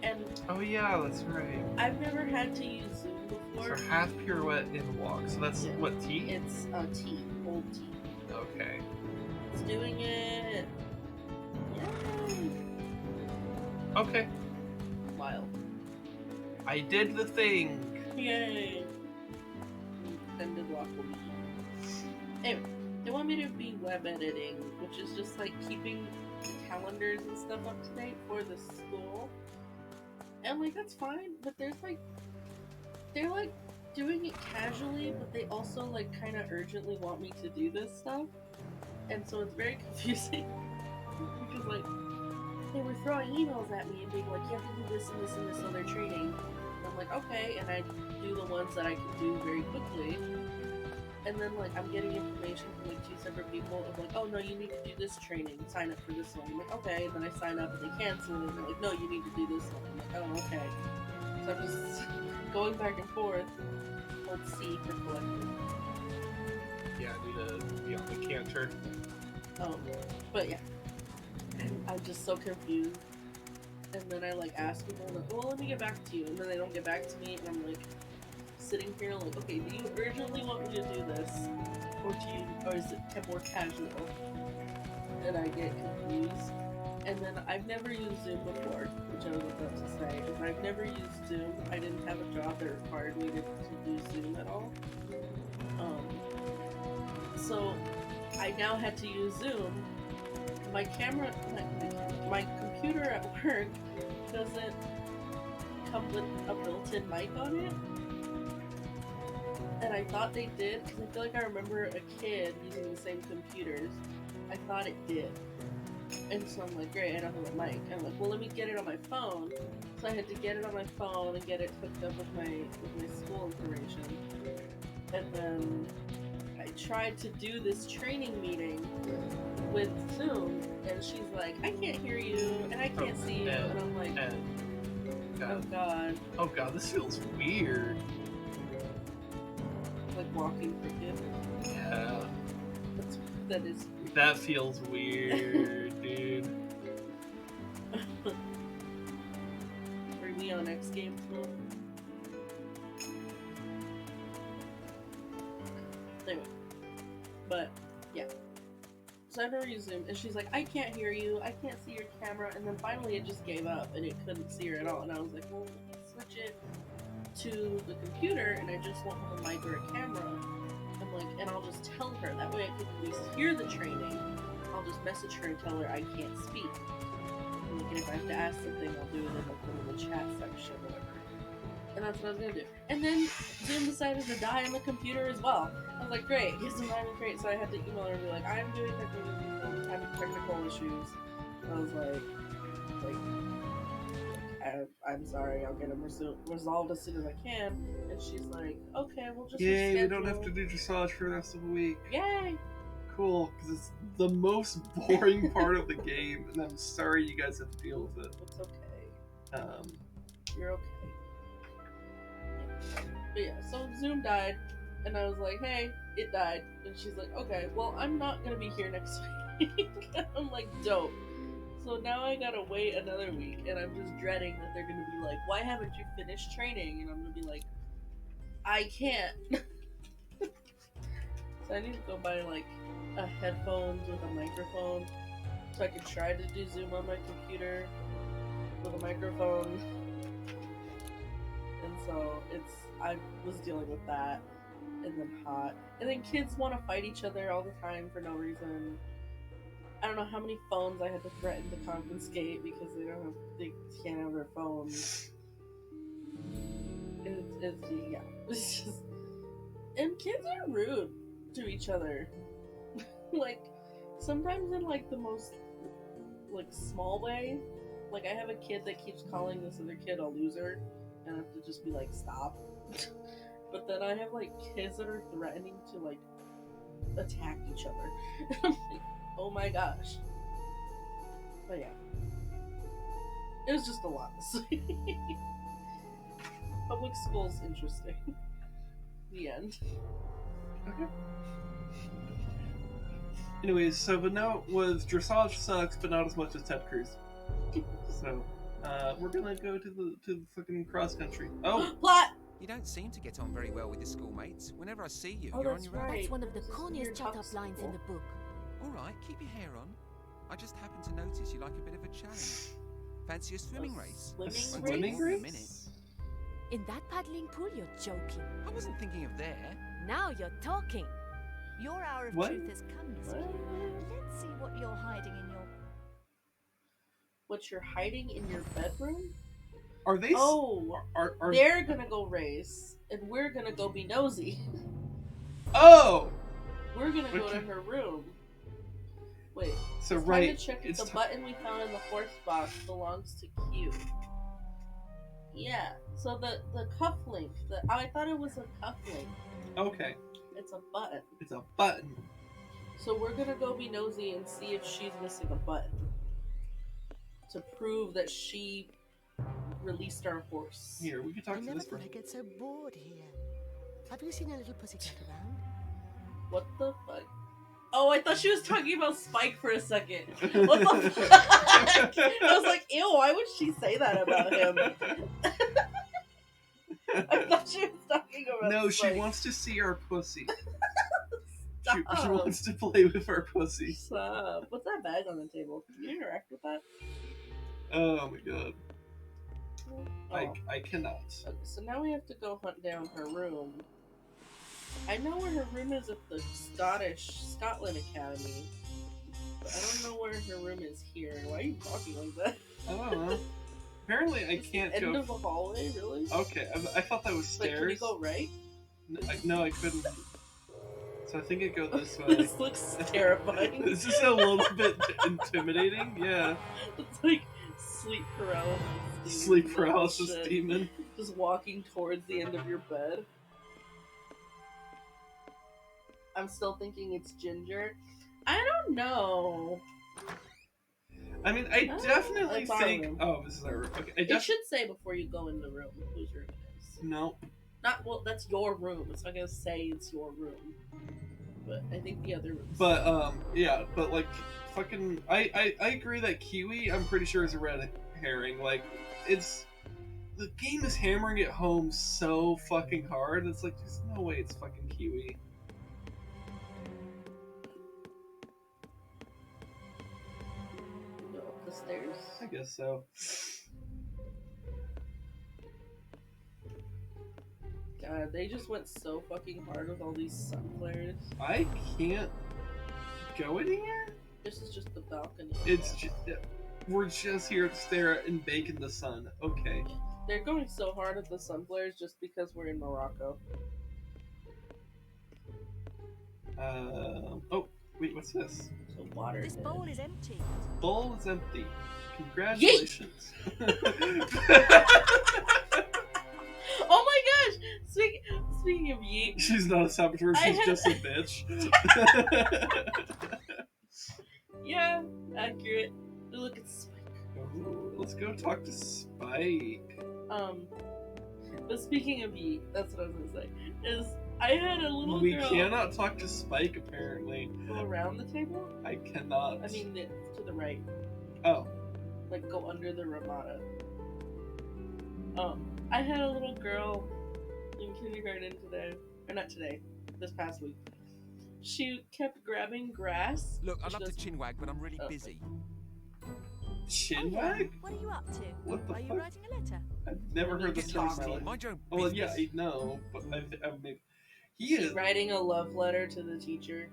And Oh yeah, that's right. I've never had to use Zoom before. So half pirouette in walk. So that's Yeah. what, T? It's T, old T. Okay. It's doing it. Yay! Okay. Wild. I did the thing. Yay! Extended walk will be. Anyway, they want me to be web editing, which is just like keeping calendars and stuff up to date for the school. And like that's fine, but they're like doing it casually, but they also like kind of urgently want me to do this stuff, and so it's very confusing because like they were throwing emails at me and being like, you have to do this and this and this on their training. And I'm like, okay, and I do the ones that I can do very quickly. And then like I'm getting information from like 2 separate people of like, oh no, you need to do this training, sign up for this one. I'm like, okay, and then I sign up and they cancel it, and they're like, no, you need to do this one. I'm like, oh, okay. So I'm just going back and forth. Let's see for collective. Yeah, I need to be on the canter. But yeah. And I'm just so confused. And then I like ask people, like, well, let me get back to you. And then they don't get back to me, and I'm like sitting here like, okay, do you urgently want me to do this? Or is it more casual? And I get confused. And then I've never used Zoom before, which I was about to say. If I've never used Zoom, I didn't have a job that required me to use Zoom at all. So I now had to use Zoom. My computer at work doesn't come with a built-in mic on it. And I thought they did, because I feel like I remember a kid using the same computers. I thought it did. And so I'm like, great, I don't have a mic. And I'm like, well, let me get it on my phone. So I had to get it on my phone and get it hooked up with my school information. And then I tried to do this training meeting with Zoom, and she's like, I can't hear you, and I can't see you. And I'm like, oh god. Oh god, this feels weird. Like walking crooked. Yeah. That is. That feels weird, dude. Are we on X Games mode? Anyway. But, yeah. So I had to resume, and she's like, I can't hear you, I can't see your camera, and then finally it just gave up, and it couldn't see her at all, and I was like, well, switch it to the computer, and I just won't have a mic or a camera. I'm like, and I'll just tell her, that way I can at least hear the training. I'll just message her and tell her I can't speak. And, like, and if I have to ask something, I'll do it in like the little chat section or whatever. And that's what I was gonna do. And then Zoom decided to die on the computer as well. I was like, great, here's some having great. So I had to email her and be like, I'm having technical issues. And I was like, I'm sorry, I'll get them resolved as soon as I can. And she's like, okay, we'll just Yay, reschedule. we don't have to do dressage for the rest of the week. Yay! Cool, because it's the most boring part of the game, and I'm sorry you guys have to deal with it. It's okay. You're okay. But yeah, so Zoom died, and I was like, hey, it died. And she's like, okay, well, I'm not gonna be here next week. I'm like, dope. So now I gotta wait another week, and I'm just dreading that they're gonna be like, why haven't you finished training? And I'm gonna be like, I can't. So I need to go buy like a headphones with a microphone, so I can try to do Zoom on my computer with a microphone. And so I was dealing with that, and then hot. And then kids want to fight each other all the time for no reason. I don't know how many phones I had to threaten to confiscate because they can't have their phones. It's just, and kids are rude to each other. Like, sometimes in like the most like small way. Like, I have a kid that keeps calling this other kid a loser, and I have to just be like, stop. But then I have like kids that are threatening to like attack each other. I'm like, oh my gosh. But yeah. It was just a lot this week. Public school's interesting. The end. Okay. Anyways, so the note was dressage sucks, but not as much as Ted Cruz. So, we're gonna go to the fucking cross country. Oh, Plot! You don't seem to get on very well with your schoolmates. Whenever I see you, Oh, you're on that's your own. right. That's one of the This is corniest weird shut-up talk lines in the book. All right, keep your hair on. I just happened to notice you like a bit of a challenge. Fancy a swimming race? Swimming Won't race? take more than a minute. In that paddling pool, you're joking. I wasn't thinking of there. Now you're talking. Your hour of What? truth has come, Mr. Let's see what you're hiding in your... What you're hiding in your bedroom? are they? Oh, are they're gonna go race, and we're gonna go be nosy. Oh. We're gonna go to Okay. her room. Wait. So It's right. time to check if the button we found in the fourth box belongs to Q. Yeah. So the cuff link. I thought it was a cuff link. Okay. It's a button. It's a button. So we're gonna go be nosy and see if she's missing a button to prove that she released our horse. Here, we can talk I to never this thought person. I'd get so bored here. Have you seen a little pussycat around? What the fuck? Oh, I thought she was talking about Spike for a second. What the fuck? I was like, ew, why would she say that about him? I thought she was talking about No, Spike. she wants to see our pussy. Stop. She wants to play with our pussy. Stop. What's that bag on the table? Can you interact with that? Oh my god. Oh. I cannot. Okay, so now we have to go hunt down her room. I know where her room is at the Scotland Academy, but I don't know where her room is here. Why are you talking like that? I don't know. Apparently, I It's can't the end go. of the hallway, really? Okay, I thought that was Like, can we stairs. go right? No, I couldn't. So I think it goes this way. This looks terrifying. This is a little bit intimidating, yeah. It's like sleep paralysis. Sleep paralysis Shit. demon. Just walking towards the end of your bed. I'm still thinking it's Ginger. I don't know. I mean, I Oh, definitely it's our think. room. Oh, this is our room. Okay, It should say before you go in the room whose room it is. No. Not well. That's your room. It's not gonna say it's your room. But I think the other room. But yeah. But like, fucking, I agree that Kiwi, I'm pretty sure, is a red herring. Like, it's the game is hammering it home so fucking hard. It's like there's no way it's fucking Kiwi. Go up the stairs. I guess so. God, they just went so fucking hard with all these sun flares. I can't go anywhere. This is just the balcony. It's just, we're just here to stare at and bake in the sun. Okay. They're going so hard at the sun flares just because we're in Morocco. Oh, wait, what's this? So water. This bowl is empty. Bowl is empty. Congratulations. Oh my gosh! Speaking of yeet, She's not a saboteur, I she's have- just a bitch. yeah, accurate. Look at Spike. Ooh, let's go talk to Spike. But speaking of yeet, that's what I was gonna say. Is I had a little We girl cannot talk to Spike, apparently. go around the table. I cannot. I mean, to the right. Oh. Like go under the Ramada. I had a little girl in kindergarten today, or not today, this past week. She kept grabbing grass. Look, I'd She love to does- chinwag, but I'm really Oh. busy. Chinwag? What are you up to? What the Are you fuck? writing a letter? I've never heard this term in my Talking. life. Mind your own Oh, well, business. yeah, I know, but I've maybe... He Is he is... writing a love letter to the teacher?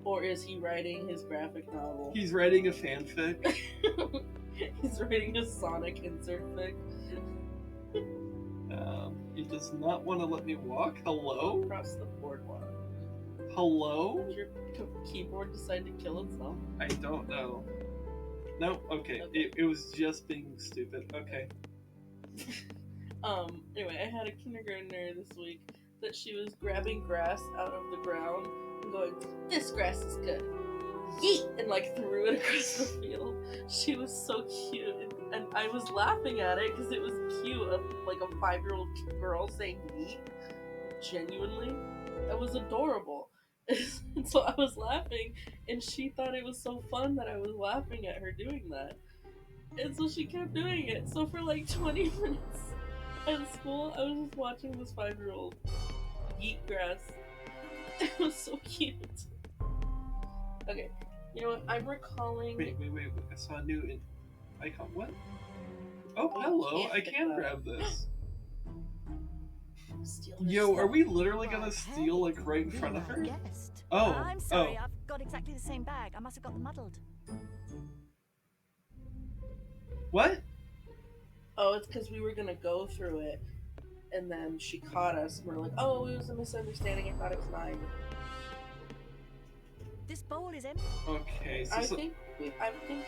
Or is he writing his graphic novel? He's writing a fanfic. He's writing a Sonic insert fic. He does not want to let me walk. Hello? Across the boardwalk. Hello? Did your keyboard decide to kill itself? I don't know. No, okay. Okay. It was just being stupid. Okay. Anyway, I had a kindergartner this week that she was grabbing grass out of the ground and going, "This grass is good. Yeet!" and like threw it across the field. She was so cute, and I was laughing at it because it was cute, like a 5-year-old girl saying yeet. Genuinely, that was adorable. And so I was laughing, and she thought it was so fun that I was laughing at her doing that. And so she kept doing it. So for like 20 minutes at school, I was just watching this 5-year-old yeet grass. It was so cute. Okay, you know what? I'm recalling. Wait. I saw a new icon. What? Oh, Oh, hello. can't I pick can that grab up. this. Steal her Yo, stuff. are we literally Well, gonna steal, like, right in hey, front of be her? my guest. Oh, I'm sorry, oh. I've got exactly the same bag. I must have got them muddled. What? Oh, it's because we were gonna go through it, and then she caught us, and we're like, "Oh, it was a misunderstanding. I thought it was mine." This bowl is empty. Okay, I think.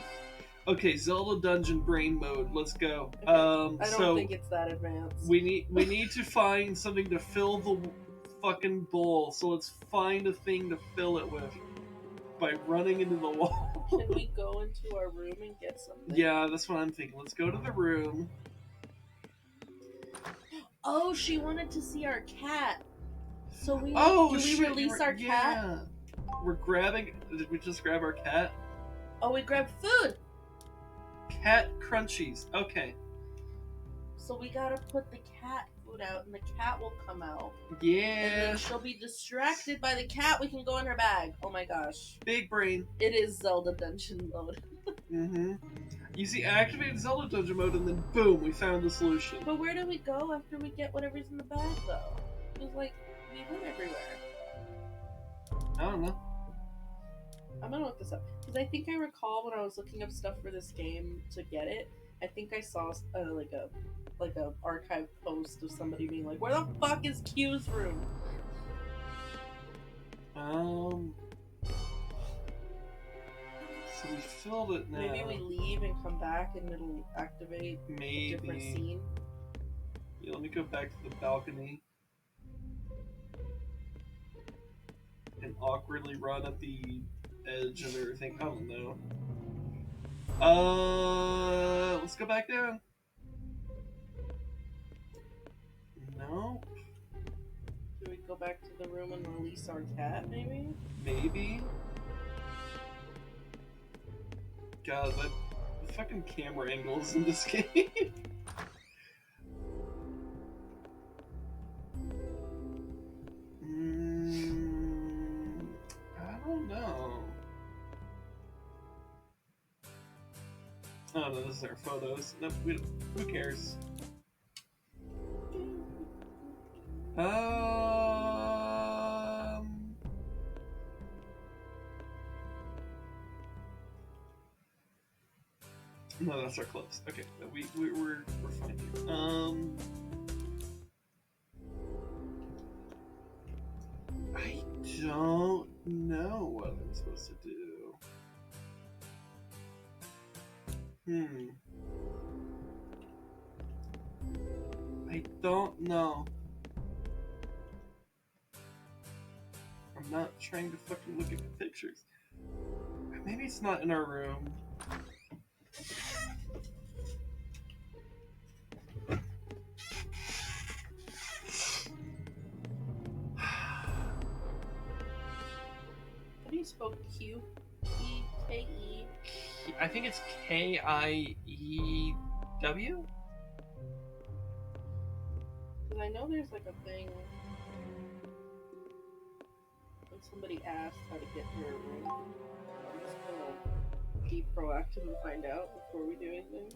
okay, Zelda Dungeon Brain Mode. Let's go. Okay. I don't so think it's that advanced. we need to find something to fill the fucking bowl. So let's find a thing to fill it with by running into the wall. Can we go into our room and get something? Yeah, that's what I'm thinking. Let's go to the room. Oh, she wanted to see our cat. So we Oh, do we shit, release you're- our cat? yeah. We're grabbing. Did we just grab our cat? Oh, we grabbed food. Cat crunchies. Okay. So we gotta put the cat food out, and the cat will come out. And Yeah. then she'll be distracted by the cat. We can go in her bag. Oh my gosh. Big brain. It is Zelda Dungeon mode. Mm-hmm. You see, activated Zelda Dungeon mode, and then boom, we found the solution. But where do we go after we get whatever's in the bag, though? It was like, we went everywhere. I don't know. I'm gonna look this up. Because I think I recall when I was looking up stuff for this game to get it, I think I saw like a archive post of somebody being like, "Where the fuck is Q's room?" So we filled it now. Maybe we leave and come back and it'll activate a different scene. Yeah, let me go back to the balcony. And awkwardly run at the edge of everything. I don't know. Let's go back down. No. Do we go back to the room and release our cat, maybe? Maybe. God, the fucking camera angles in this game. I don't know. Oh no, this is our photos. Nope, who cares? No, that's our clothes. Okay, no, we're fine here. I don't know what I'm supposed to do. I don't know. I'm not trying to fucking look at the pictures. Maybe it's not in our room. How do you spell Q? E-K-E? I think it's K-I-E-W? Because I know there's like a thing when somebody asked how to get to her room. I'm just gonna be proactive and find out before we do anything.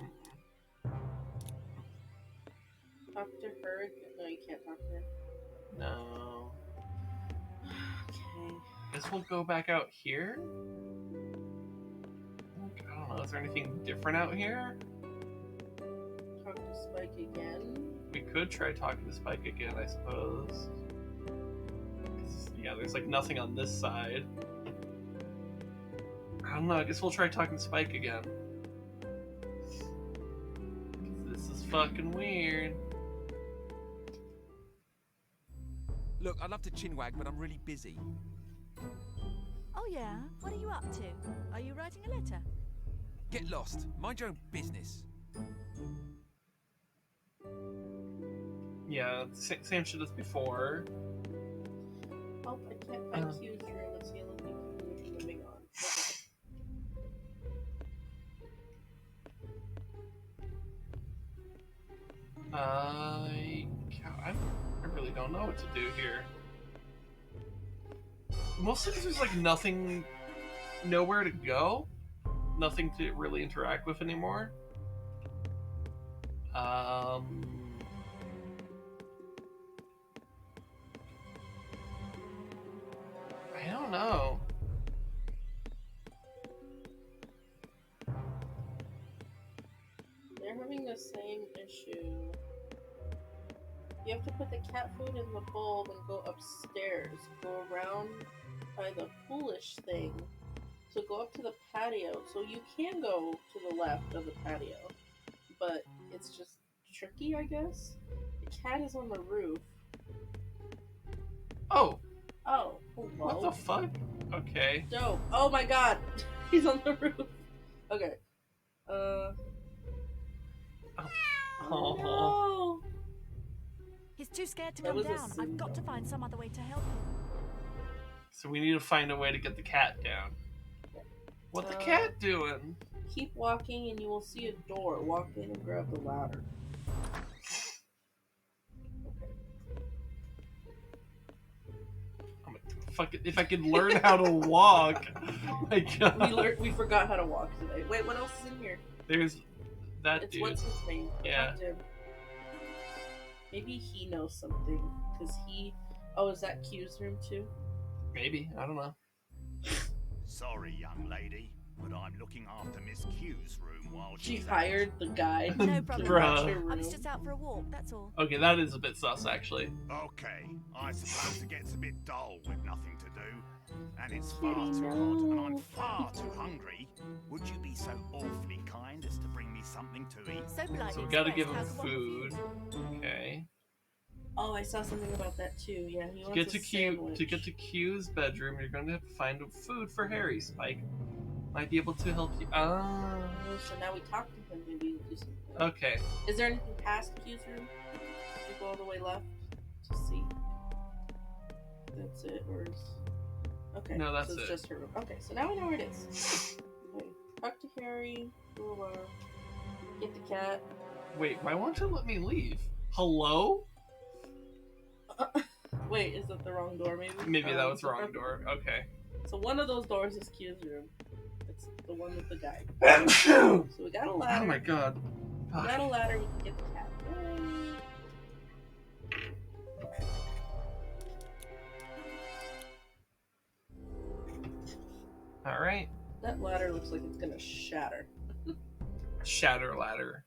Talk to her again. No, you can't talk to her. No. Okay. Guess we'll go back out here? I don't know, is there anything different out here? Talk to Spike again. We could try talking to Spike again, I suppose. Yeah, there's like nothing on this side. I don't know, I guess we'll try talking to Spike again. This is fucking weird. Look, I'd love to chinwag, but I'm really busy. Oh yeah? What are you up to? Are you writing a letter? Get lost. Mind your own business. Yeah, same shit as before. Oh, I can't find Q's room. It's the only thing moving on. I really don't know what to do here. Mostly because there's like nothing, nowhere to go, nothing to really interact with anymore. I don't know. They're having the same issue. You have to put the cat food in the bowl and go upstairs. Go around by the foolish thing. So go up to the patio. So you can go to the left of the patio. But it's just tricky, I guess. The cat is on the roof. Oh, Oh, hello. what the fuck? Okay. Dope. Oh my god. He's on the roof. Okay. Oh. No. He's too scared to That come was a down. I've sin, got to though. find some other way to help him. So we need to find a way to get the cat down. What the cat doing? Keep walking and you will see a door. Walk in and grab the ladder. Fuck it, if I could learn how to walk. My God. We forgot how to walk today. Wait, what else is in here? There's that It's dude. what's his name? Yeah. Talk to him. Maybe he knows something. Because he... Oh, is that Q's room too? Maybe, I don't know. Sorry, young lady. but I'm looking after Miss Q's room while She she's hired the guy No to problem. watch her I room. was just out for a walk, that's all. Okay, that is a bit sus, actually. Okay, I suppose it gets a bit dull with nothing to do. And it's far too hot, and I'm far too hungry. Would you be so awfully kind as to bring me something to eat? So polite. So we and gotta expressed. give him How's the one food. with you? Okay. Oh, I saw something about that too. Yeah, he To wants get a to sandwich. Q's bedroom, you're going to have to find food for Harry. Spike might be able to help you. Ah. Oh, so now we talk to him. Maybe he'll do something. Okay. Is there anything past Q's room? Did you go all the way left to see? That's it, or is... Okay. No, that's so it's it. just her room. Okay, so now we know where it is. Okay. Talk to Harry. We'll get the cat. Wait, why won't you let me leave? Hello? Wait, is that the wrong door? Maybe. Maybe that was the wrong door. Okay. So one of those doors is Q's room. It's the one with the guy. Oh So we got a ladder. my god. We got a ladder. We can get the cat. Alright. That ladder looks like it's gonna shatter. Shatter ladder.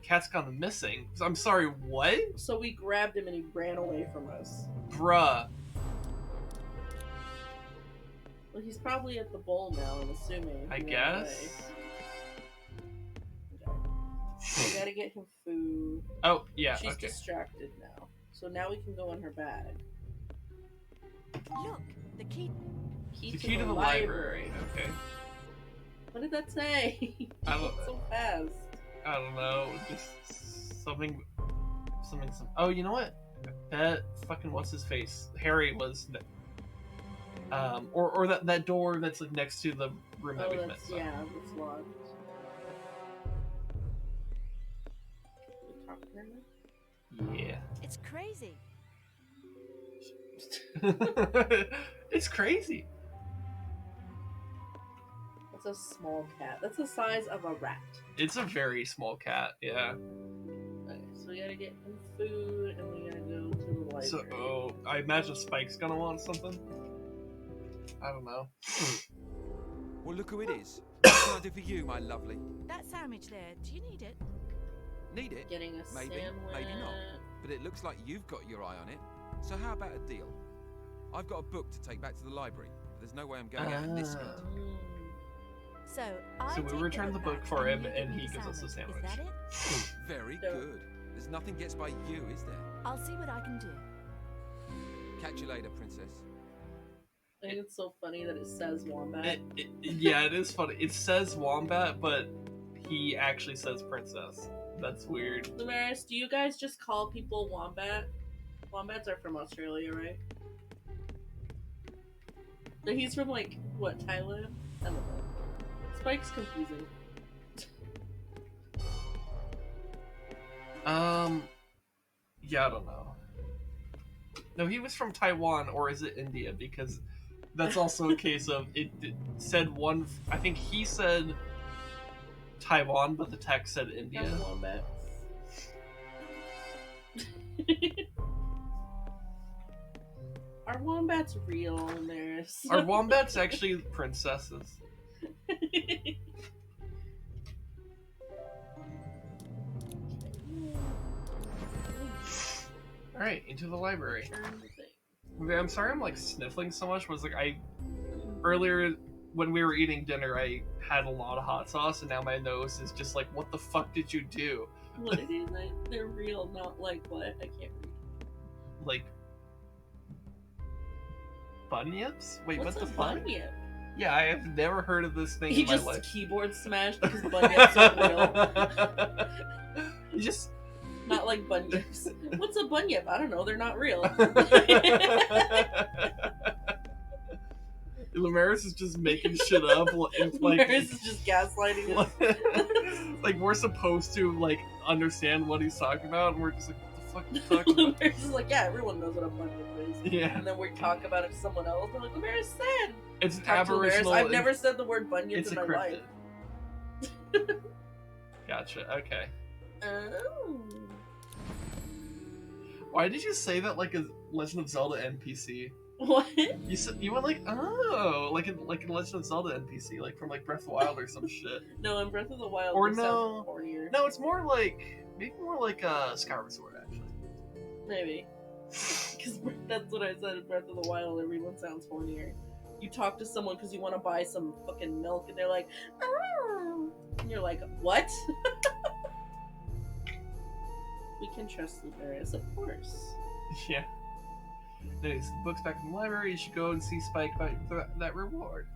Cat's gone missing. I'm sorry, what? So we grabbed him and he ran away from us. Bruh. Well, he's probably at the bowl now, I'm assuming. I He ran guess. away. Okay. We gotta get him food. Oh, yeah, She's okay. distracted now. So now we can go in her bag. Look, the key. The key to the library. Okay. What did that say? I don't so fast. I don't know. Just something. Oh, you know what? That fucking what's his face? Harry was. Or that door that's like next to the room that Oh, we've that's, missed. yeah, it's locked. We talk to her now? Yeah. It's crazy. It's crazy. That's a small cat. That's the size of a rat. It's a very small cat. Yeah. Okay, so we gotta get him food and we gotta go to the library. So, I imagine Spike's gonna want something. I don't know. Well, look who it is. What can I do for you, my lovely? That sandwich there, do you need it? Need it? Getting a Maybe, sandwich. maybe not. But it looks like you've got your eye on it. So how about a deal? I've got a book to take back to the library, but there's no way I'm going out in this heat. Mm. So, I So we take return the book back for him you and give he me gives us a sandwich. Is that it? Very No. good. There's nothing gets by you, is there? I'll see what I can do. Catch you later, princess. I think it's so funny that it says wombat. Yeah, it is funny. It says wombat, but he actually says princess. That's weird. Damaris, do you guys just call people wombat? Wombats are from Australia, right? But he's from, like, what, Thailand? I don't know. Spike's confusing. Yeah, I don't know. No, he was from Taiwan, or is it India? Because that's also a case of it said one. I think he said Taiwan, but the text said India. That's wombat. Are wombats real, Damaris? Are wombats actually princesses? All right, into the library. Okay, I'm sorry, I'm like sniffling so much. Was like earlier when we were eating dinner, I had a lot of hot sauce, and now my nose is just like, what the fuck did you do? What is it? They're real, not like what? I can't read. Like bunyips? Wait, What's what a the fuck? bunyip? Yeah, I have never heard of this thing He in my just life. keyboard smashed because bunyips are real. You just Not like bunyips. What's a bunyip? I don't know. They're not real. Lamaris is just making shit up. It's like, Damaris is just gaslighting us. like we're supposed to like understand what he's talking about, and we're just like, what the fuck are you talking about? Damaris is like, yeah, everyone knows what a bunyip is. Yeah, And then we talk about it to someone else. They're like, Damaris said. it's Talk to Damaris. aboriginal. I've never said the word bunyip It's in a my life. cryptid. Gotcha. Okay. Oh. Why did you say that like a Legend of Zelda NPC? What? You went like like in Legend of Zelda NPC, like from like Breath of the Wild or some shit. No, in Breath of the Wild, Or they no. sound hornier. No, it's more like maybe more like Skyward Sword actually. Maybe. Because that's what I said in Breath of the Wild. Everyone sounds hornier. You talk to someone because you want to buy some fucking milk, and they're like, "Oh," and you're like, "What?" We can trust Luberus, of course. Yeah. Anyways, the book's back in the library. You should go and see Spike fight for that reward.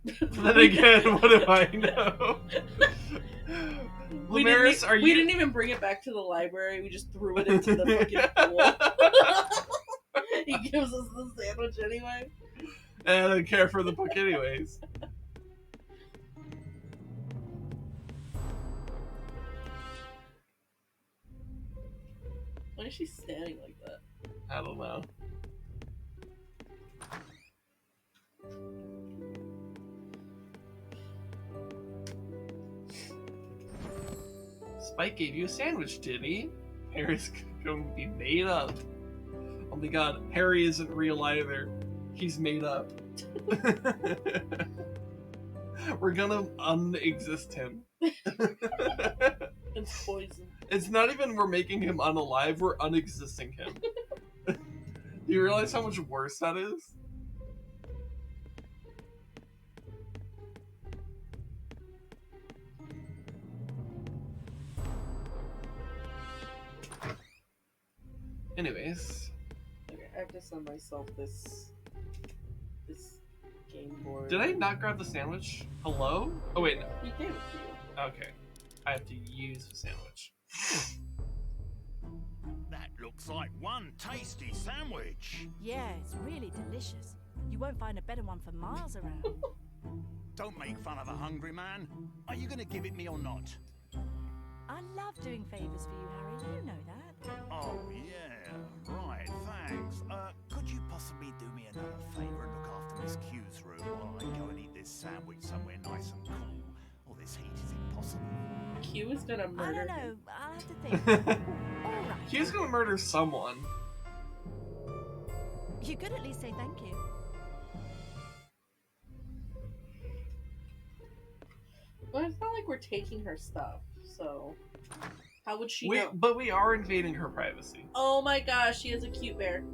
Then again, what do I know? Lumerus, are you? We didn't even bring it back to the library. We just threw it into the fucking pool. He gives us the sandwich anyway. And I don't care for the book anyways. Why is she standing like that? I don't know. Spike gave you a sandwich, did he? Harry's going to be made up. Oh my god, Harry isn't real either. He's made up. We're gonna unexist him. It's poison. It's not even we're making him unalive, we're unexisting him. Do you realize how much worse that is? Anyways. Okay, I have to send myself this game board. Did I not grab the sandwich? Hello? Oh wait, no. He gave it to you. Okay. I have to use the sandwich. That looks like one tasty sandwich. Yeah, it's really delicious. You won't find a better one for miles around. Don't make fun of a hungry man. Are you going to give it me or not? I love doing favours for you, Harry. You know that. Oh, yeah. Right, thanks. Could you possibly do me another favour and look after Miss Q's room while I go and eat this sandwich somewhere nice and cool? All this heat is impossible. Q is gonna I murder don't know. him. I'll have to think. All right. He's gonna murder someone. You could at least say thank you. Well, it's not like we're taking her stuff, so how would she know? But we are invading her privacy. Oh my gosh, she has a cute bear.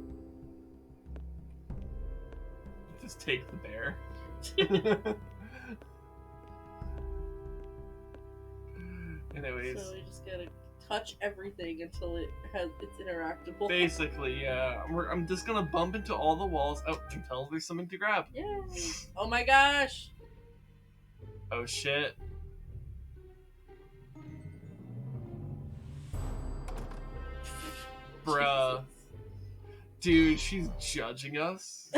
Just take the bear. Anyways. So we just gotta touch everything until it's interactable. Basically, yeah. I'm just gonna bump into all the walls. Oh, can tell there's something to grab. Yay! Oh my gosh! Oh shit. Bruh. Dude, she's judging us.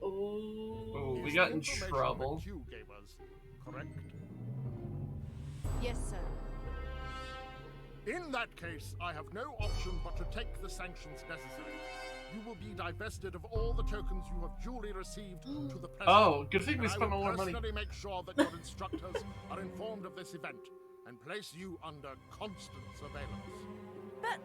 Oh, we got in trouble. You gave us, correct? Yes, sir. In that case, I have no option but to take the sanctions necessary. You will be divested of all the tokens you have duly received to the present. Oh, good thing we And spent all I our will money. personally make sure that your instructors are informed of this event and place you under constant surveillance. But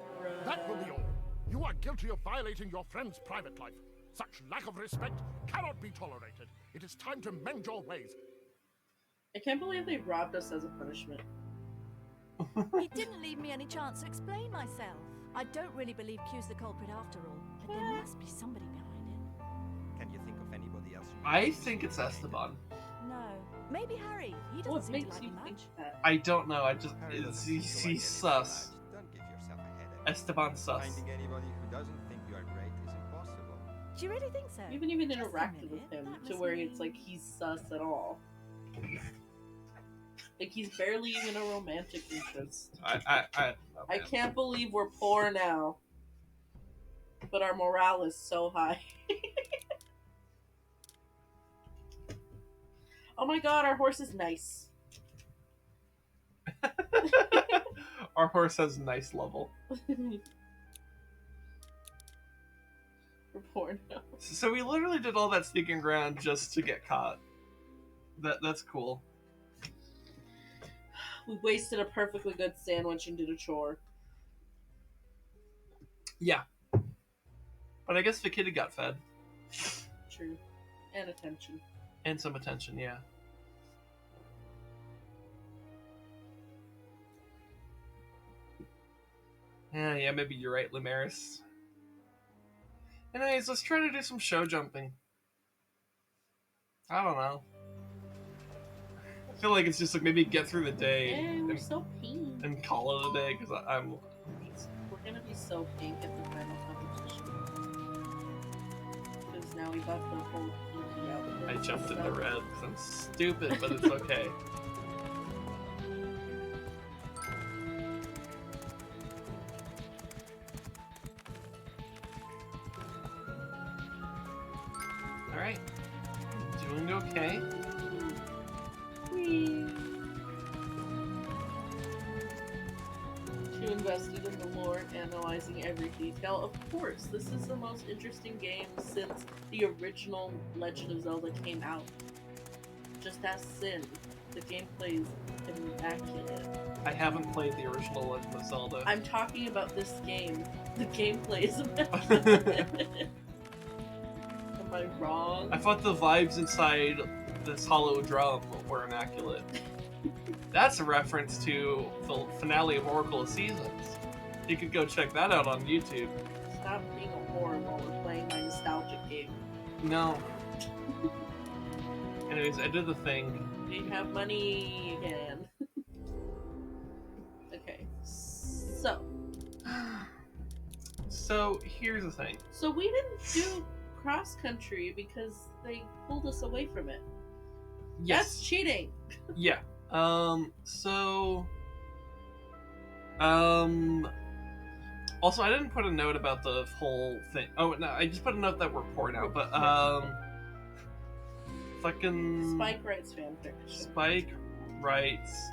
That will be all. You are guilty of violating your friend's private life. Such lack of respect cannot be tolerated. It is time to mend your ways. I can't believe they robbed us as a punishment. he didn't leave me any chance to explain myself. I don't really believe Q's the culprit after all, but there must be somebody behind it. Can you think of anybody else? I think it's Esteban. No, maybe Harry. He doesn't What seem to makes like you me think much. that? I don't know. I just Harry doesn't he's seem to like sus. anything large. Don't give yourself a headache. Esteban sus. Finding anybody who doesn't think you are great is impossible. Do you really think so? We haven't even Just a interacted with minute, him that to must where mean- it's like he's sus at all. Like he's barely even a romantic interest. I can't believe we're poor now. But our morale is so high. Oh my god, our horse is nice. Our horse has nice level. We're poor now. So we literally did all that sneaking around just to get caught. That's cool. We wasted a perfectly good sandwich and did a chore. Yeah. But I guess the kid got fed. True. And attention. And some attention, yeah. Yeah, maybe you're right, Lumaris. Anyways, let's try to do some show jumping. I don't know. I feel like it's just like maybe get through the day Hey, we're so pink. and call it a day because I'm. We're gonna be so pink at the final competition. Because now we got the whole pinky out. I jumped into red because I'm stupid, but it's okay. Alright. Doing okay. Too invested in the lore, analyzing every detail. Of course, this is the most interesting game since the original Legend of Zelda came out. Just ask Sin. The gameplay is immaculate. I haven't played the original Legend of Zelda. I'm talking about this game. The gameplay is immaculate. Am I wrong? I thought the vibes inside this hollow drum were immaculate. That's a reference to the finale of Oracle of Seasons. You could go check that out on YouTube. Stop being a whore while we're playing my nostalgic game. No. Anyways, I did the thing. We have money again. Okay, so. So, here's the thing. So we didn't do cross country because they pulled us away from it. Yes. That's cheating. Yeah. Also, I didn't put a note about the whole thing. Oh, no, I just put a note that we're pouring out, but, fucking... Spike writes fanfiction. Spike writes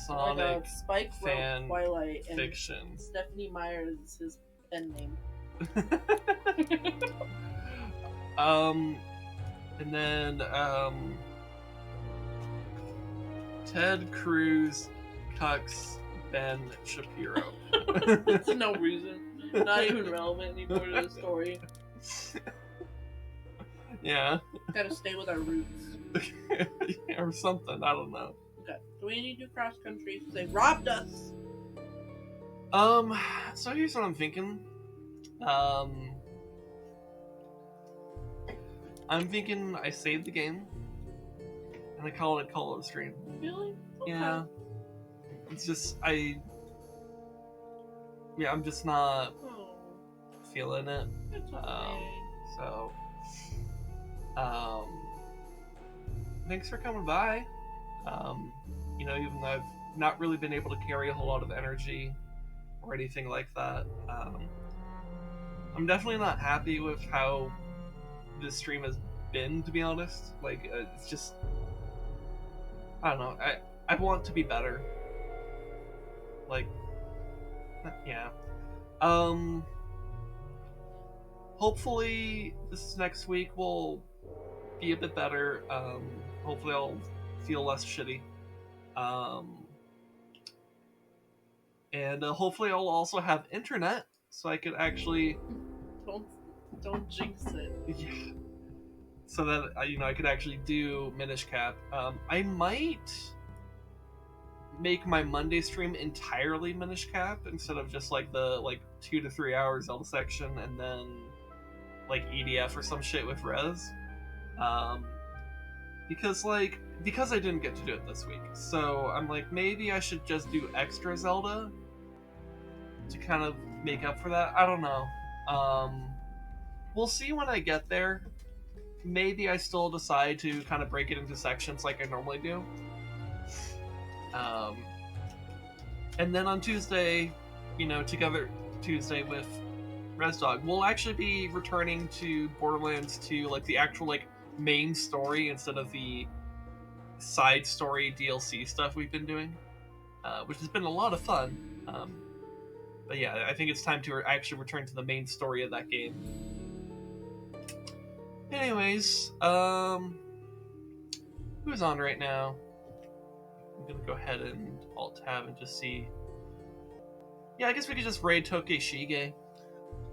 Oh my Sonic God, Spike wrote fan Twilight and fiction. Stephanie Meyer is his pen name. And then, Ted Cruz cucks Ben Shapiro. That's no reason. Not even relevant anymore to the story. Yeah. Gotta stay with our roots. Or something, I don't know. Okay, do we need to do cross country? Because they robbed us! So here's what I'm thinking. I'm thinking I save the game, and I call it a stream. Really? Okay. Yeah. It's just, I'm just not Oh, feeling it. it's okay. So, thanks for coming by. Even though I've not really been able to carry a whole lot of energy or anything like that, I'm definitely not happy with how this stream has been, to be honest. Like, it's just, I don't know. I want to be better. Like, yeah. Hopefully this next week will be a bit better. Hopefully I'll feel less shitty. And hopefully I'll also have internet so I could actually... Don't jinx it. Yeah. So that, I could actually do Minish Cap. I might make my Monday stream entirely Minish Cap instead of just like the 2 to 3 hours Zelda section and then like EDF or some shit with Rez. Because I didn't get to do it this week. So I'm like, maybe I should just do extra Zelda to kind of make up for that. I don't know. We'll see when I get there. Maybe I still decide to kind of break it into sections like I normally do. And then on Tuesday, Together Tuesday with ResDog, we'll actually be returning to Borderlands 2, like the actual main story instead of the side story DLC stuff we've been doing, which has been a lot of fun. But yeah, I think it's time to actually return to the main story of that game. Anyways, who's on right now? I'm gonna go ahead and alt-tab and just see. Yeah, I guess we could just raid Toke Shige.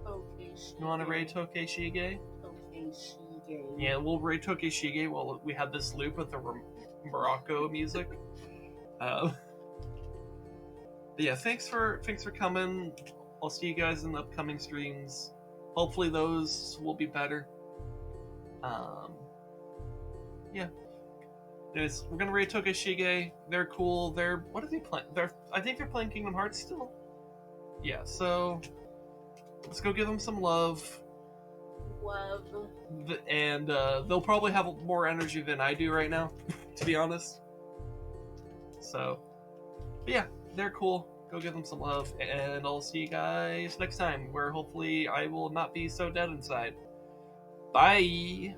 Okay, Shige. You want to raid Toke Shige? Okay, Shige. Yeah, we'll raid Toke Shige while we have this loop with the Morocco music. But yeah, thanks for coming. I'll see you guys in the upcoming streams. Hopefully those will be better. Yeah. Anyways, we're gonna raid Toke Shige. They're cool. What are they playing? I think they're playing Kingdom Hearts still. Yeah, so let's go give them some love. Love. And they'll probably have more energy than I do right now, to be honest. So, but yeah, they're cool. Go give them some love, and I'll see you guys next time, where hopefully I will not be so dead inside. Bye!